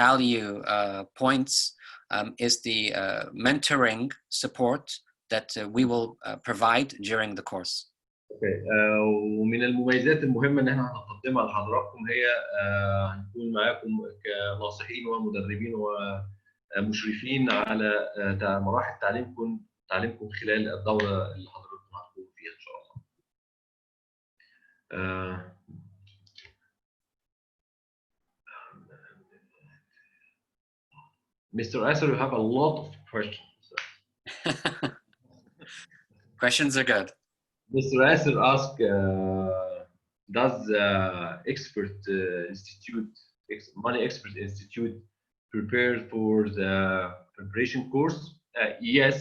value points is the mentoring support that we will provide during the course. ومن المميزات المهمة إن إحنا هنقدمها لحضراتكم هي هنكون معاكم كناصحين ومدربين ومشرفين على مراحل تعليمكم خلال الدورة اللي حضراتكم هتكونوا فيها إن شاء الله. Mr. Asser, you have a lot of questions. Questions are good. Mr. Asser asked, does Money Expert Institute prepare for the preparation course? Yes.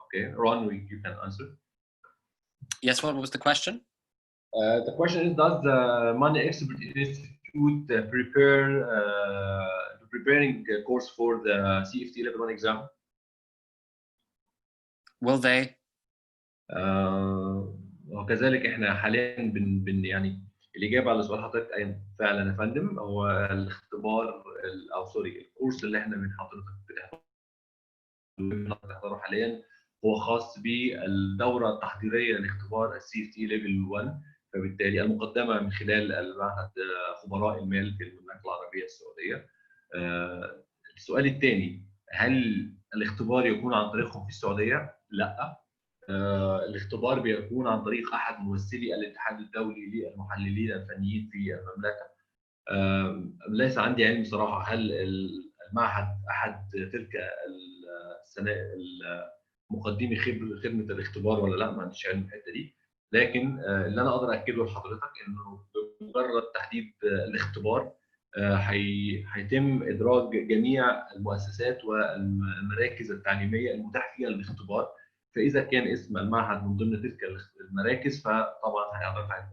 Okay, Ron, you can answer. Yes, what was the question? The question is, does the Money Expert Institute preparing a course for the CFTe level 1 exam? Will they? وكذلك احنا حاليا يعني الاجابه على سؤال حضرتك فعلا يا فندم هو الاختبار او سوري الكورس اللي احنا من حضرتك بتحضره حاليا هو خاص بالدوره التحضيريه لاختبار CFTe ليفل 1 فبالتالي المقدمه من خلال المعهد خبراء المال في المملكه العربيه السعوديه. السؤال الثاني هل الاختبار يكون عن طريقهم في السعوديه؟ لا. الاختبار بيكون عن طريق احد ممثلي الاتحاد الدولي للمحللين الفنيين في المملكه. ليس عندي علم صراحه هل المعهد احد تلك مقدمي خدمه الاختبار ولا لا، ما عنديش علم في الحته دي، لكن اللي انا اقدر اكده لحضرتك انه بمجرد تحديد الاختبار هيتم ادراج جميع المؤسسات والمراكز التعليميه المتاح فيها الاختبار. فاذا كان اسم المعهد من ضمن تلك المراكز فطبعا هيبقى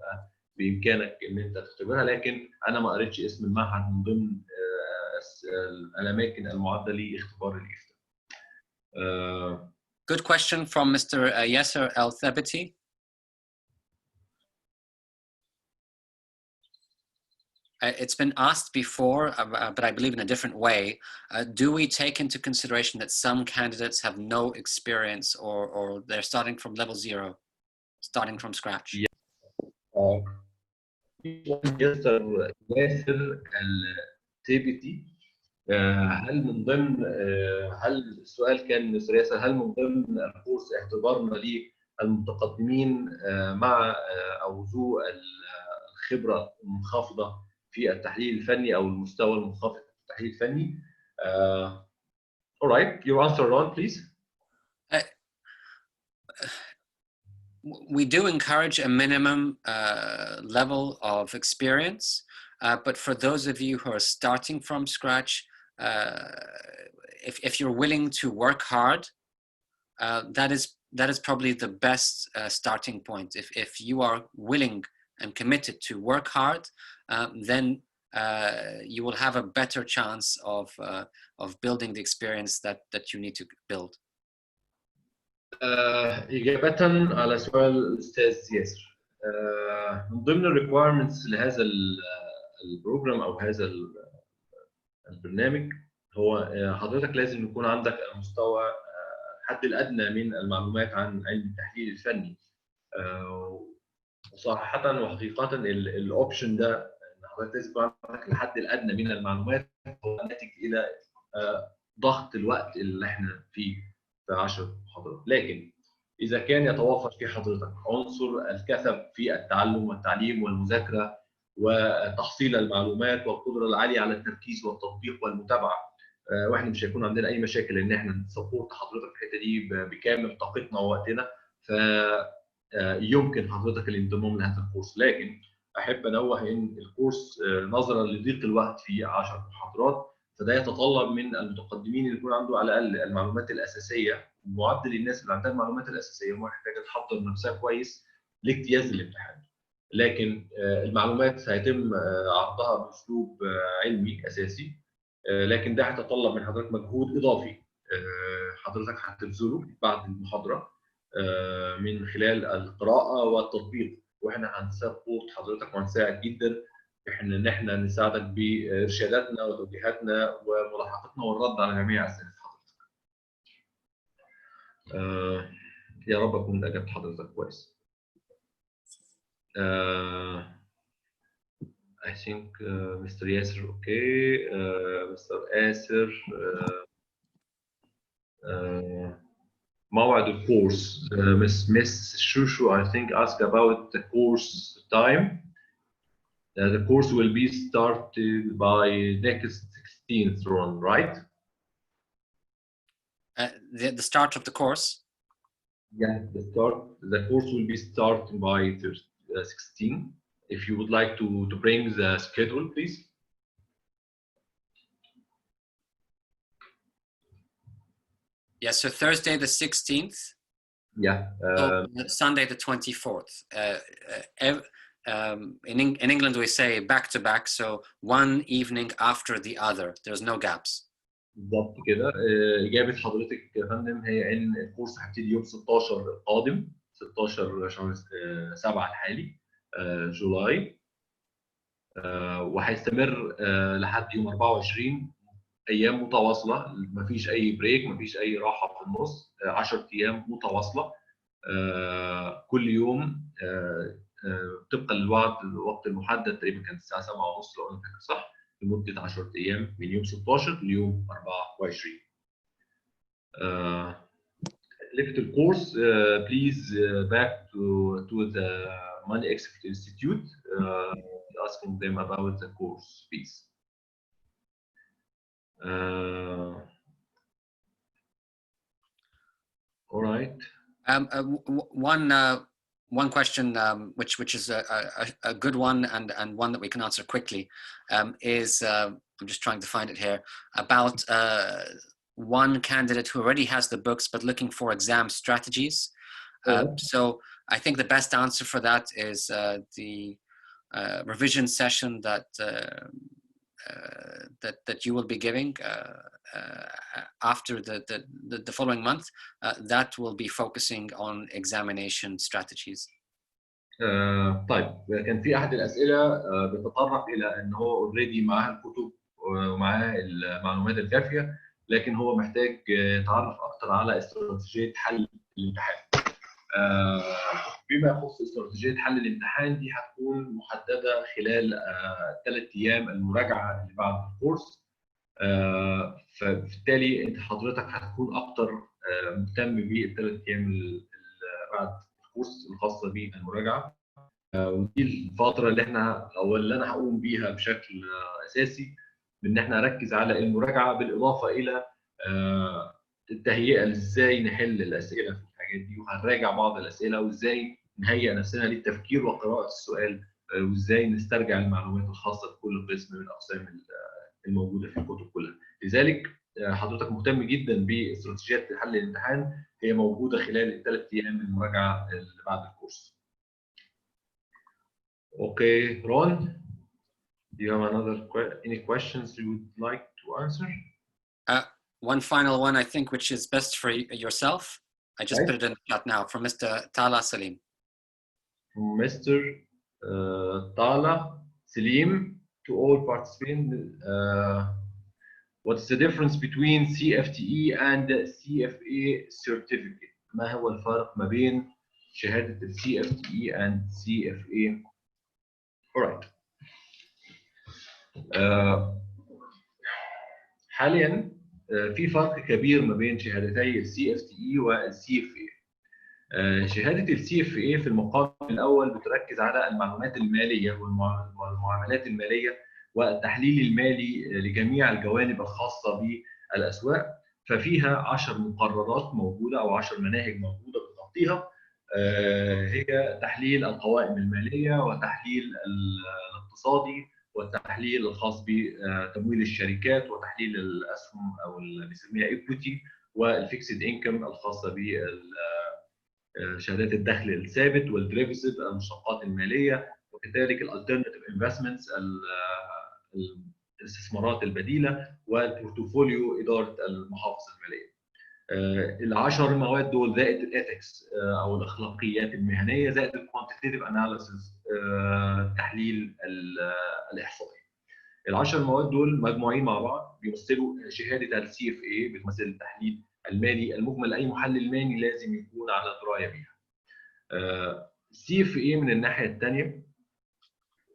بامكانك ان انت تختبرها، لكن انا ما قريتش اسم المعهد من ضمن الاماكن المعده لاختبار الافتاء. Good question from Mr. Yasser Al-Thabiti. It's been asked before, but I believe in a different way. Do we take into consideration that some candidates have no experience or they're starting from level 0, starting from scratch? Yes. Yasser Al-Thabiti هل من ضمن هل السؤال كان مستر ياسر هل من ضمن الكورس اختبارنا للمتقدمين مع او ذو الخبره المنخفضه في التحليل الفني او المستوى المنخفض في التحليل الفني؟ All right, your answer, Ron, please. We do encourage a minimum level of experience, but for those of you who are starting from scratch, if you're willing to work hard, that is probably the best starting point. If you are willing and committed to work hard, then you will have a better chance of building the experience that you need to build. إجابة على سؤال الأستاذ ياسر، من ضمن الريكوايرمنتس لهذا البروجرام أو هذا البرنامج هو حضرتك لازم يكون عندك المستوى الحد الأدنى من المعلومات عن علم التحليل الفني. وصراحة وحقيقة الأوبشن ده إن حضرتك لازم يكون عندك الحد الأدنى من المعلومات هو ناتج إلى ضغط الوقت اللي إحنا فيه في 10 محاضرات، لكن إذا كان يتوافر في حضرتك عنصر الكثب في التعلم والتعليم والمذاكرة وتحصيل المعلومات والقدرة العالية على التركيز والتطبيق والمتابعة، واحنا مش هيكون عندنا أي مشاكل إن احنا نسبورت حضرتك في الحتة دي بكامل طاقتنا ووقتنا، فيمكن حضرتك الانضمام لهذا الكورس. لكن أحب أنوه إن الكورس نظرا لضيق الوقت في 10 محاضرات فده يتطلب من المتقدمين اللي يكون عنده على الاقل المعلومات الاساسيه، معدل الناس اللي عندها المعلومات الاساسيه محتاجه تحضر نفسها كويس لاجتياز الامتحان. لكن المعلومات هيتم عرضها باسلوب علمي اساسي، لكن ده هيتطلب من حضرتك مجهود اضافي حضرتك هتبذله بعد المحاضره من خلال القراءه والتطبيق، واحنا هنسبورت حضرتك وهنساعد جدا ان احنا نساعدك بارشاداتنا وتوجيهاتنا وملاحقتنا والرد على جميع اسئله حضرتك. يا رب اكون اجبت حضرتك كويس. I think Mr. Yasser okay, Mr. Asir موعد الكورس. Miss Shushu I think asked about the course time. The course will be started by next 16th Ron, right? The start of the course? Yeah, the course will be started by 16. If you would like to bring the schedule, please. Yes, so Thursday the 16th. Yeah. Sunday the 24th. In England we say back to back, so one evening after the other. There's no gaps. بالضبط كده. إجابة حضرتك يا فندم هي إن الكورس هيبتدي يوم 16 القادم، 16 شهر 7 الحالي جولاي، وهيستمر لحد يوم 24 أيام متواصلة، مفيش أي بريك، مفيش أي راحة في النص، 10 أيام متواصلة كل يوم طبقا للوقت المحدد. تقريبا كان الساعة 7:30 لو أنا فاكر صح، لمدة 10 أيام من يوم 16 ليوم 24. Left the course, please back to the Money Expert Institute, asking them about the course fees. All right. One question, which is a good one and one that we can answer quickly, is I'm just trying to find it here, about one candidate who already has the books but looking for exam strategies. So I think the best answer for that is the revision session that you will be giving after the following month. That will be focusing on examination strategies. طيب كان في احد الاسئله بتتطرق الى ان هو اوريدي معاه الكتب ومعاه المعلومات الكافيه، لكن هو محتاج يتعرف اكثر على استراتيجيه حل الامتحان. بما يخص استراتيجيه حل الامتحان دي هتكون محدده خلال 3 ايام المراجعه اللي بعد الكورس. فبالتالي انت حضرتك هتكون اكتر مهتم بالثلاث ايام اللي بعد الكورس الخاصه بالمراجعه، ودي الفتره اللي احنا او اللي انا هقوم بيها بشكل اساسي، بان احنا نركز على المراجعه بالاضافه الى التهيئه ازاي نحل الاسئله في الحاجات دي، وهنراجع بعض الاسئله وازاي نهيئ نفسنا للتفكير وقراءه السؤال، وازاي نسترجع المعلومات الخاصه بكل قسم من الاقسام الموجوده في الكتب كلها. لذلك حضرتك مهتم جدا باستراتيجيات حل الامتحان، هي موجوده خلال الثلاث ايام المراجعه اللي بعد الكورس. Okay, Ron, do you have any questions you would like to answer? One final one, I think, which is best for yourself. I just put it in the chat now from Mr. Tala Salim. Mr. Tala Salim, to all participants, what's the difference between CFTe and CFA certificate? ما هو الفرق ما بين شهادة ال CFTe and CFA? Alright. حاليا في فرق كبير ما بين شهادتي ال CFTe وال CFA. شهادة ال CFA في المقام الأول بتركز على المعلومات المالية والمعاملات المالية والتحليل المالي لجميع الجوانب الخاصة بالأسواق، ففيها 10 مقررات موجودة أو 10 مناهج موجودة بتغطيها، هي تحليل القوائم المالية وتحليل الاقتصادي والتحليل الخاص بتمويل الشركات وتحليل الأسهم أو اللي بنسميها equity، والفيكسد انكم الخاصة بشهادات الدخل الثابت والدريفيتيف المشتقات المالية، وكذلك الالترناتيف انفستمنتس الاستثمارات البديلة، والبورتفوليو إدارة المحافظ المالية. ال10 مواد دول زائد الاثكس او الاخلاقيات المهنيه زائد الكوانتيتيف اناليسيس التحليل الاحصائي. ال10 مواد دول مجموعين مع بعض بيمثلوا شهاده السي اف اي، بتمثل تحليل المالي المجمل لاي محلل مالي لازم يكون على درايه بيها. CFA من الناحيه الثانيه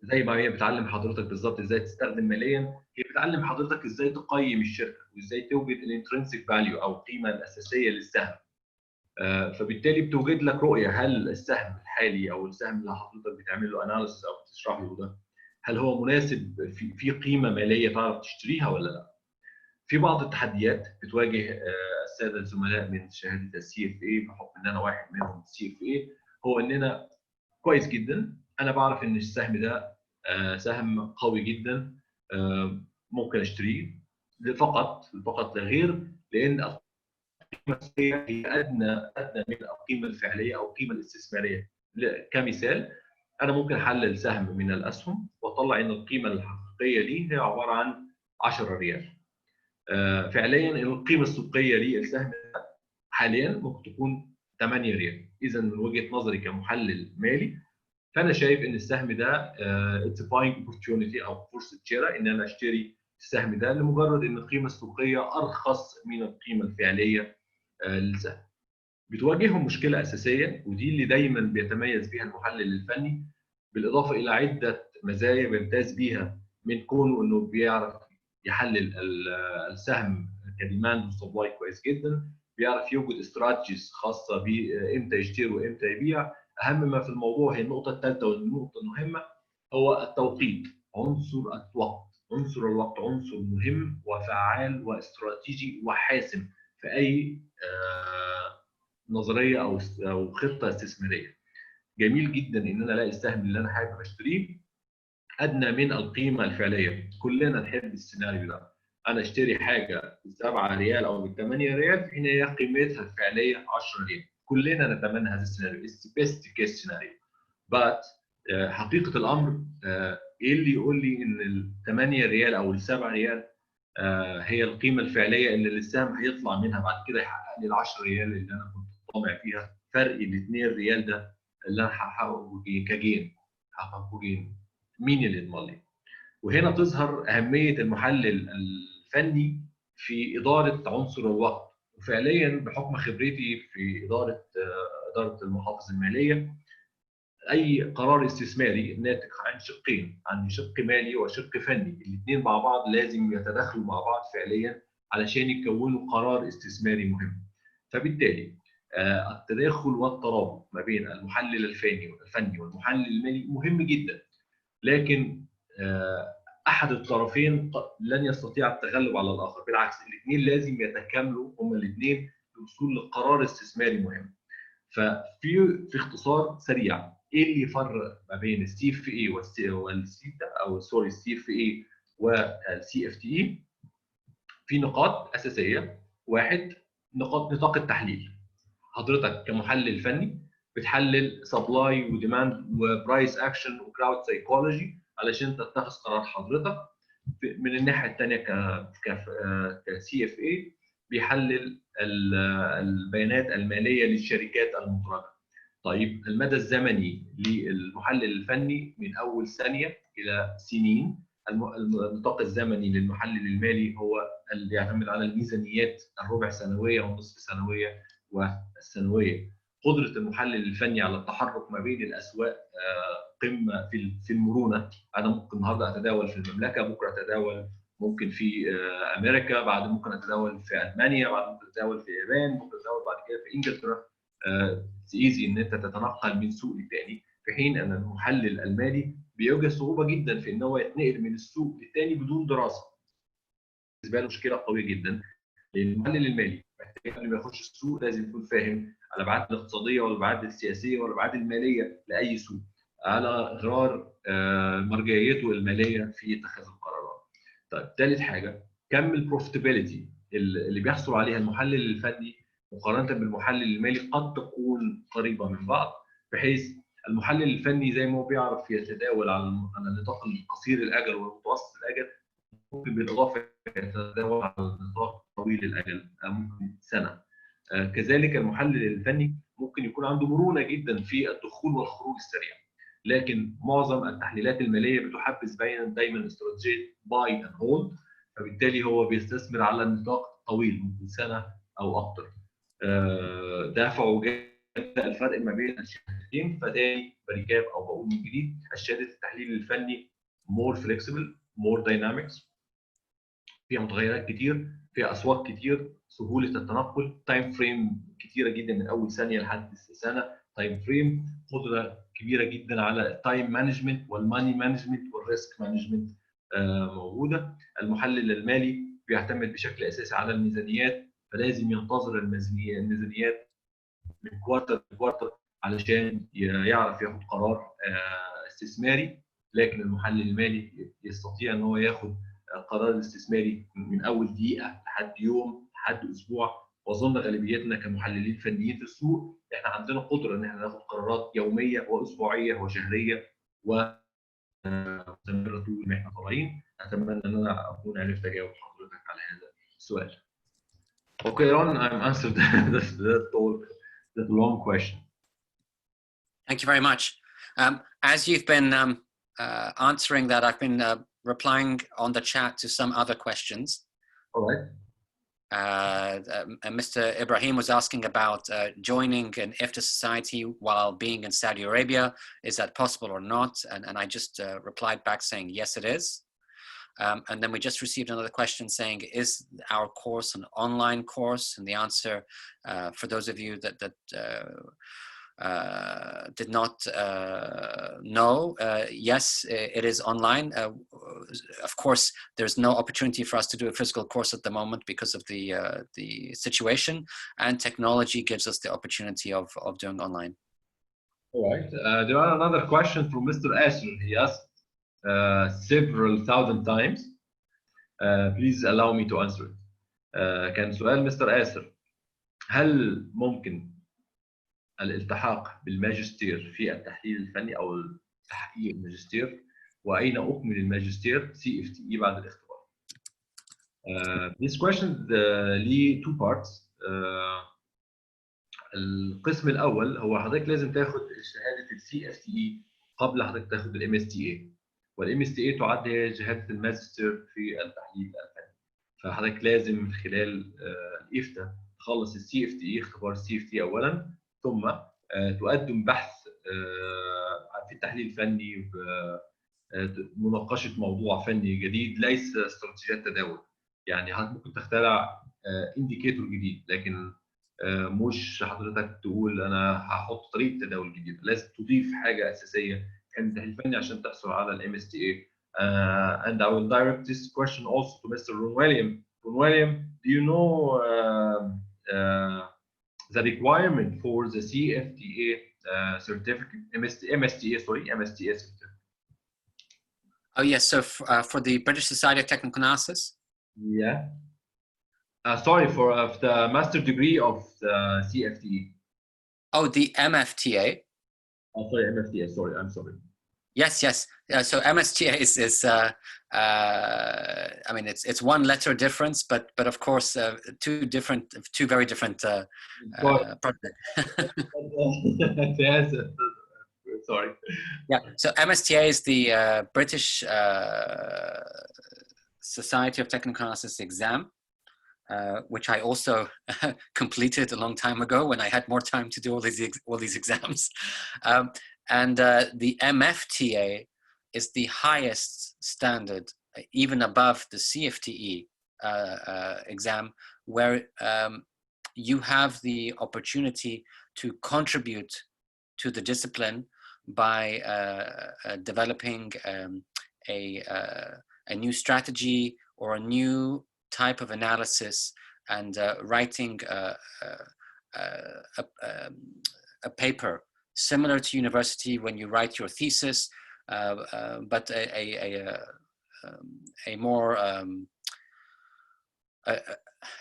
زي ما هي بتعلم حضرتك بالظبط ازاي تستخدم ماليا، هي بتعلم حضرتك ازاي تقيم الشركه وازاي توجد الانترنسيك فاليو او القيمه الاساسيه للسهم. فبالتالي بتوجد لك رؤيه، هل السهم الحالي او السهم اللي حضرتك بتعمل له اناليسيس او بتشرح له ده هل هو مناسب في قيمه ماليه تعرف تشتريها ولا لا. في بعض التحديات بتواجه الساده الزملاء من شهاده CFA بحكم ان انا واحد منهم CFA، هو اننا كويس جدا انا بعرف ان السهم ده سهم قوي جدا ممكن اشتريه فقط لا غير، لان القيمه هي ادنى من القيمه الفعليه او القيمه الاستثماريه. كمثال انا ممكن احلل سهم من الاسهم واطلع ان القيمه الحقيقيه ليه هي عباره عن 10 ريال. فعليا القيمه السوقيه للسهم حاليا ممكن تكون 8 ريال. اذا من وجهه نظري كمحلل مالي فانا شايف ان السهم ده اتس باينج اوبورتيونيتي او فرصه شراء ان انا اشتري السهم ده لمجرد ان القيمه السوقيه ارخص من القيمه الفعليه للسهم. بتواجههم مشكله اساسيه ودي اللي دايما بيتميز بها المحلل الفني، بالاضافه الى عده مزايا بيمتاز بيها من كونه انه بيعرف يحلل السهم كديماند وسبلاي كويس جدا، بيعرف يوجد استراتيجيز خاصه بامتى يشتري وامتى يبيع. اهم ما في الموضوع هي النقطه الثالثه والنقطه المهمه هو التوقيت. عنصر الوقت عنصر مهم وفعال واستراتيجي وحاسم في اي نظريه او خطه استثماريه. جميل جدا ان انا الاقي السهم اللي انا حابب اشتريه ادنى من القيمه الفعليه. كلنا نحب السيناريو ده، انا اشتري حاجه ب 7 ريال او ب 8 ريال حين هي قيمتها الفعليه 10 ريال. كلنا نتمنى هذا السيناريو، اتس بيست كيس سيناريو. بس حقيقه الامر ايه اللي يقول لي ان ال 8 ريال او ال 7 ريال هي القيمه الفعليه اللي السهم هيطلع منها بعد كده يحقق لي ال 10 ريال اللي انا كنت طامع فيها؟ فرق ال 2 ريال ده اللي انا هحققه كجين، هحققه جين، مين اللي يضمن لي؟ وهنا تظهر اهميه المحلل الفني في اداره عنصر الوقت. وفعليا بحكم خبرتي في اداره المحافظ الماليه، اي قرار استثماري ناتج عن شقين، عن شق مالي وشق فني، الاثنين مع بعض لازم يتداخلوا مع بعض فعليا علشان يكونوا قرار استثماري مهم. فبالتالي التداخل والترابط ما بين المحلل الفني والمحلل المالي مهم جدا، لكن احد الطرفين لن يستطيع التغلب على الاخر، بالعكس الاثنين لازم يتكاملوا هما الاثنين للوصول لقرار استثماري مهم. في اختصار سريع، ايه اللي يفرق ما بين CFA والسيتا او سوري CFA والCFTe؟ في نقاط اساسيه. واحد، نطاق التحليل. حضرتك كمحلل فني بتحلل سبلاي وديماند وبرايس اكشن وكراود سايكولوجي علشان تتخذ قرار حضرتك. من الناحيه الثانيه ك CFA بيحلل البيانات الماليه للشركات المدرجه. طيب المدى الزمني للمحلل الفني من اول ثانيه الى سنين. النطاق الزمني للمحلل المالي هو اللي يعتمد على الميزانيات الربع سنويه والنصف سنويه والسنويه. قدره المحلل الفني على التحرك ما بين الاسواق قمه في المرونه. انا ممكن النهارده اتداول في المملكه، بكره اتداول ممكن في امريكا، بعد ممكن اتداول في المانيا، بعد ممكن اتداول في اليابان، ممكن اتداول بعد كده في انجلترا. ايزي ان انت تتنقل من سوق للثاني، في حين ان المحلل المالي بيواجه صعوبه جدا في ان هو يتنقل من السوق للثاني بدون دراسه. بالنسبه له مشكله قويه جدا، لان المحلل المالي محتاج قبل ما يخش السوق لازم يكون فاهم الابعاد الاقتصاديه والابعاد السياسيه والابعاد الماليه لاي سوق، على غرار مرجعيته الماليه في اتخاذ القرارات. طيب ثالث حاجه، كم البروفيتابيلتي اللي بيحصل عليها المحلل الفني مقارنه بالمحلل المالي قد تكون قريبه من بعض، بحيث المحلل الفني زي ما هو بيعرف يتداول على النطاق القصير الاجل والمتوسط الاجل، ممكن بالاضافه يتداول على النطاق طويل الاجل ممكن سنه. كذلك المحلل الفني ممكن يكون عنده مرونه جدا في الدخول والخروج السريع، لكن معظم التحليلات الماليه بتحبذ دايما استراتيجيه باي اند هولد، فبالتالي هو بيستثمر على النطاق طويل ممكن سنه او اكتر. ده فوجئ الفرق ما بين الشهادتين. فتاني بريكاب او بقول من جديد، شهاده التحليل الفني more flexible more dynamics، فيها متغيرات كتير، فيها اصوات كتير، سهوله التنقل، تايم فريم كتيره جدا من اول ثانيه لحد سنه، تايم فريم، قدره كبيره جدا على التايم مانجمنت والماني مانجمنت والريسك مانجمنت موجوده. المحلل المالي بيعتمد بشكل اساسي على الميزانيات، فلازم ينتظر الميزانيات من كوارتر لكوارتر علشان يعرف ياخد قرار استثماري. لكن المحلل المالي يستطيع ان هو ياخد القرار الاستثماري من اول دقيقه لحد يوم لحد اسبوع. واظن غالبيتنا كمحللين فنيين في السوق احنا عندنا قدره ان احنا ناخد قرارات يوميه واسبوعيه وشهريه ومستمره طول ما احنا طالعين. اتمنى ان انا اكون عرفت اجاوب حضرتك على هذا السؤال. Okay, Ron, I'm answered that long question. Thank you very much. As you've been answering that, I've been replying on the chat to some other questions. All right. Mr. Ibrahim was asking about joining an IFTA society while being in Saudi Arabia. Is that possible or not? And I just replied back saying, yes, it is. And then we just received another question saying, is our course an online course? And the answer, for those of you that did not know, yes, it is online. Of course, there's no opportunity for us to do a physical course at the moment because of the situation, and technology gives us the opportunity of doing online. All right. There are another question from Mr. Asher. He asked several thousand times. Please allow me to answer it. كان سؤال مستر آسر: هل ممكن الالتحاق بالماجستير في التحليل الفني او تحقيق الماجستير؟ واين اكمل الماجستير CFTe بعد الاختبار؟ This question ليه two parts. القسم الاول هو حضرتك لازم تاخد شهاده CFTe قبل حضرتك تاخد MSTE، والMSTE تعد هي شهاده الماجستير في التحليل الفني. فحضرتك لازم من خلال الإفتاء تخلص CFTe، اختبار CFTe اولا، ثم تقدم بحث في التحليل الفني بمناقشه موضوع فني جديد، ليس استراتيجيات تداول. يعني حضرتك ممكن تخترع انديكيتور جديد، لكن مش حضرتك تقول انا هحط طريقه تداول جديده. لازم تضيف حاجه اساسيه في التحليل الفني عشان تحصل على الMSTE. And I will direct this question also to Mr. Ron William. Ron William, do you know the requirement for the CFTe certificate, MSTE certificate? Oh yes, so for the British Society of Technical Analysis? Yeah. Sorry, for the master degree of the CFTe. Oh, the MFTA. Oh, sorry, MFTA. Sorry, I'm sorry. Yes, yes. So MSTA is I mean, it's one letter difference, but of course two very different projects. Yes. Sorry. Yeah. So MSTA is the British Society of Technical Analysis exam, which I also completed a long time ago when I had more time to do all these exams. And the MFTA is the highest standard, even above the CFTe exam, where you have the opportunity to contribute to the discipline by developing a new strategy or a new type of analysis, and writing a paper similar to university when you write your thesis, but a more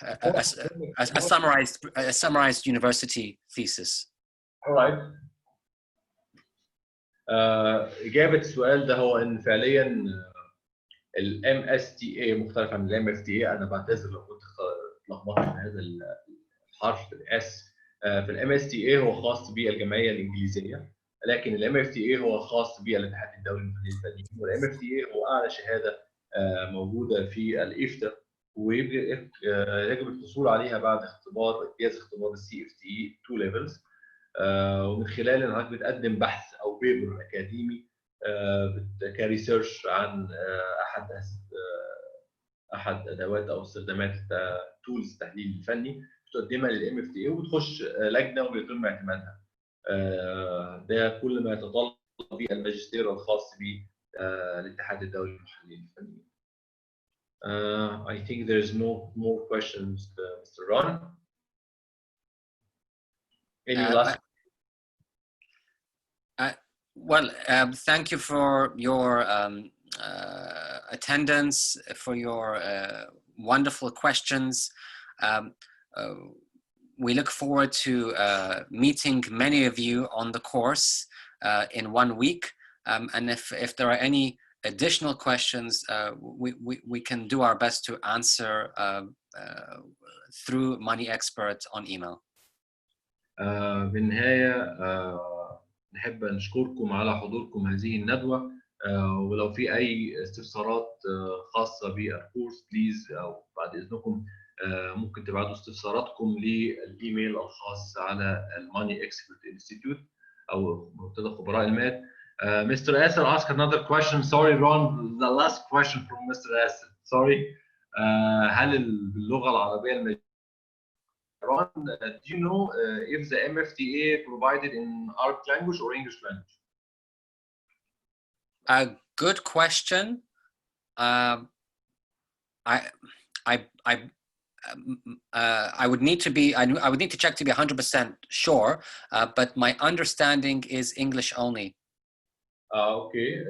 a summarized university thesis. All right. إجابة السؤال ده هو إن فعلياً MSTE مختلف عن MFTA. أنا بعتذر لو كنت اتلخبطت في هذا الحرف الS. في MSTE هو خاص بالجمعية الإنجليزية، لكن MFTA هو خاص بالاتحاد الدولي للمحللين الفنيين، والMFTA هو أعلى شهادة موجودة في الإفتاء ويجب الحصول عليها بعد اجتياز اختبار CFTe 2 levels. ومن خلال ان حضرتك بتقدم بحث او بيبر اكاديمي كريسيرش عن احد ادوات او استخدامات تولز التحليل الفني، بتقدمها للMFTA وبتخش لجنه ويتم اعتمادها. ده كل ما يتطلب به الماجستير الخاص بالاتحاد الدولي للمحللين الفنيين. I think there is no more questions, Mr. Ron. Any last? Well, thank you for your attendance, for your wonderful questions. We look forward to meeting many of you on the course in 1 week. And if there are any additional questions, we can do our best to answer through Money Expert on email. بالنهاية نحب نشكركم على حضوركم هذه الندوة، ولو في أي استفسارات خاصة بالكورس بليز أو بعد إذنكم ممكن تبعتوا استفساراتكم للإيميل الخاص على الماني اكسبرت انستيتيوت أو منتدى خبراء المال. Mr. Asser asked another question. Sorry, Ron, the last question from Mr. Asser. Sorry. هل باللغة العربية Ron, do you know if the MFTA provided in Arabic language or English language? A good question. I would need to be. I would need to check to be 100% sure, but my understanding is English only. اوكي.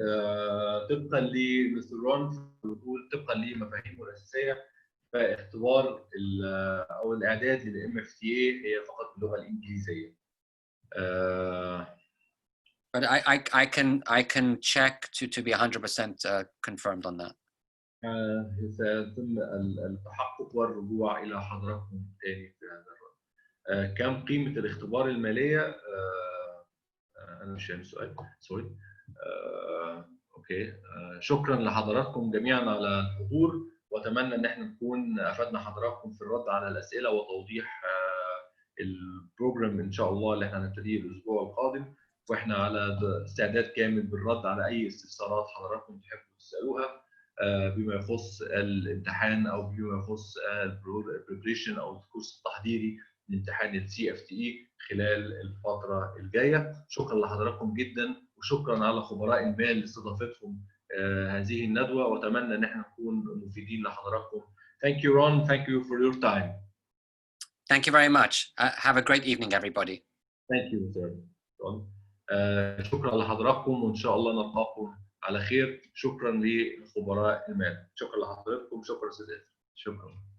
طبقا لمستر رون بيقول طبقا لمفاهيمه الاساسيه فاختبار او الاعداد للMFTA هي فقط باللغه الانجليزيه. But I can check to be 100% confirmed on that. سيتم التحقق والرجوع الى حضراتكم تاني في هذا الرد. كم قيمه الاختبار الماليه؟ انا مش فاهم السؤال، سوري. اوكي. شكرا لحضراتكم جميعا على الحضور، واتمنى ان احنا نكون افدنا حضراتكم في الرد على الاسئله وتوضيح البروجرام ان شاء الله اللي احنا هنبتديه الاسبوع القادم، واحنا على استعداد كامل بالرد على اي استفسارات حضراتكم تحبوا تسالوها بما يخص الامتحان او بما يخص البريبريشن او الكورس التحضيري لامتحان CFTe خلال الفتره الجايه. شكرا لحضراتكم جدا، وشكرا على خبراء المال لاستضافتهم هذه الندوه، واتمنى ان احنا نكون مفيدين لحضراتكم. Thank you, Ron. Thank you for your time. Thank you very much. Have a great evening, everybody. Thank you, Mr. Ron. شكرا لحضراتكم، وان شاء الله نلقاكم على خير. شكرا لخبراء المال. شكرا لحضراتكم. شكرا استاذ. شكرا.